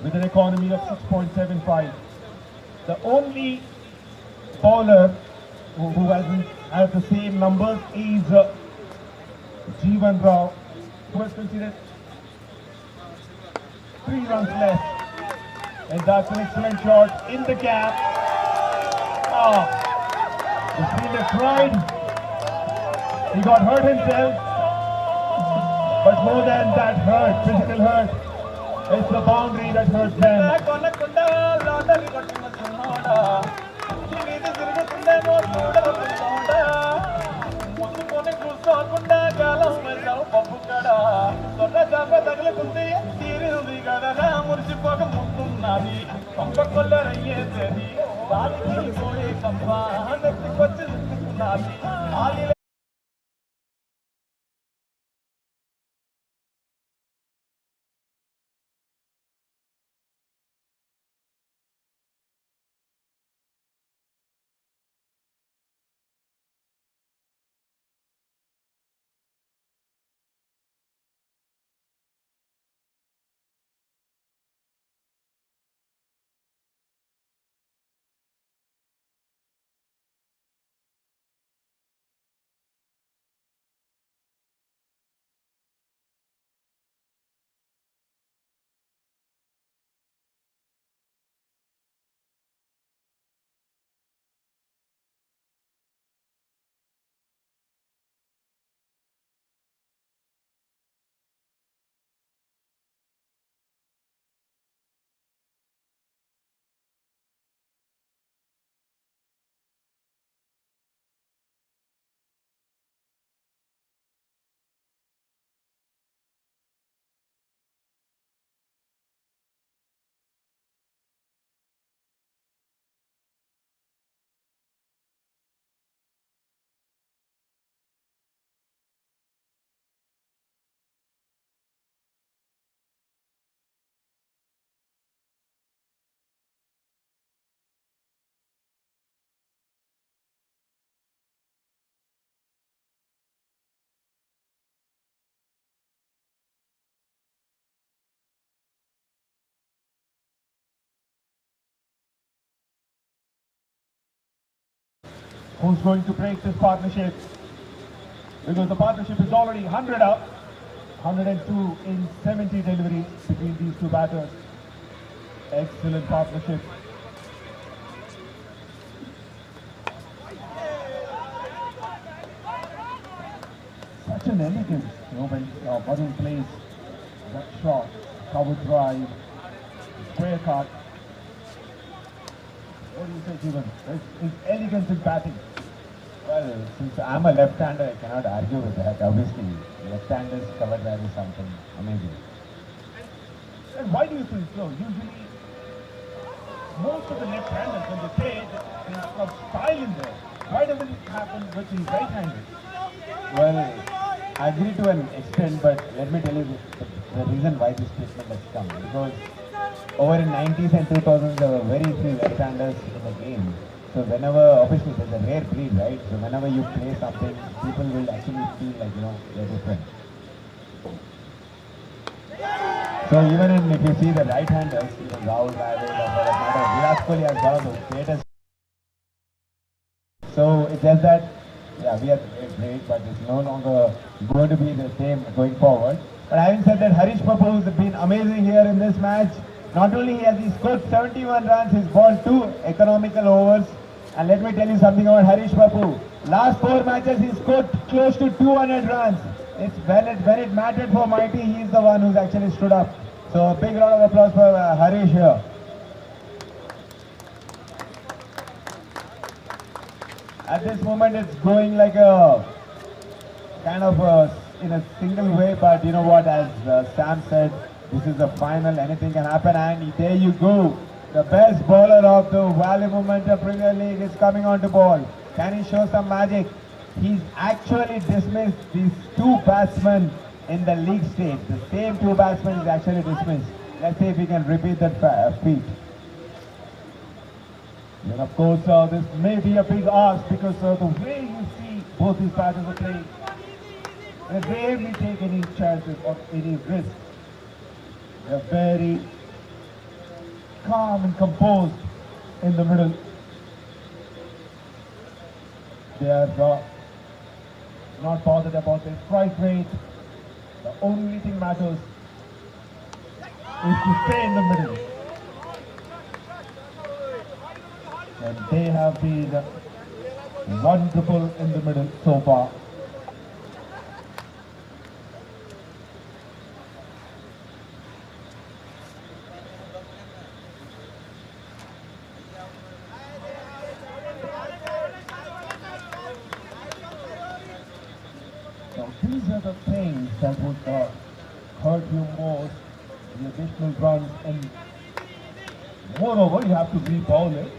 Speaker 4: with an economy of 6.75. The only bowler who hasn't had the same numbers is Jeevan Rao, who has considered 3 runs left. And that's an excellent shot in the gap. The fielder tried. He got hurt himself. But more than that hurt, physical hurt, it's the boundary that hurts them. Who's going to break this partnership? Because the partnership is already 100 up, 102 in 70 deliveries between these 2 batters. Excellent partnership. Such an elegance, when Varun plays that shot, cover drive, square cut. What do you say, Jeevan? His elegance in batting.
Speaker 1: Well, since I'm a left-hander, I cannot argue with that. Obviously, left-handers cover drive is something amazing.
Speaker 4: And why do you think so? Usually, most of the left-handers, when they play, there's some style in there. Why doesn't it happen with the right-handers?
Speaker 1: Well, I agree to an extent, but let me tell you the reason why this statement has come. Because over in 90s and 2000s, there were very few left-handers in the game. So whenever, obviously there's a rare breed, right? So whenever you play something, people will actually feel like, they're different. So even if you see the right-handers, Rahul Dravid or for that matter, Virat Kohli has one of the greatest So it's just that, yeah, we are great, but it's no longer going to be the same going forward. But having said that, 𝗃𝗃 has been amazing here in this match. Not only has he scored 71 runs, he's bowled 2 economical overs. And let me tell you something about 𝗃𝗃. Last 4 matches, he scored close to 200 runs. It's when it mattered for Mighty, he's the one who's actually stood up. So a big round of applause for Harish here. At this moment, it's going like a kind of in a single way, but you know what, as Sam said, this is the final, anything can happen, and there you go. The best bowler of the 𝗬𝗔 Premier League is coming on to ball. Can he show some magic? He's actually dismissed these 2 batsmen in the league stage. The same 2 batsmen is actually dismissed. Let's see if he can repeat that feat. And of course, this may be a big ask because the way you see both these batters are playing, they rarely take any chances or any risks. They're very calm and composed in the middle. They are not bothered about their strike rate. The only thing matters is to stay in the middle. And they have been wonderful in the middle so far. Now these are the things that would hurt you most, the additional runs, and moreover you have to re-bowl it.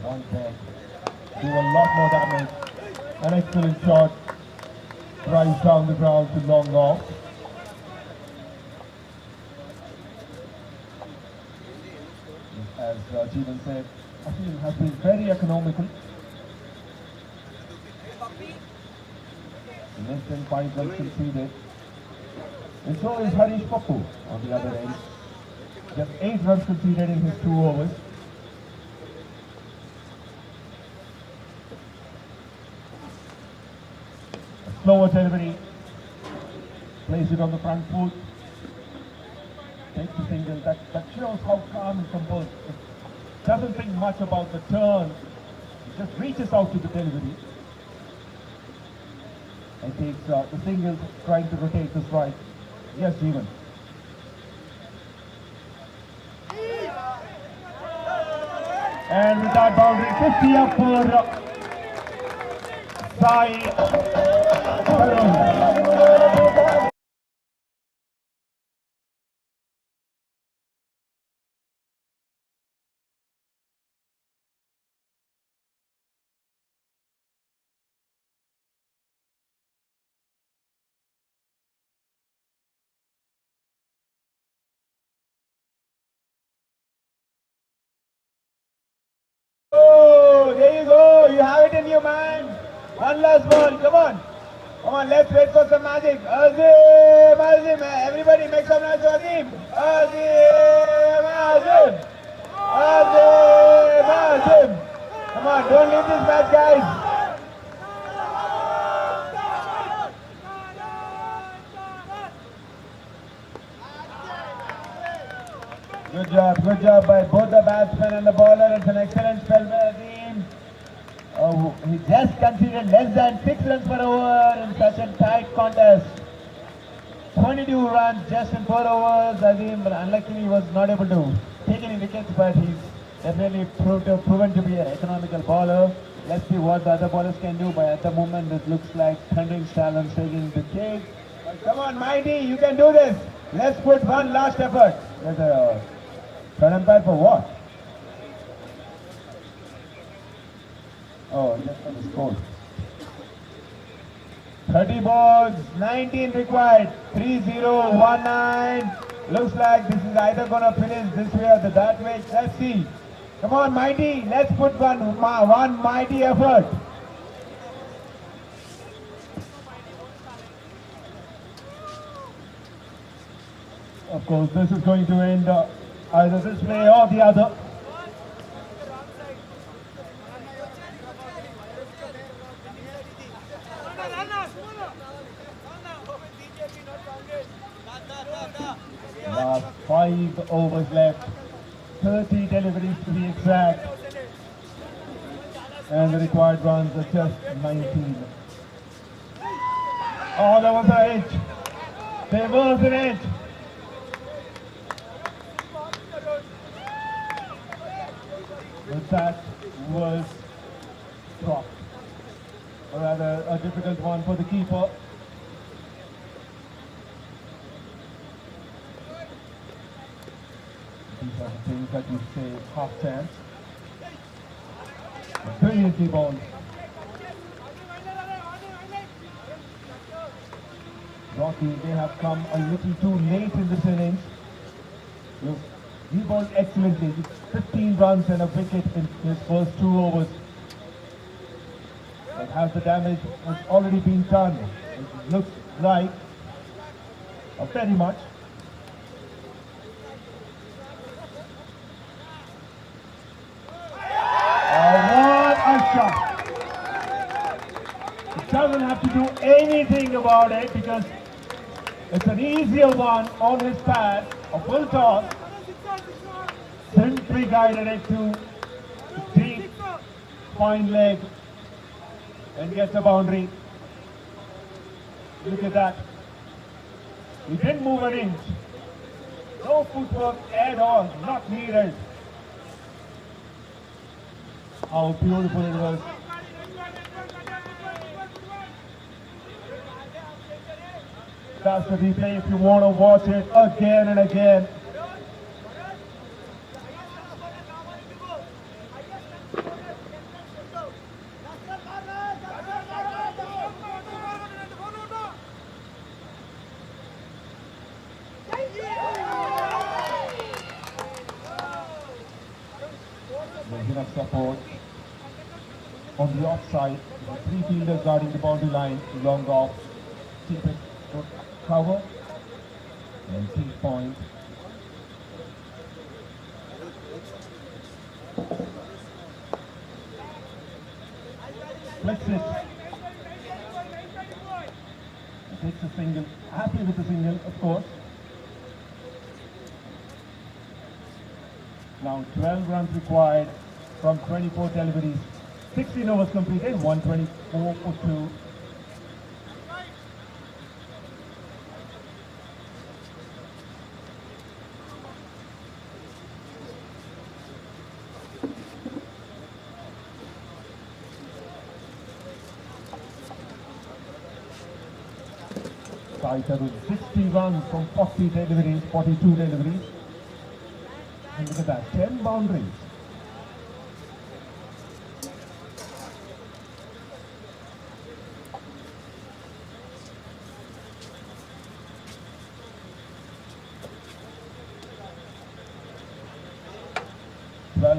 Speaker 1: One ball, do a lot more damage. An excellent shot, drives down the ground to long off. As Jeevan said, I feel has been very economical. Less than 5 runs conceded. And so is 𝗃𝗃 on the other end. Just 8 runs conceded in his 2 overs. A slower delivery. Plays it on the front foot. Takes the single. That shows how calm and composed. It doesn't think much about the turn. It just reaches out to the delivery. And takes the single, trying to rotate the strike. Yes, Jeevan. And with that boundary, 50 up for 𝗙𝗃𝗃. Oh, there you go. You have it in your mind. One last ball. Come on. Come on, let's wait for some magic. Azim, Azim. Everybody make some noise for Azim. Azim, Azim. Azim, Azim. Come on, don't leave this match, guys. Good job by both the batsmen and the bowler. It's an excellent spell by Azim. Oh, he just conceded less than 6 runs per over in such a tight contest. 22 runs just in 4 overs. Azim, unluckily, was not able to take any wickets, but he's definitely proven to be an economical bowler. Let's see what the other bowlers can do, but at the moment it looks like Thundering Stallions taking the cake. Come on, Mighty, you can do this. Let's put one last effort. There's a third umpire for what? Oh, just for the score. 30 balls, 19 required, 3-0-1-9. Looks like this is either going to finish this way or that way. Let's see. Come on, Mighty, let's put one mighty effort. Of course, this is going to end either this way or the other.
Speaker 4: 5 overs left. 30 deliveries to be exact. And the required runs are just 19. Oh, there was an edge. There was an edge. But that was dropped. Or rather, a difficult one for the keeper. These are the things that you say half chance. Brilliantly bowled. Rocky, they have come a little too late in this innings. He bowled excellently. 15 runs and a wicket in his first 2 overs. But has the damage has already been done? It looks like very much. What a shot! He doesn't have to do anything about it because it's an easier one on his pad, a full toss. Simply guided it to deep, fine leg and gets a boundary. Look at that. He didn't move an inch. No footwork at all, not needed. How beautiful it was. That's the replay if you want to watch it again and again. There's enough support. On the offside, the 3 fielders guarding the boundary line, long off, keep it, good cover, and 3 point. Flicks it. He takes a single, happy with the single, of course. Now 12 runs required from 24 deliveries. 16 overs completed, 124 for 2. Tighter with 60 runs from 40 deliveries, 42 deliveries. And look at that, 10 boundaries.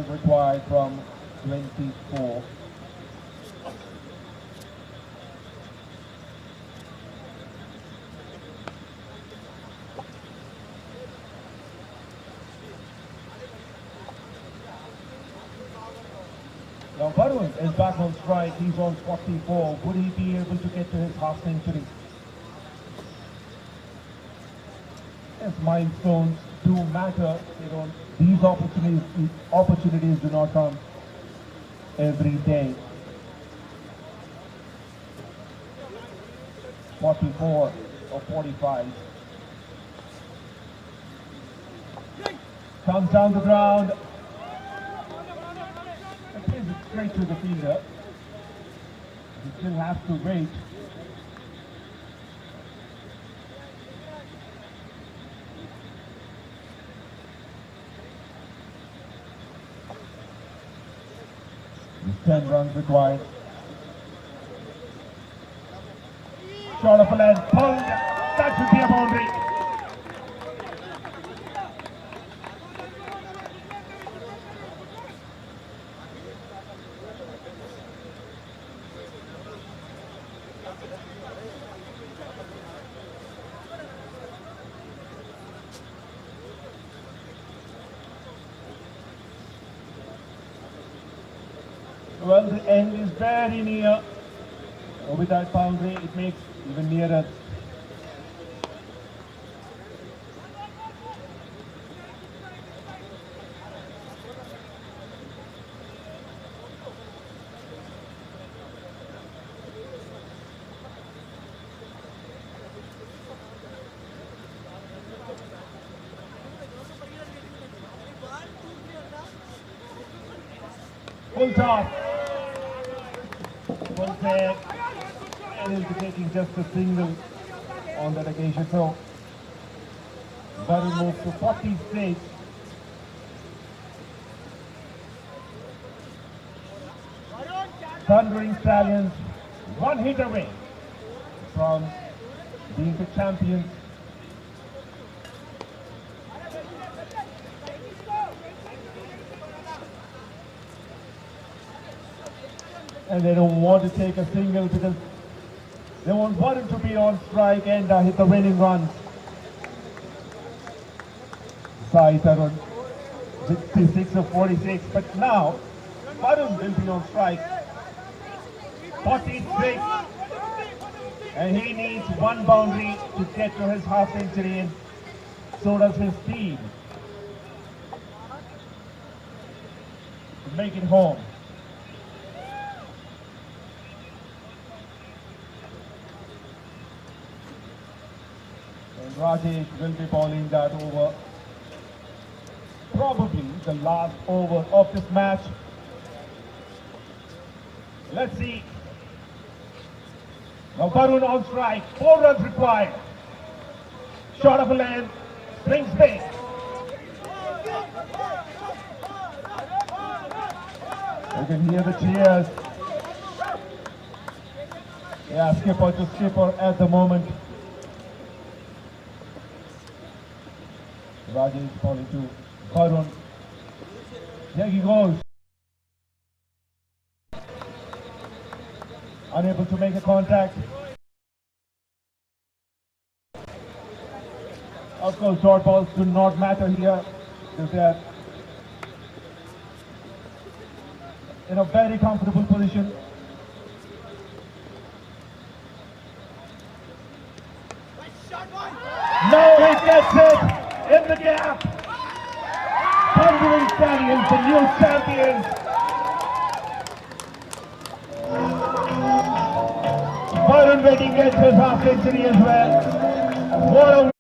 Speaker 4: Required from 24. Now Varun is back on strike, he's on 44. Would he be able to get to his half century? Yes, milestones do matter. These opportunities do not come every day. 44 or 45. Comes down the ground. It plays it straight to the fielder. You still have to wait. There's 10 runs required. Short of a length, pulled. That should be a boundary. Well, the end is very near. With that boundary, it makes even nearer. full toss. Full set. And he'll be taking just a single on that occasion. So Varun moves to 46. Thundering Stallions, one hit away from being the champions. And they don't want to take a single because they want Varun to be on strike and hit the winning run. Sai Tarun, 66 of 46, but now Varun will be on strike. 46, and he needs one boundary to get to his half century, and so does his team to make it home. And Rajesh will be bowling that over, probably the last over of this match. Let's see. Now Varun on strike, 4 runs required. Short of a length, brings big. You can hear the cheers. Yeah, skipper to skipper at the moment. Rajesh falling to Varun. There he goes. Unable to make a contact. Of course, short balls do not matter here because they are in a very comfortable position. No, he gets it in the gap. Thundering Stallions, the new champions. Varun Reddy gets his half century as well. What a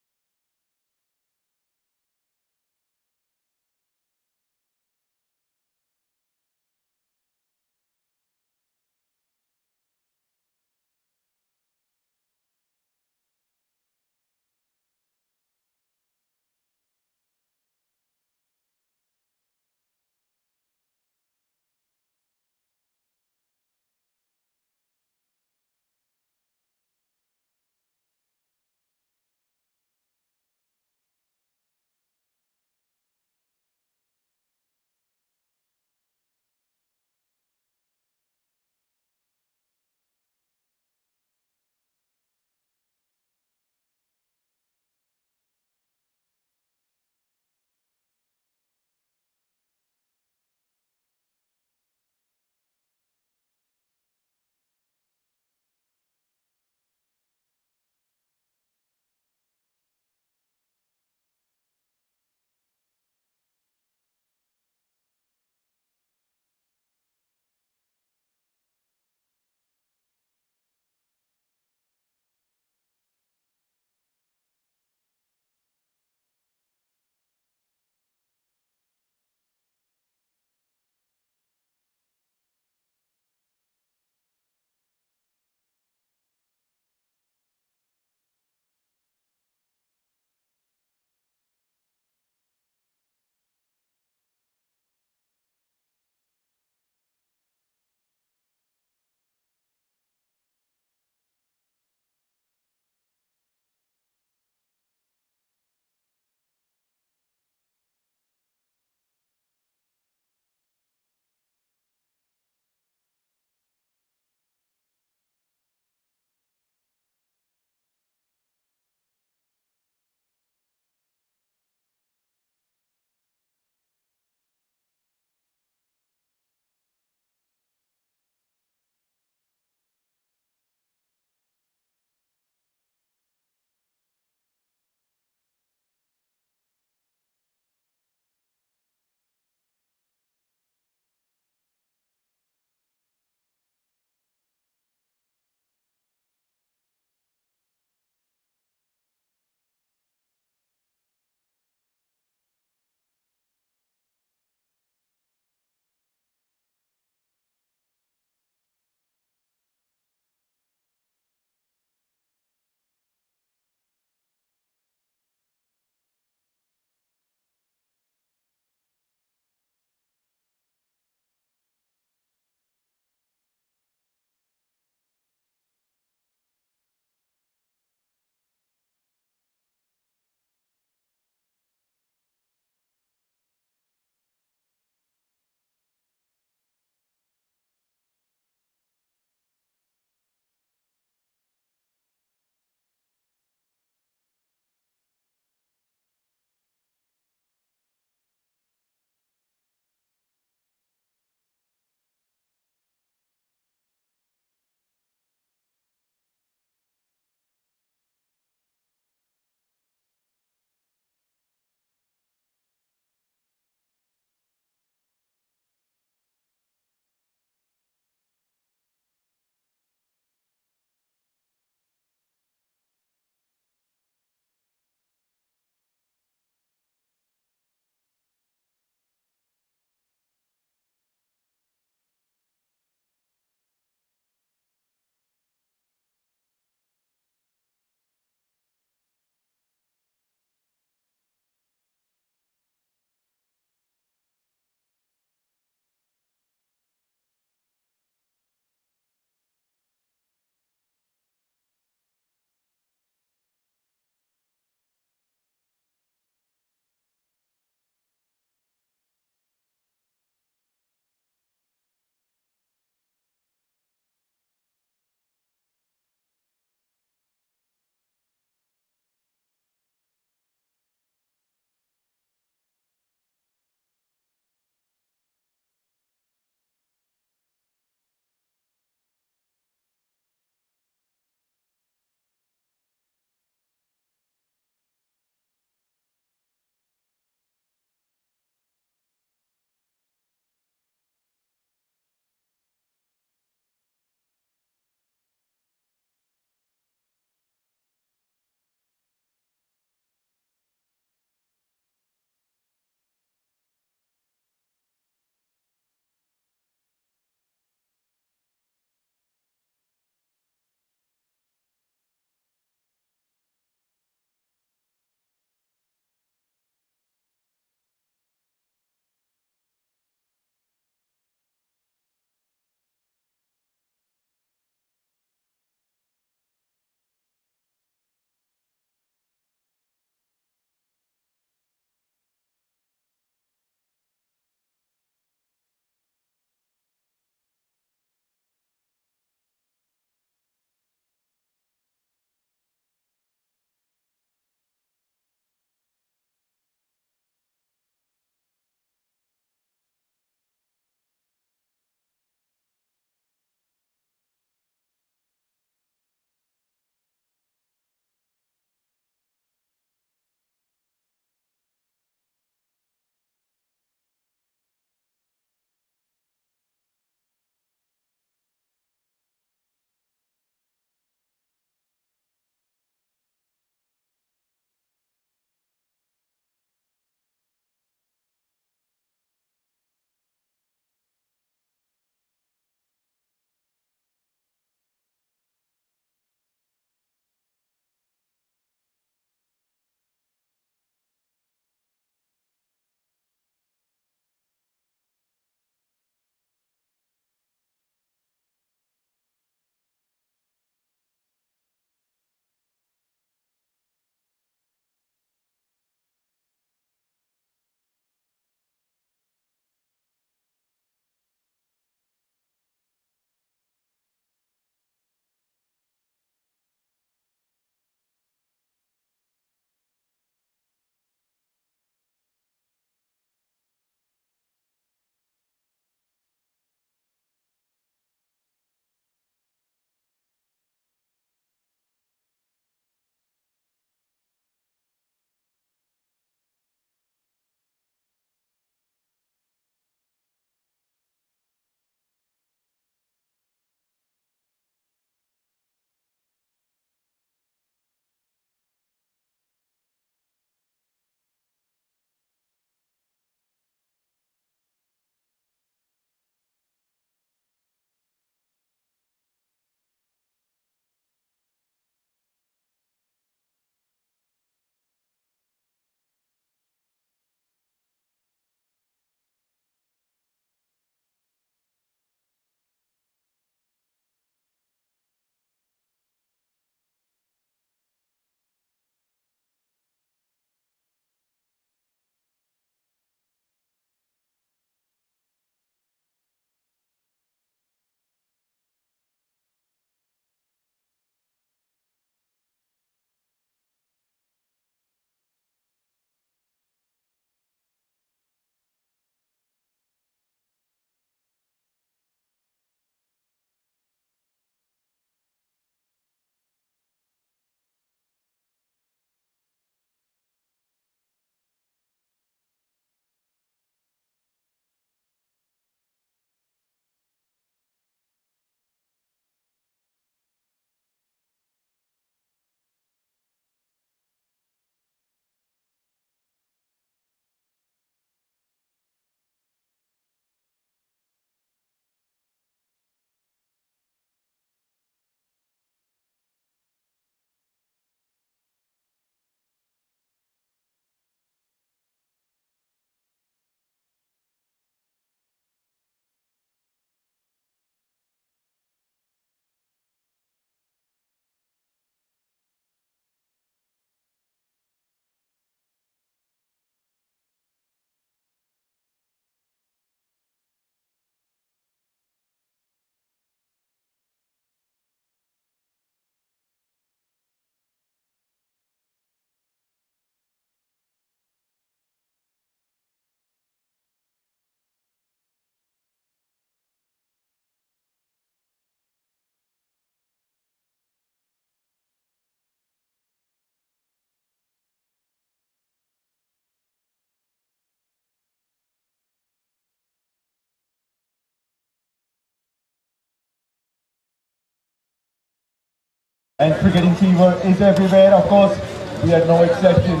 Speaker 4: And cricketing fever is everywhere, of course, we are no exception.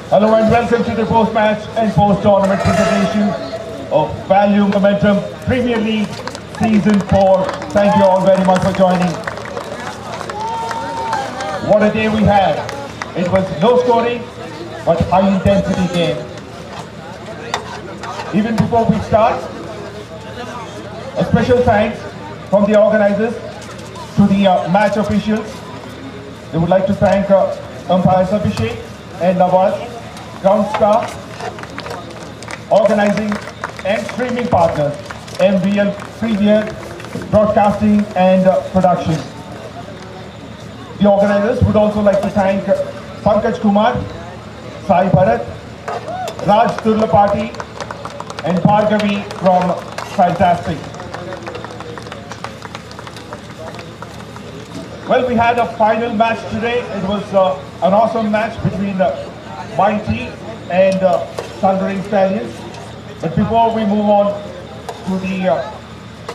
Speaker 4: Hello and welcome to the post-match and post-tournament presentation of Value Momentum Premier League Season 4. Thank you all very much for joining. What a day we had. It was low scoring, but high intensity game. Even before we start, a special thanks from the organizers to the match officials. They would like to thank 𝗀𝗶𝗃𝗵 and Nawaz, ground staff, organizing and streaming partners, MVL Premier Broadcasting and Production. The organizers would also like to thank Pankaj Kumar, Sai Bharat, Raj Turlapati and Bhargavi from Fantastic. Well, we had a final match today. It was an awesome match between my team and Thundering Stallions. But before we move on to the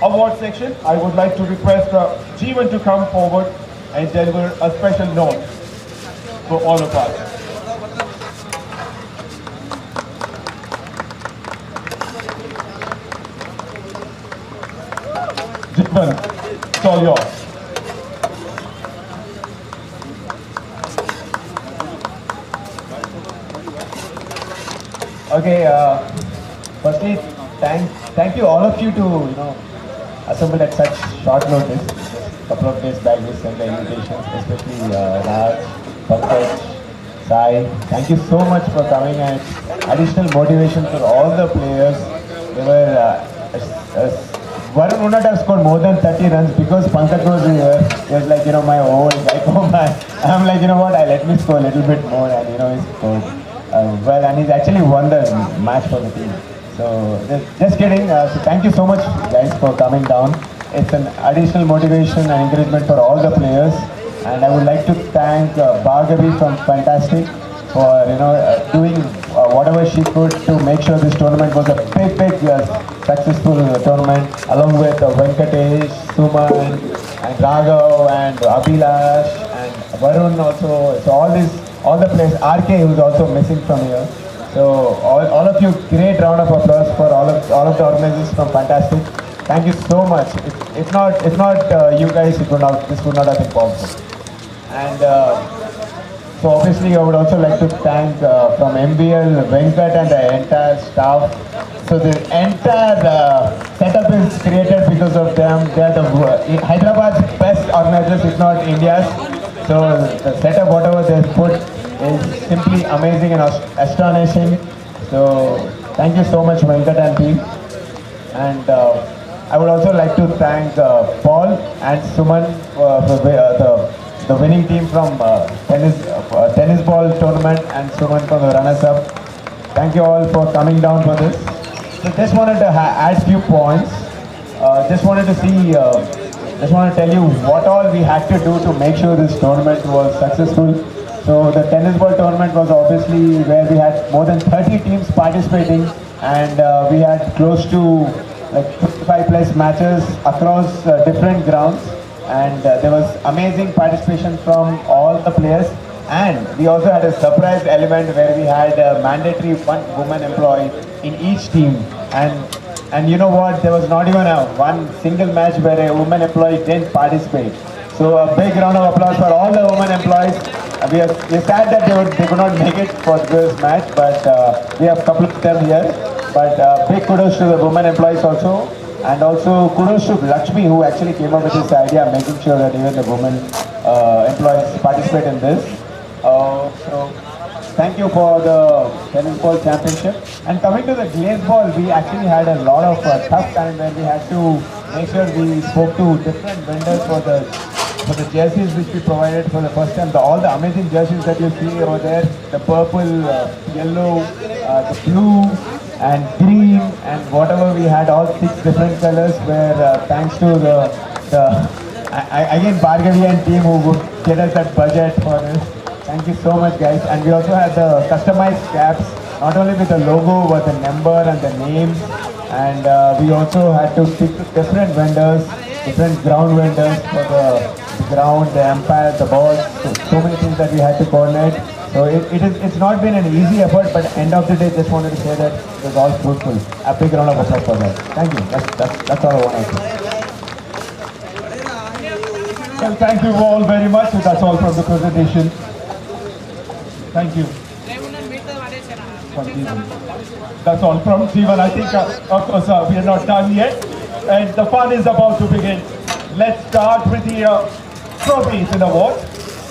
Speaker 4: award section, I would like to request Jeevan to come forward and deliver a special note for all of us. Jeevan, it's all yours.
Speaker 1: Okay, firstly, thank you all of you to assemble at such short notice. Just a couple of days back we sent the invitations, especially Raj, Pankaj, Sai. Thank you so much for coming, and additional motivation for all the players. They were Varun would not have scored more than 30 runs because Pankaj was here. He was like, my old guy. I'm like, what? Let me score a little bit more, and he scored. Well, and he's actually won the match for the team. So just kidding. So thank you so much, guys, for coming down. It's an additional motivation and encouragement for all the players. And I would like to thank Bhargavi from Fantastic for doing whatever she could to make sure this tournament was a big successful tournament, along with Venkatesh, Suman, and Raghav, and Abhilash, and Varun also. So all the players, RK, who's also missing from here. So all of you, great round of applause for all of the organizers from Fantastic. Thank you so much. If not you guys, this would not have been possible. And so obviously I would also like to thank from MVL, Venkat and the entire staff. So the entire setup is created because of them. They are the Hyderabad's best organizers, if not India's. So the setup, whatever they put, is simply amazing and astonishing. So thank you so much, Venkat and team. And I would also like to thank Paul and Suman for the winning team from tennis ball tournament, and Suman from the runners-up. Thank you all for coming down for this. So just wanted to add few points. Just wanted to tell you what all we had to do to make sure this tournament was successful. So the tennis ball tournament was obviously where we had more than 30 teams participating, and we had close to like 55 plus matches across different grounds, and there was amazing participation from all the players. And we also had a surprise element where we had a mandatory one woman employee in each team, and you know what, there was not even one single match where a woman employee didn't participate. So a big round of applause for all the women employees. We are sad that they could not make it for this match, but we have a couple of them here. But big kudos to the women employees also, and also kudos to Lakshmi, who actually came up with this idea, making sure that even the women employees participate in this. So thank you for the tennis ball championship. And coming to the glaze ball, we actually had a lot of tough time where we had to make sure we spoke to different vendors for the jerseys which we provided for the first time. All the amazing jerseys that you see over there, the purple, yellow, the blue and green, and whatever we had, all 6 different colors, were thanks to again Bhargavi and team who would get us that budget for this. Thank you so much, guys. And we also had the customized caps, not only with the logo but the number and the names. And we also had to speak to different vendors, different ground vendors for the the ground, the umpire, the balls, so many things that we had to coordinate. So it's not been an easy effort, but end of the day, just wanted to say that it was all fruitful. A big round of applause for that. Thank you. That's all I want to say.
Speaker 4: Well, thank you all very much. So that's all from the presentation. Thank you. That's all from Jeevan. I think, of course, we are not done yet. And the fun is about to begin. Let's start with the trophies and awards.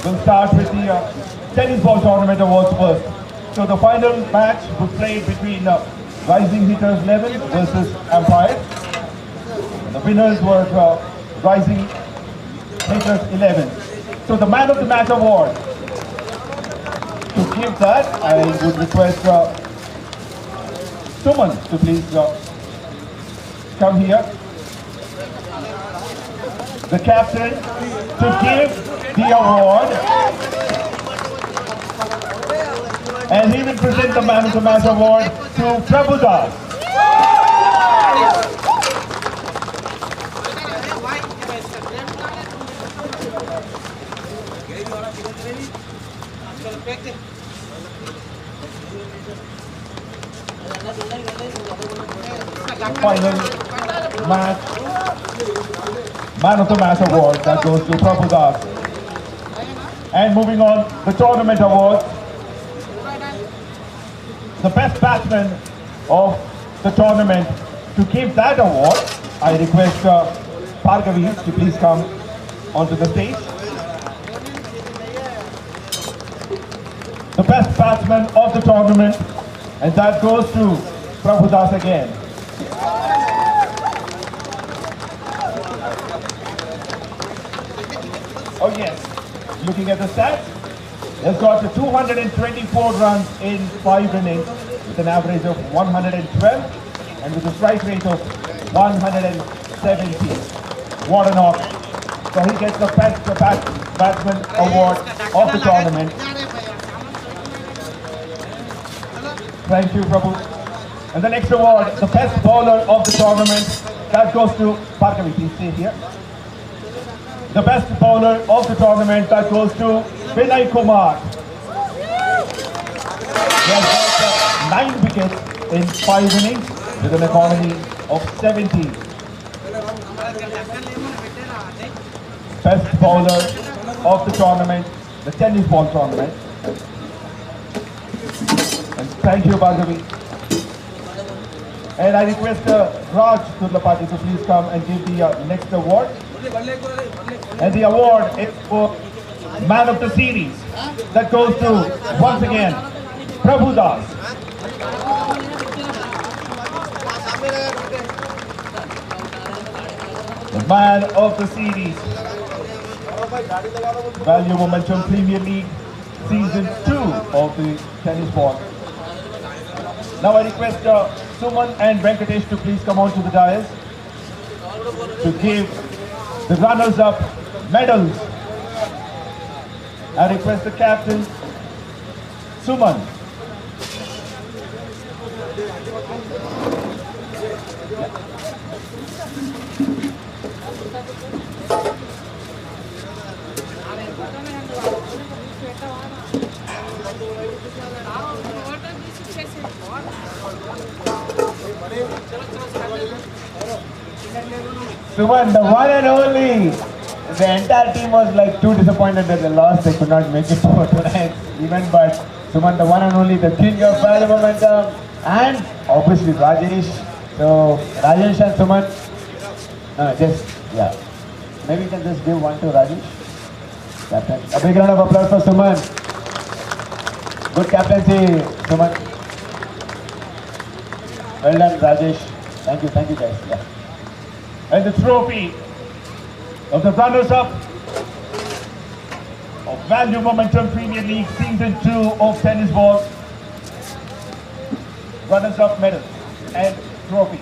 Speaker 4: We'll start with the tennis ball tournament awards first. So the final match was played between Rising Hitters 11 versus Empire. The winners were Rising Hitters 11. So the man of the match award, to give that, I would request Suman to please come here. The captain to give the award, and he will present the man of the match award to 𝗃𝗄𝗃. Final match, man of the match award, that goes to 𝗃𝗄𝗃. And moving on, the tournament award, the best batsman of the tournament. To give that award, I request 𝗃𝗃𝗃𝗃 to please come onto the stage. The best batsman of the tournament, and that goes to 𝗃𝗄𝗃 again. Oh yes, looking at the stats, has got 224 runs in 5 innings with an average of 112 and with a strike rate of 170. What a knock. So he gets the best batsman award of the tournament. Thank you, Prabhu. And the next award, the best bowler of the tournament, that goes to 𝗃𝗃𝗃𝗃. Please stay here. The best bowler of the tournament, that goes to Vinay Kumar. He has got 9 wickets in 5 innings with an economy of 70. Best bowler of the tournament, the tennis ball tournament. And thank you, 𝗃𝗃𝗃𝗃. And I request Raj Turlapati to please come and give the next award. And the award is for Man of the Series. That goes to, once again, 𝗃𝗄𝗃. The Man of the Series. Value Momentum Premier League Season 2 of the tennis ball. Now I request Suman and Venkatesh to please come on to the dais to give the runners-up medals. I request the captain, Suman.
Speaker 1: Suman, the one and only. The entire team was like too disappointed that they lost. They could not make it for tonight's event. But Suman, the one and only, the king of value momentum, and obviously Rajesh. So Rajesh and Suman, maybe you can just give one to Rajesh. Captain. A big round of applause for Suman. Good captaincy, Suman. Well done, Rajesh. Thank you guys. Yeah.
Speaker 4: And the trophy of the runners-up of Value Momentum Premier League Season 2 of tennis ball. Runners-up medal and trophy.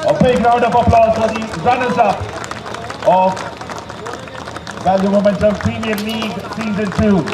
Speaker 4: A big round of applause for the runners-up of Value Momentum Premier League Season 2.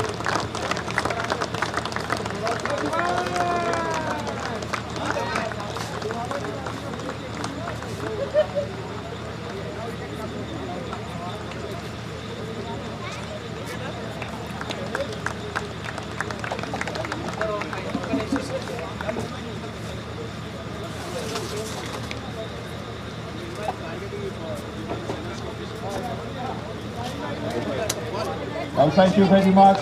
Speaker 4: Now, thank you very much.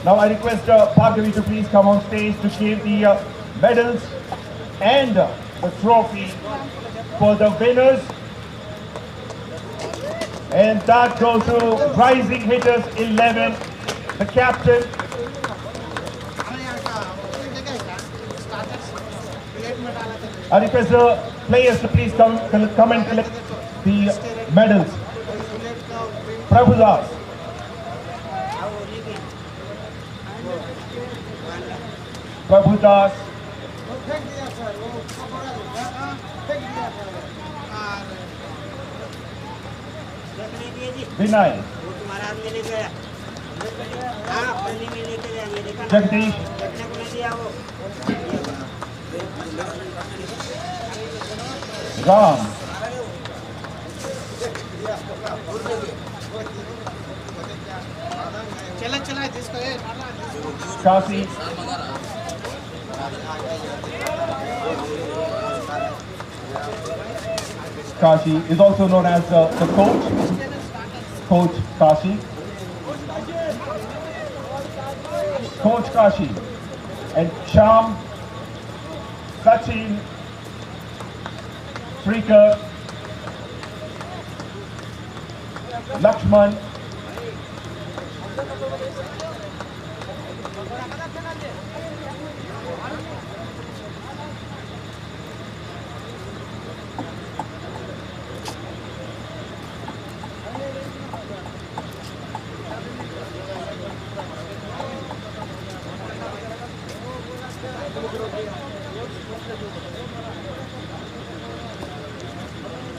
Speaker 4: Now, I request 𝗃𝗵𝗃 to please come on stage to give the medals and the trophy for the winners. And that goes to Rising Hitters 11, the captain. I request the players to please come and collect the medals. Prabhudas. Prabhudas. Vinay. Jagdish. Ram. Kasi. Kashi is also known as the coach. Coach Kashi. Coach Kashi. And Sham, Sachin, Shrika, Lakshman,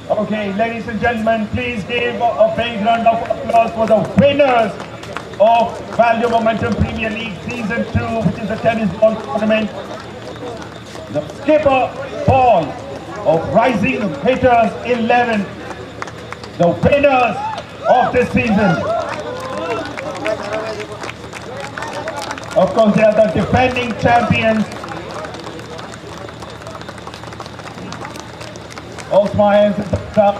Speaker 4: Okay, ladies and gentlemen, please give a big round of applause for the winners of Value Momentum Premier League Season 2, which is the tennis ball tournament. The skipper ball of Rising Hitters 11, the winners of this season. Of course, they are the defending champions. All my hands up.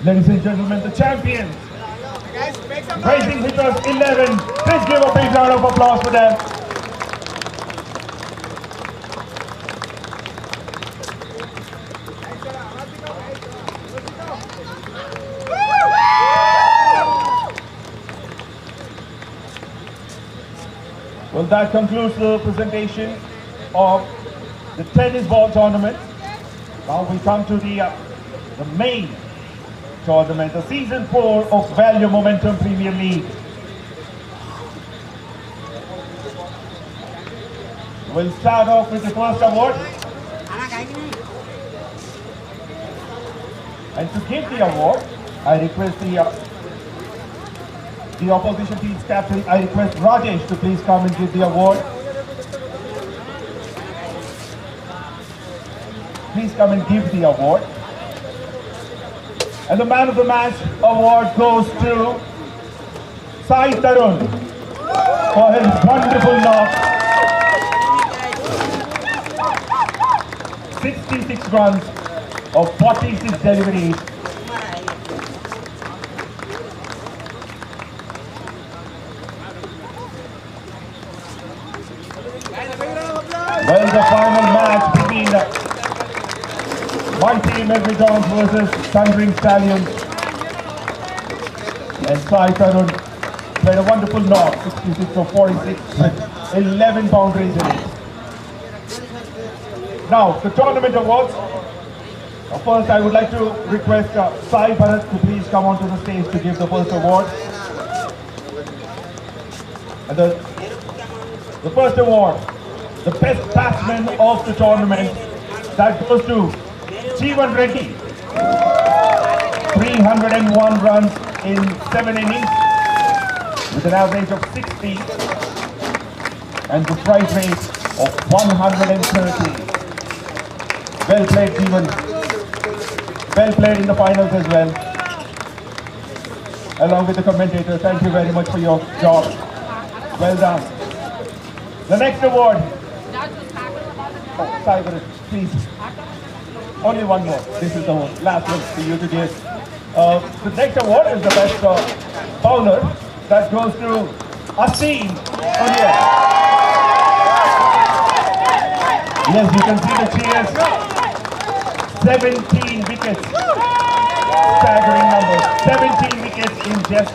Speaker 4: Ladies and gentlemen, the champions, Rising Hitters 11. Please give a big round of applause for them. Well, that concludes the presentation of the tennis ball tournament. Now we come to the main tournament, the Season 4 of Value Momentum Premier League. We'll start off with the first award. And to give the award, I request the opposition team's captain, I request Rajesh to please come and give the award. Please come and give the award. And the man of the match award goes to Sai Tarun for his wonderful knock. 66 runs of 46 deliveries. Well, the final match between Mighty MYRMIDONS versus Thundering Stallions. And Sai Tarun played a wonderful knock, 66 of 46 with 11 boundaries in it. Now, the tournament awards. First, I would like to request 𝗙𝗂𝗏 to please come onto the stage to give the first award. And the first award, the best batsman of the tournament, that goes to Jeevan Reddy. 301 runs in 7 innings with an average of 60 and the strike rate of 130. Well played, Jeevan. Well played in the finals as well. Along with the commentator, thank you very much for your job. Well done. The next award. 𝗙𝗂𝗏, please. Only one more. This is the last one for you to give. The next award is the best bowler. That goes to 𝗪𝗓𝗓. Yes, you can see the cheers. 17 wickets. Staggering numbers. 17 wickets in just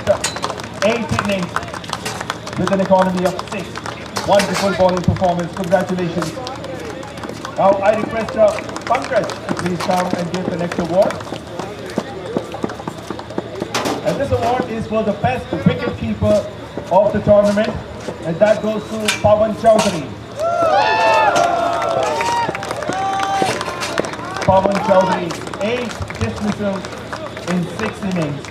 Speaker 4: 8 innings with an economy of 6. Wonderful bowling performance. Congratulations. Now I request Pankaj to please come and give the next award. And this award is for the best wicket keeper of the tournament, and that goes to Pawan Chowdhury. Pawan Chowdhury, 8 dismissals in 6 innings.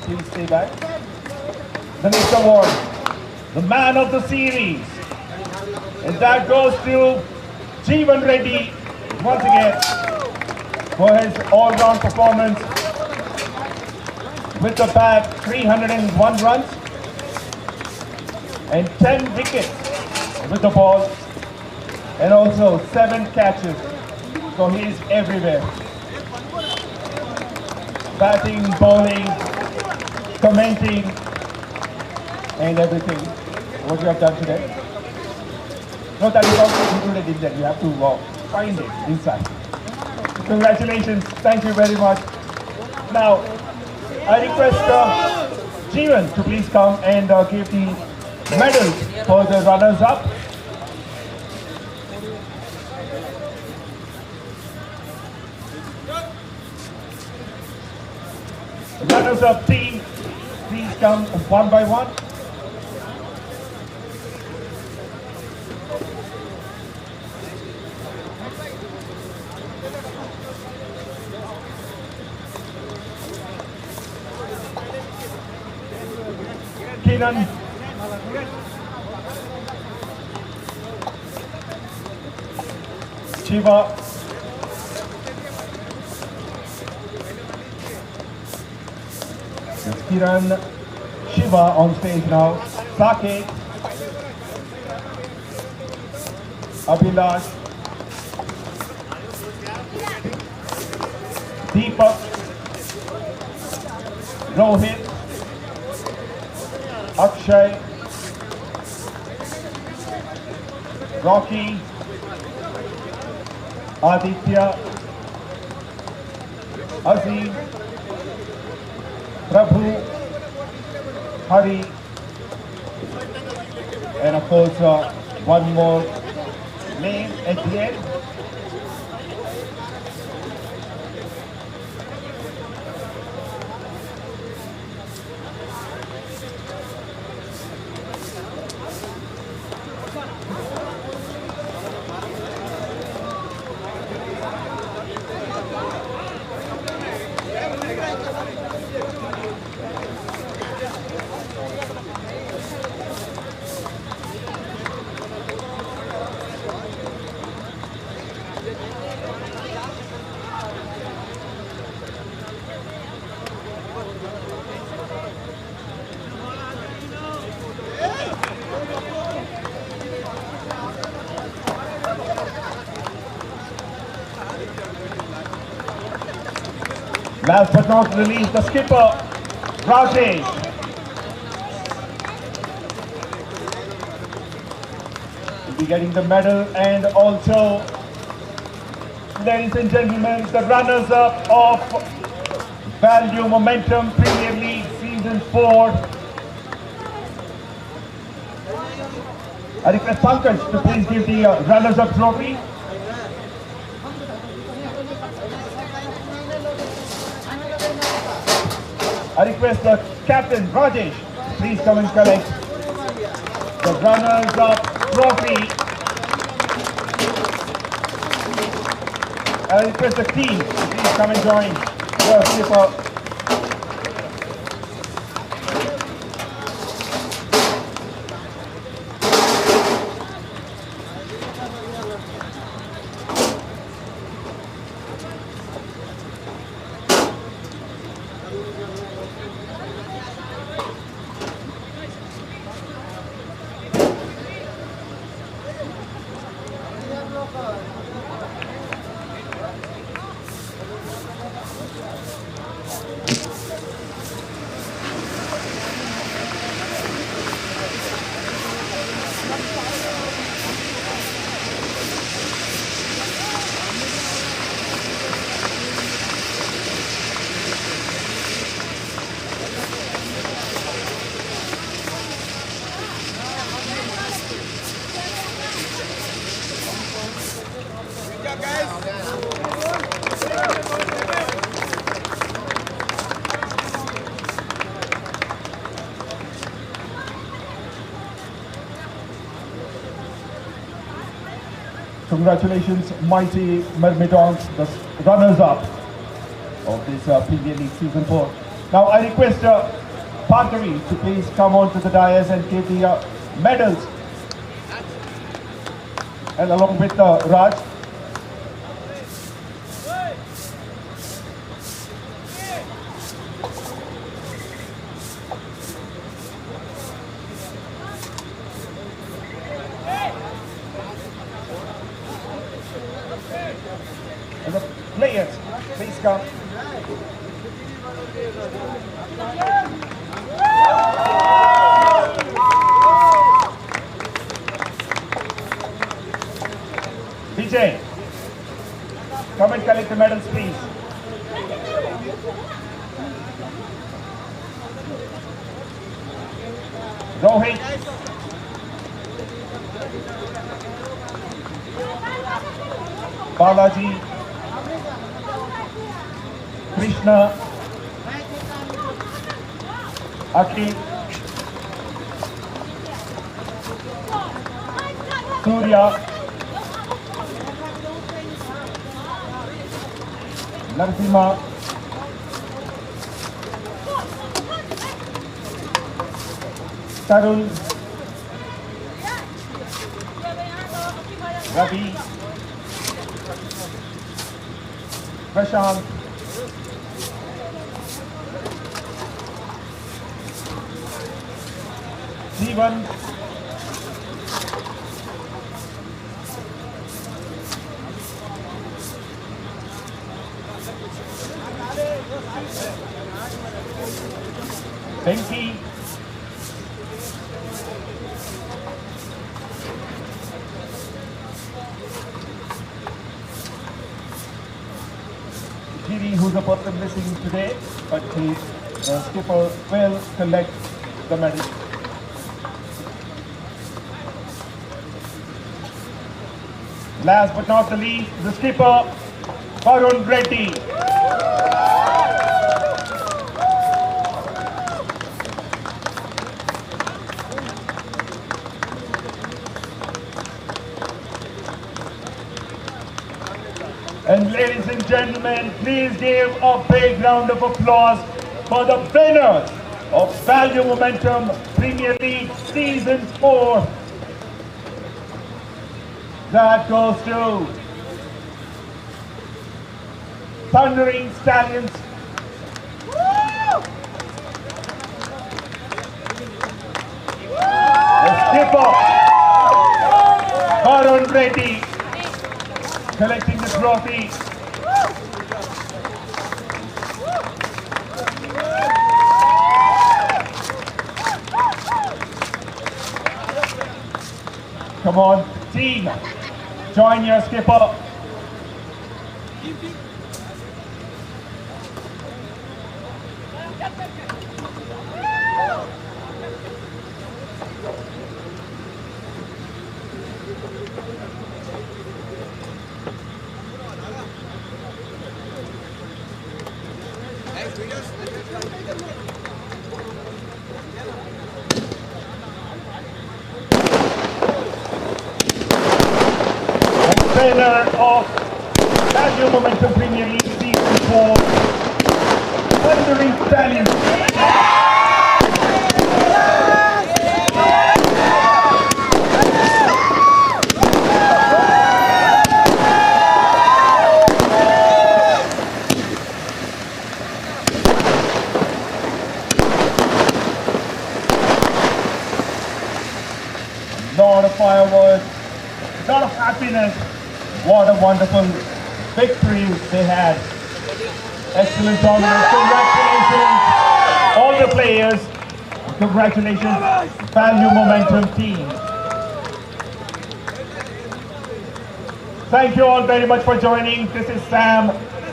Speaker 4: Please stay back. The next award, the man of the series, and that goes to Jeevan Reddy once again for his all-round performance with the bat. 301 runs and 10 wickets with the ball, and also 7 catches. So he is everywhere. Batting, bowling, commenting, and everything. What you have done today. No, that is also included in that. You have to find it inside. Congratulations. Thank you very much. Now, I request Jeevan to please come and give the medals for the runners-up. Runners-up team, please come one by one. Kiran, Shiva, Kiran, Shiva on stage now. Saket, Abhilash, Deepak, Rohit, Akshay, Rocky, Aditya, Azim, Prabhu, Hari, and of course one more name at the end. Last but not least, the skipper, Rajesh. Will be getting the medal, and also, ladies and gentlemen, the runners-up of Value Momentum Premier League Season 4 I request Pankaj to please give the runners-up trophy. I request the captain, Rajesh, please come and collect the runners-up trophy. I request the team to please come and join the skipper. Congratulations, mighty Myrmidons, the runners-up of this Premier League Season 4. Now I request Bhargavi to please come on to the dais and give the medals. And along with Raj. And the players, please come. Vijay, come and collect the medals, please. Rohit. Balaji. Krishna. Akhil. Surya. Narasimha. Tarun. Ravi. Prashant. Jeevan. Venki. Giri, who's a person missing today, but the skipper will collect the medal. Last but not the least, the skipper, Varun Reddy. And ladies and gentlemen, please give a big round of applause for the winners of Value Momentum Premier League Season 4. That goes to Thundering Stallions. The skipper, Varun Reddy, collecting the trophy. Come on, team, join your skipper. winner of Value Momentum Premier League Season 4, Thundering Stallions. Lot of fireworks, a lot of happiness. What a wonderful victory they had. Excellent dominance. Congratulations, all the players. Congratulations, Value Momentum team. Thank you all very much for joining. This is Sam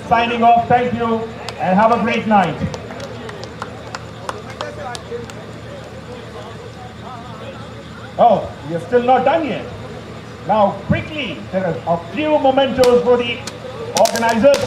Speaker 4: signing off. Thank you and have a great night. Oh, we are still not done yet. Now, quickly, there are a few mementos for the organizers.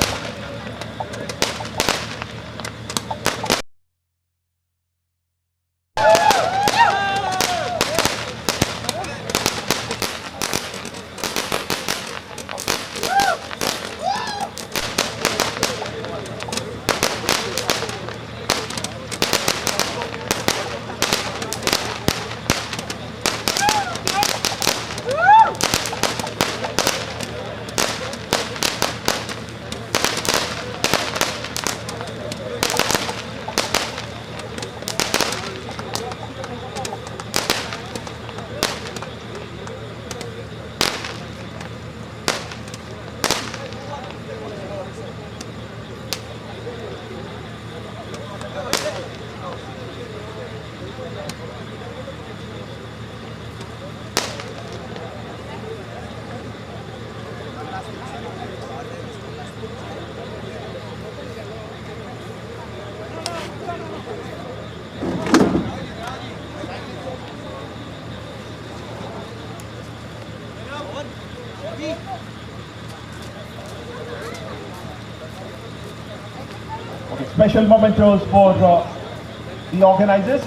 Speaker 4: Okay, special mementos for the organizers.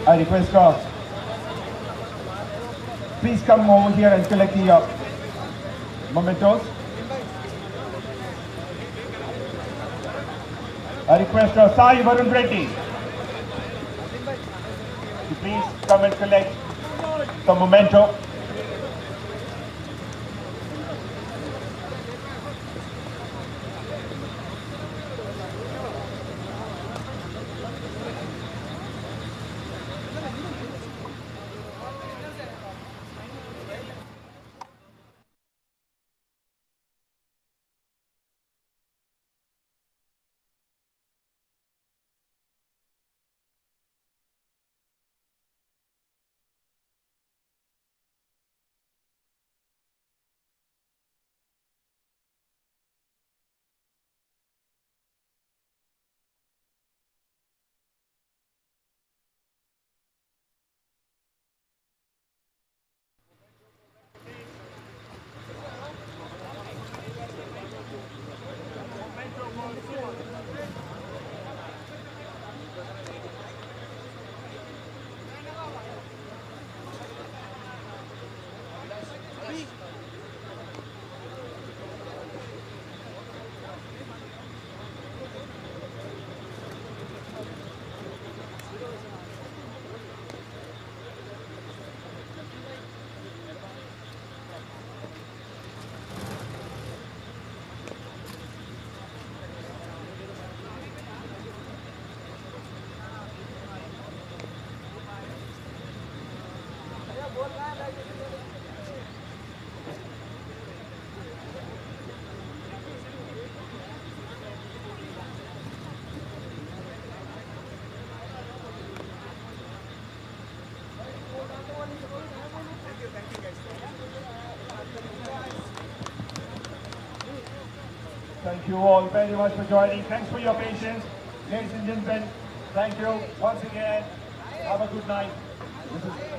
Speaker 4: I request please come over here and collect the mementos. I request Sai Varun Reddy to please come and collect the memento. Thank you all very much for joining. Thanks for your patience. Ladies and gentlemen, thank you once again. Have a good night. This is